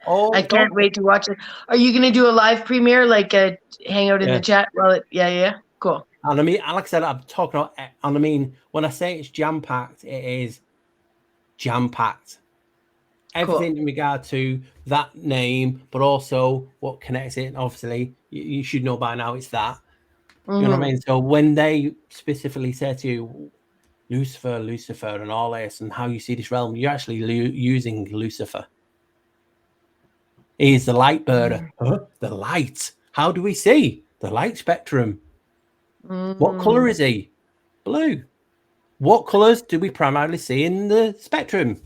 Oh, I can't wait to watch it. Are you going to do a live premiere, like a hangout in the chat? Well, yeah. Cool. And I mean, like I said, I'm talking about, and I mean, when I say it's jam-packed, it is jam-packed. Everything in regard to that name, but also what connects it. Obviously, you should know by now it's that. You know what I mean? So when they specifically say to you, Lucifer, and all this, and how you see this realm, you're actually using Lucifer. He is the light bearer. The light. How do we see? The light spectrum. What color is he? Blue. What colors do we primarily see in the spectrum?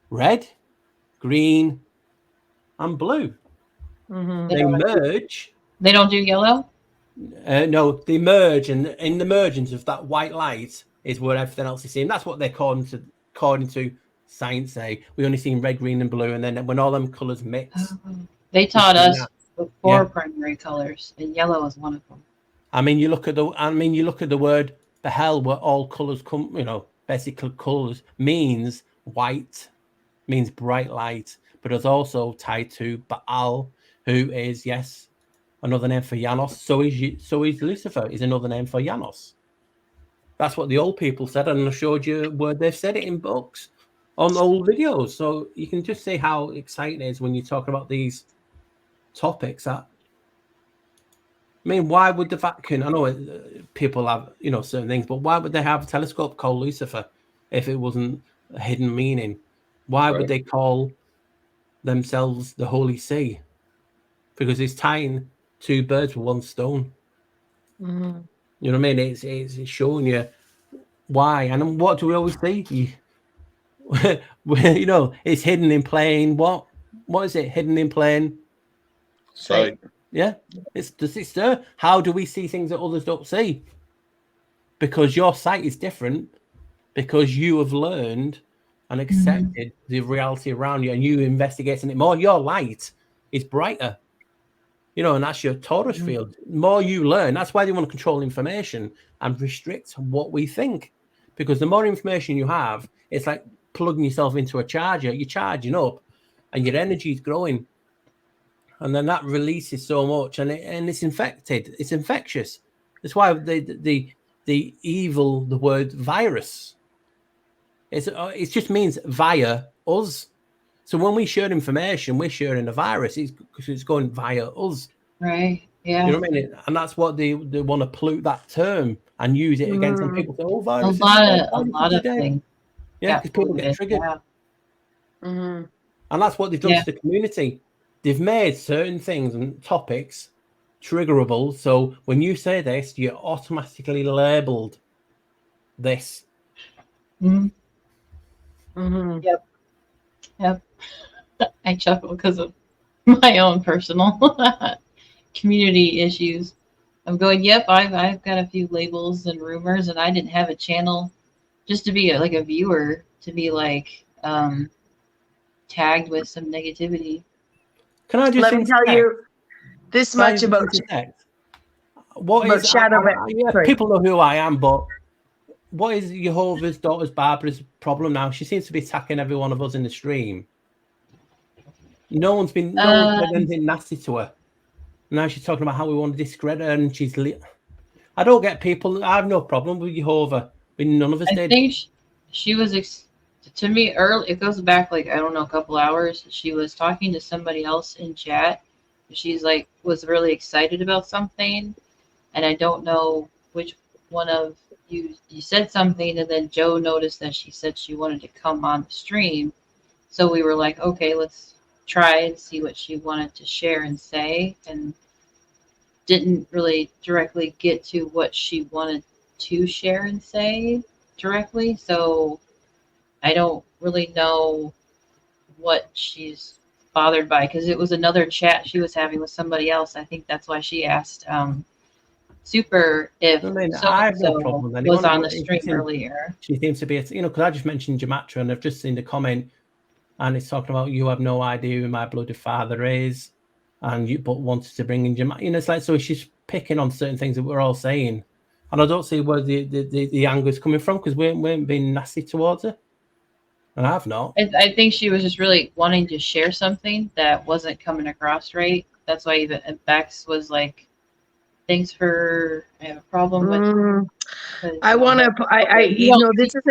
Red, green, and blue. They merge. They don't do yellow? No, they merge, and in the mergence of that white light is where everything else is seen. That's what they're according to science say. We only see red, green, and blue, and then when all them colors mix, they taught us the four primary colors, and yellow is one of them. I mean, you look at the word behel, where all colors come. Basically, colors means white, means bright light, but it's also tied to Baal, who is another name for Janos. So is Lucifer is another name for Janos. That's what the old people said, and I showed you where they've said it in books on old videos. So you can just see how exciting it is when you talk about these topics. Why would the Vatican? I know people have certain things, but why would they have a telescope called Lucifer if it wasn't a hidden meaning? Why would they call themselves the Holy See? Because it's tying two birds with one stone. You know what I mean? It's showing you why. And what do we always see? It's hidden in plain. What is it? Hidden in plain sight. Yeah, it's there. How do we see things that others don't see? because your sight is different, because you have learned and accepted the reality around you and you investigating it more. Your light is brighter, and that's your Taurus field. The more you learn, that's why they want to control information and restrict what we think, because the more information you have, it's like plugging yourself into a charger. You're charging up and your energy is growing, and then that releases so much, and it's infected. It's infectious. That's why the evil, the word virus, it just means via us. So when we share information, we're sharing a virus. Because it's going via us. Right. Yeah. You know what I mean? And that's what they want to pollute that term and use it against some people. Say, oh, viruses. A lot of things. Yeah, because people get triggered. Yeah. And that's what they've done to the community. They've made certain things and topics triggerable. So when you say this, you're automatically labeled this. Yep. I chuckle because of my own personal community issues. I'm going, yep, I've got a few labels and rumors, and I didn't have a channel just to be a viewer, to be tagged with some negativity. Can I just let me tell you this much about shadow? People know who I am, but what is Jehovah's Daughter's Barbara's problem now? She seems to be attacking every one of us in the stream. No one's said anything nasty to her. Now she's talking about how we want to discredit her, and she's. I don't get people. I have no problem with Jehovah. None of us did. I think she was. To me, early, it goes back a couple hours. She was talking to somebody else in chat. She's was really excited about something, and I don't know which one of you said something, and then Joe noticed that she said she wanted to come on the stream, so we were like, okay, let's try and see what she wanted to share and say, and didn't really directly get to what she wanted to share and say directly. So I don't really know what she's bothered by, because it was another chat she was having with somebody else. I think that's why she asked Super if I have no problem with anyone was on the stream earlier. She seems to be, because I just mentioned Jamatra, and I've just seen the comment, and it's talking about, you have no idea who my bloody father is, and you but wanted to bring in Jamatra. It's like, so she's picking on certain things that we're all saying, and I don't see where the anger is coming from, because we ain't being nasty towards her. And I've not. I think she was just really wanting to share something that wasn't coming across right. That's why even Bex was like, thanks for, I have a problem with. I want to, this is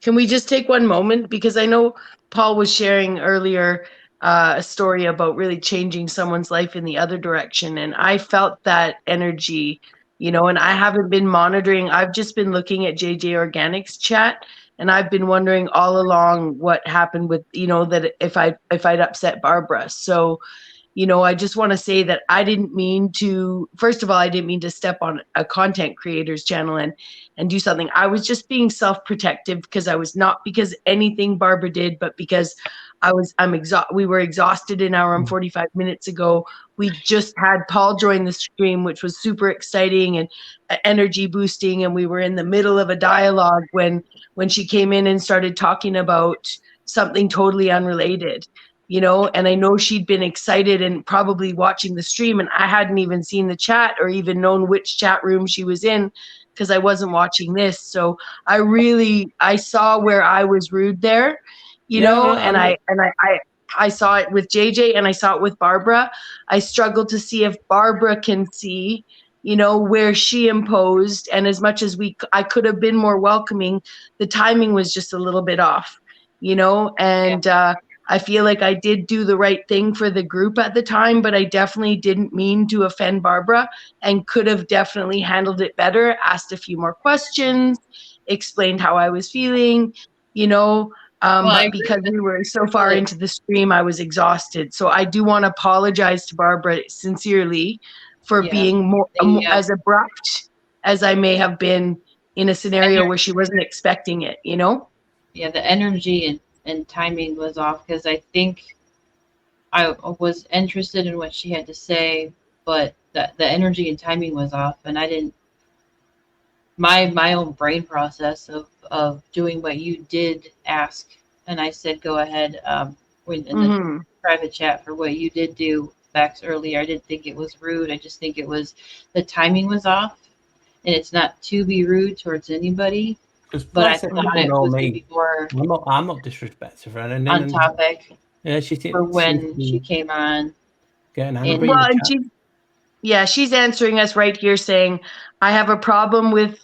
can we just take one moment? Because I know Paul was sharing earlier a story about really changing someone's life in the other direction. And I felt that energy, and I haven't been monitoring. I've just been looking at JJ Organics chat. And I've been wondering all along what happened with, that if I'd upset Barbara. So, I just want to say that I didn't mean to, first of all, I didn't mean to step on a content creator's channel and do something. I was just being self-protective, because I was not because anything Barbara did, but because we were exhausted an hour and 45 minutes ago. We just had Paul join the stream, which was super exciting and energy boosting. And we were in the middle of a dialogue when she came in and started talking about something totally unrelated, and I know she'd been excited and probably watching the stream, and I hadn't even seen the chat or even known which chat room she was in, because I wasn't watching this. So I saw where I was rude there, and I saw it with JJ and I saw it with Barbara. I struggled to see if Barbara can see, where she imposed, and as much as I could have been more welcoming, the timing was just a little bit off, and I feel like I did do the right thing for the group at the time, but I definitely didn't mean to offend Barbara, and could have definitely handled it better, asked a few more questions, explained how I was feeling, but because we were so far into the stream, I was exhausted. So I do want to apologize to Barbara sincerely for being more as abrupt as I may have been in a scenario where she wasn't expecting it, Yeah, the energy and timing was off, because I think I was interested in what she had to say, but the energy and timing was off, and I didn't my own brain process of doing what you did ask, and I said go ahead when in the private chat for what you did do Bex earlier. I didn't think it was rude. I just think it was the timing was off, and it's not to be rude towards anybody. But I thought it was maybe more. I'm not disrespectful for anything. On topic. Yeah, for when she came on. Getting angry. Well, and she's answering us right here saying, I have a problem with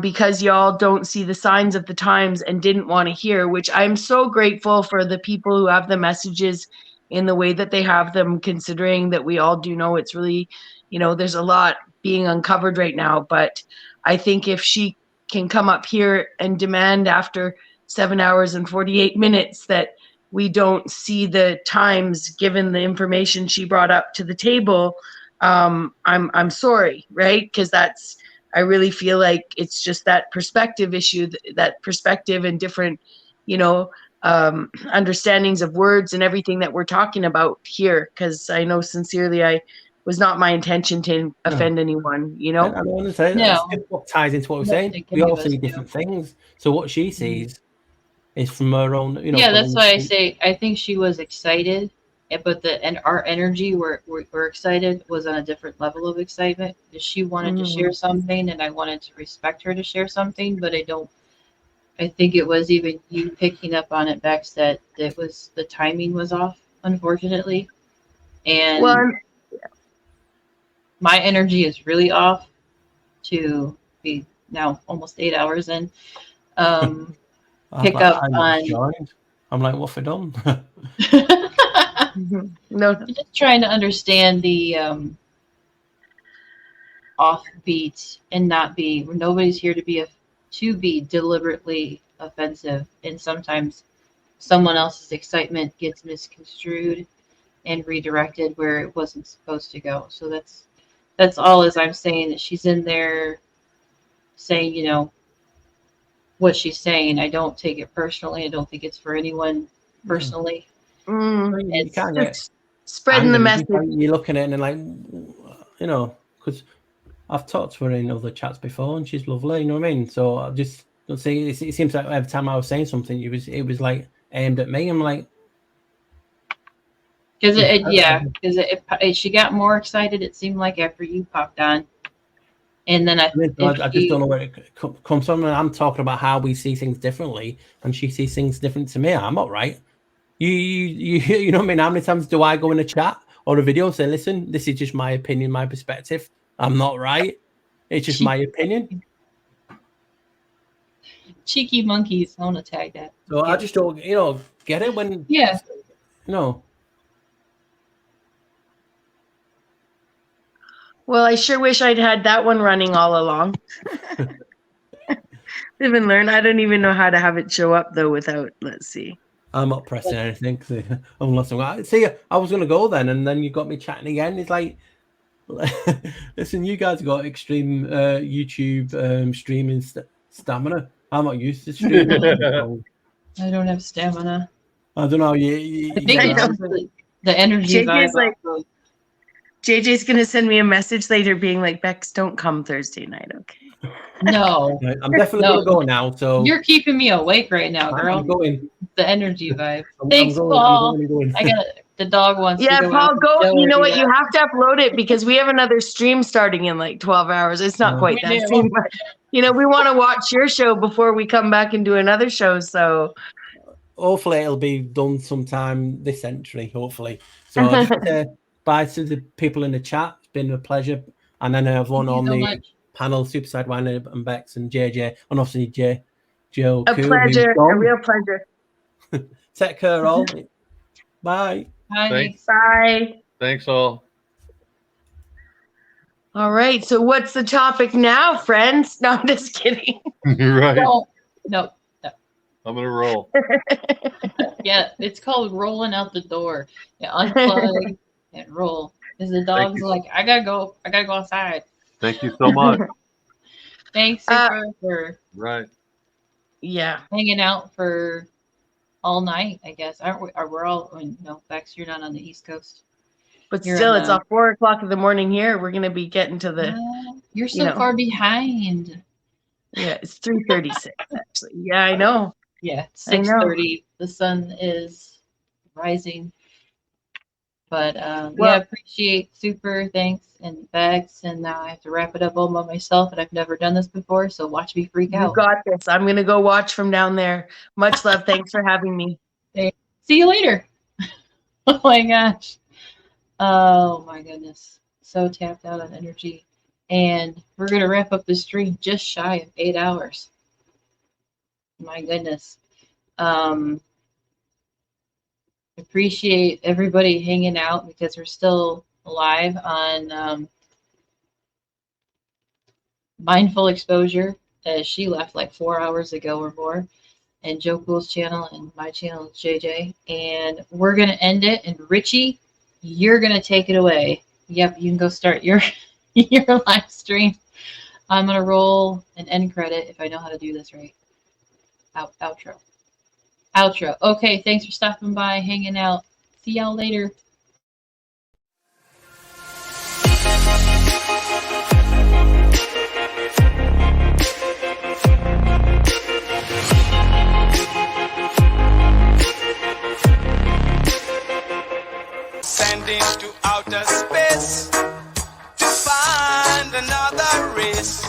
because y'all don't see the signs of the times and didn't want to hear, which I'm so grateful for the people who have the messages in the way that they have them, considering that we all do know it's really, there's a lot being uncovered right now. But I think if she can come up here and demand after 7 hours and 48 minutes that we don't see the times given the information she brought up to the table, I'm sorry, right? Because I really feel like it's just that perspective issue, that perspective and different, understandings of words and everything that we're talking about here. Because I know sincerely, I was not my intention to offend anyone, I don't want to say that's what ties into what we're saying. We all see different things. So what she sees is from her own, Yeah, that's why I say I think she was excited, but our energy, we're excited, was on a different level of excitement. She wanted to share something, and I wanted to respect her to share something, but I think it was even you picking up on it, Bex, that it was the timing was off, unfortunately, and my energy is really off to be now almost 8 hours in. Pick up on. I'm like, what for done? No, I'm just trying to understand the offbeat and not be. Nobody's here to be deliberately offensive, and sometimes someone else's excitement gets misconstrued and redirected where it wasn't supposed to go. So that's all. As I'm saying that she's in there saying, what she's saying. I don't take it personally. I don't think it's for anyone personally. It's just spreading the message. You're looking at it and like, because I've talked to her in other chats before, and she's lovely. You know what I mean? So I just don't say. It seems like every time I was saying something, it was like aimed at me. I'm like, because she got more excited. It seemed like after you popped on. And then I just don't know where it comes from. I'm talking about how we see things differently, and she sees things different to me. I'm not right. You know what I mean? How many times do I go in a chat or a video and say, "Listen, this is just my opinion, my perspective. I'm not right. It's just my opinion." Cheeky monkeys. I want to tag that. So I just don't, get it when. Yeah. Well, I sure wish I'd had that one running all along. Live and learn. I don't even know how to have it show up though without. Let's see. I'm not pressing anything unless I was going to go then, and then you got me chatting again. It's like, listen, you guys got extreme YouTube streaming stamina. I'm not used to streaming. I don't have stamina. I don't know. I think it's the energy vibe. JJ's going to send me a message later being like, Bex, don't come Thursday night, okay? No. I'm definitely going to go now. So you're keeping me awake right now, girl. I'm going. The energy vibe. Thanks, Paul. I got the dog wants to go. Paul, go. You know what? You have to upload it because we have another stream starting in like 12 hours. It's not quite that soon, but we want to watch your show before we come back and do another show. So hopefully it'll be done sometime this century. Hopefully. So bye to the people in the chat. It's been a pleasure. And then everyone on the panel, Super Sidewinder and Bex and JJ, and obviously Joe. A pleasure. A real pleasure. Take care, all. Bye. Bye. Thanks, all. All right. So what's the topic now, friends? No, I'm just kidding. Right. No. I'm going to roll. Yeah, it's called rolling out the door. You unplug and roll. Because the dog's like, I gotta go outside. Thank you so much. Thanks for hanging out for all night, I guess. We're all, no, Bex, you're not on the East Coast. But You're still, in it's the- off 4 o'clock in the morning here. We're gonna be getting to the. You're so far behind. Yeah, it's 3:36 actually. Yeah, I know. Yeah, I know. 6:30. The sun is rising. But Well- appreciate super thanks and Bex, and now I have to wrap it up all by myself, and I've never done this before, so watch me freak You out. got this. I'm gonna go watch from down there. Much love. Thanks for having me. See you later. Oh my gosh. Oh my goodness. So tapped out on energy. And we're gonna wrap up the stream just shy of 8 hours. My goodness. Appreciate everybody hanging out because we're still alive on Mindful Exposure, as she left like 4 hours ago or more, and Joe Cool's channel and my channel, JJ. And we're going to end it. And Richie, you're going to take it away. Yep, you can go start your, your live stream. I'm going to roll an end credit if I know how to do this right. Outro. Okay, thanks for stopping by, hanging out. See y'all later. Sending to outer space to find another race.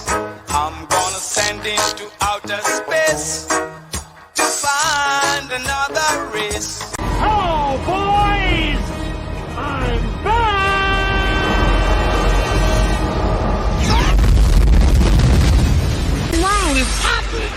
I'm gonna send into outer space to find another race. Hello, boys! I'm back! Wow, it's happening!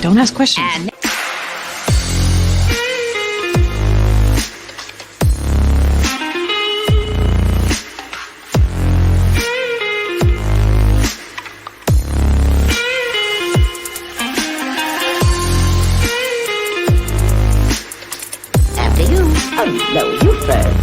Don't ask questions. After you. Oh, no, you first.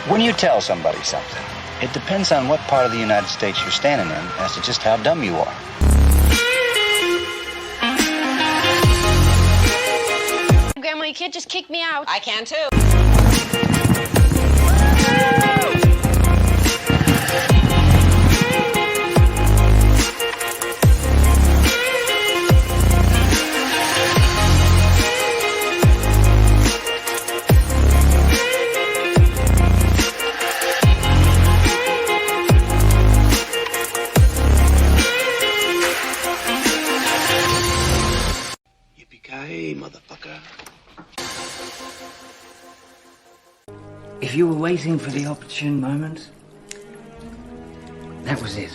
When you tell somebody something, it depends on what part of the United States you're standing in as to just how dumb you are. Grandma, you can't just kick me out. I can too. Yippee-ki-yay, motherfucker. If you were waiting for the opportune moment, that was it.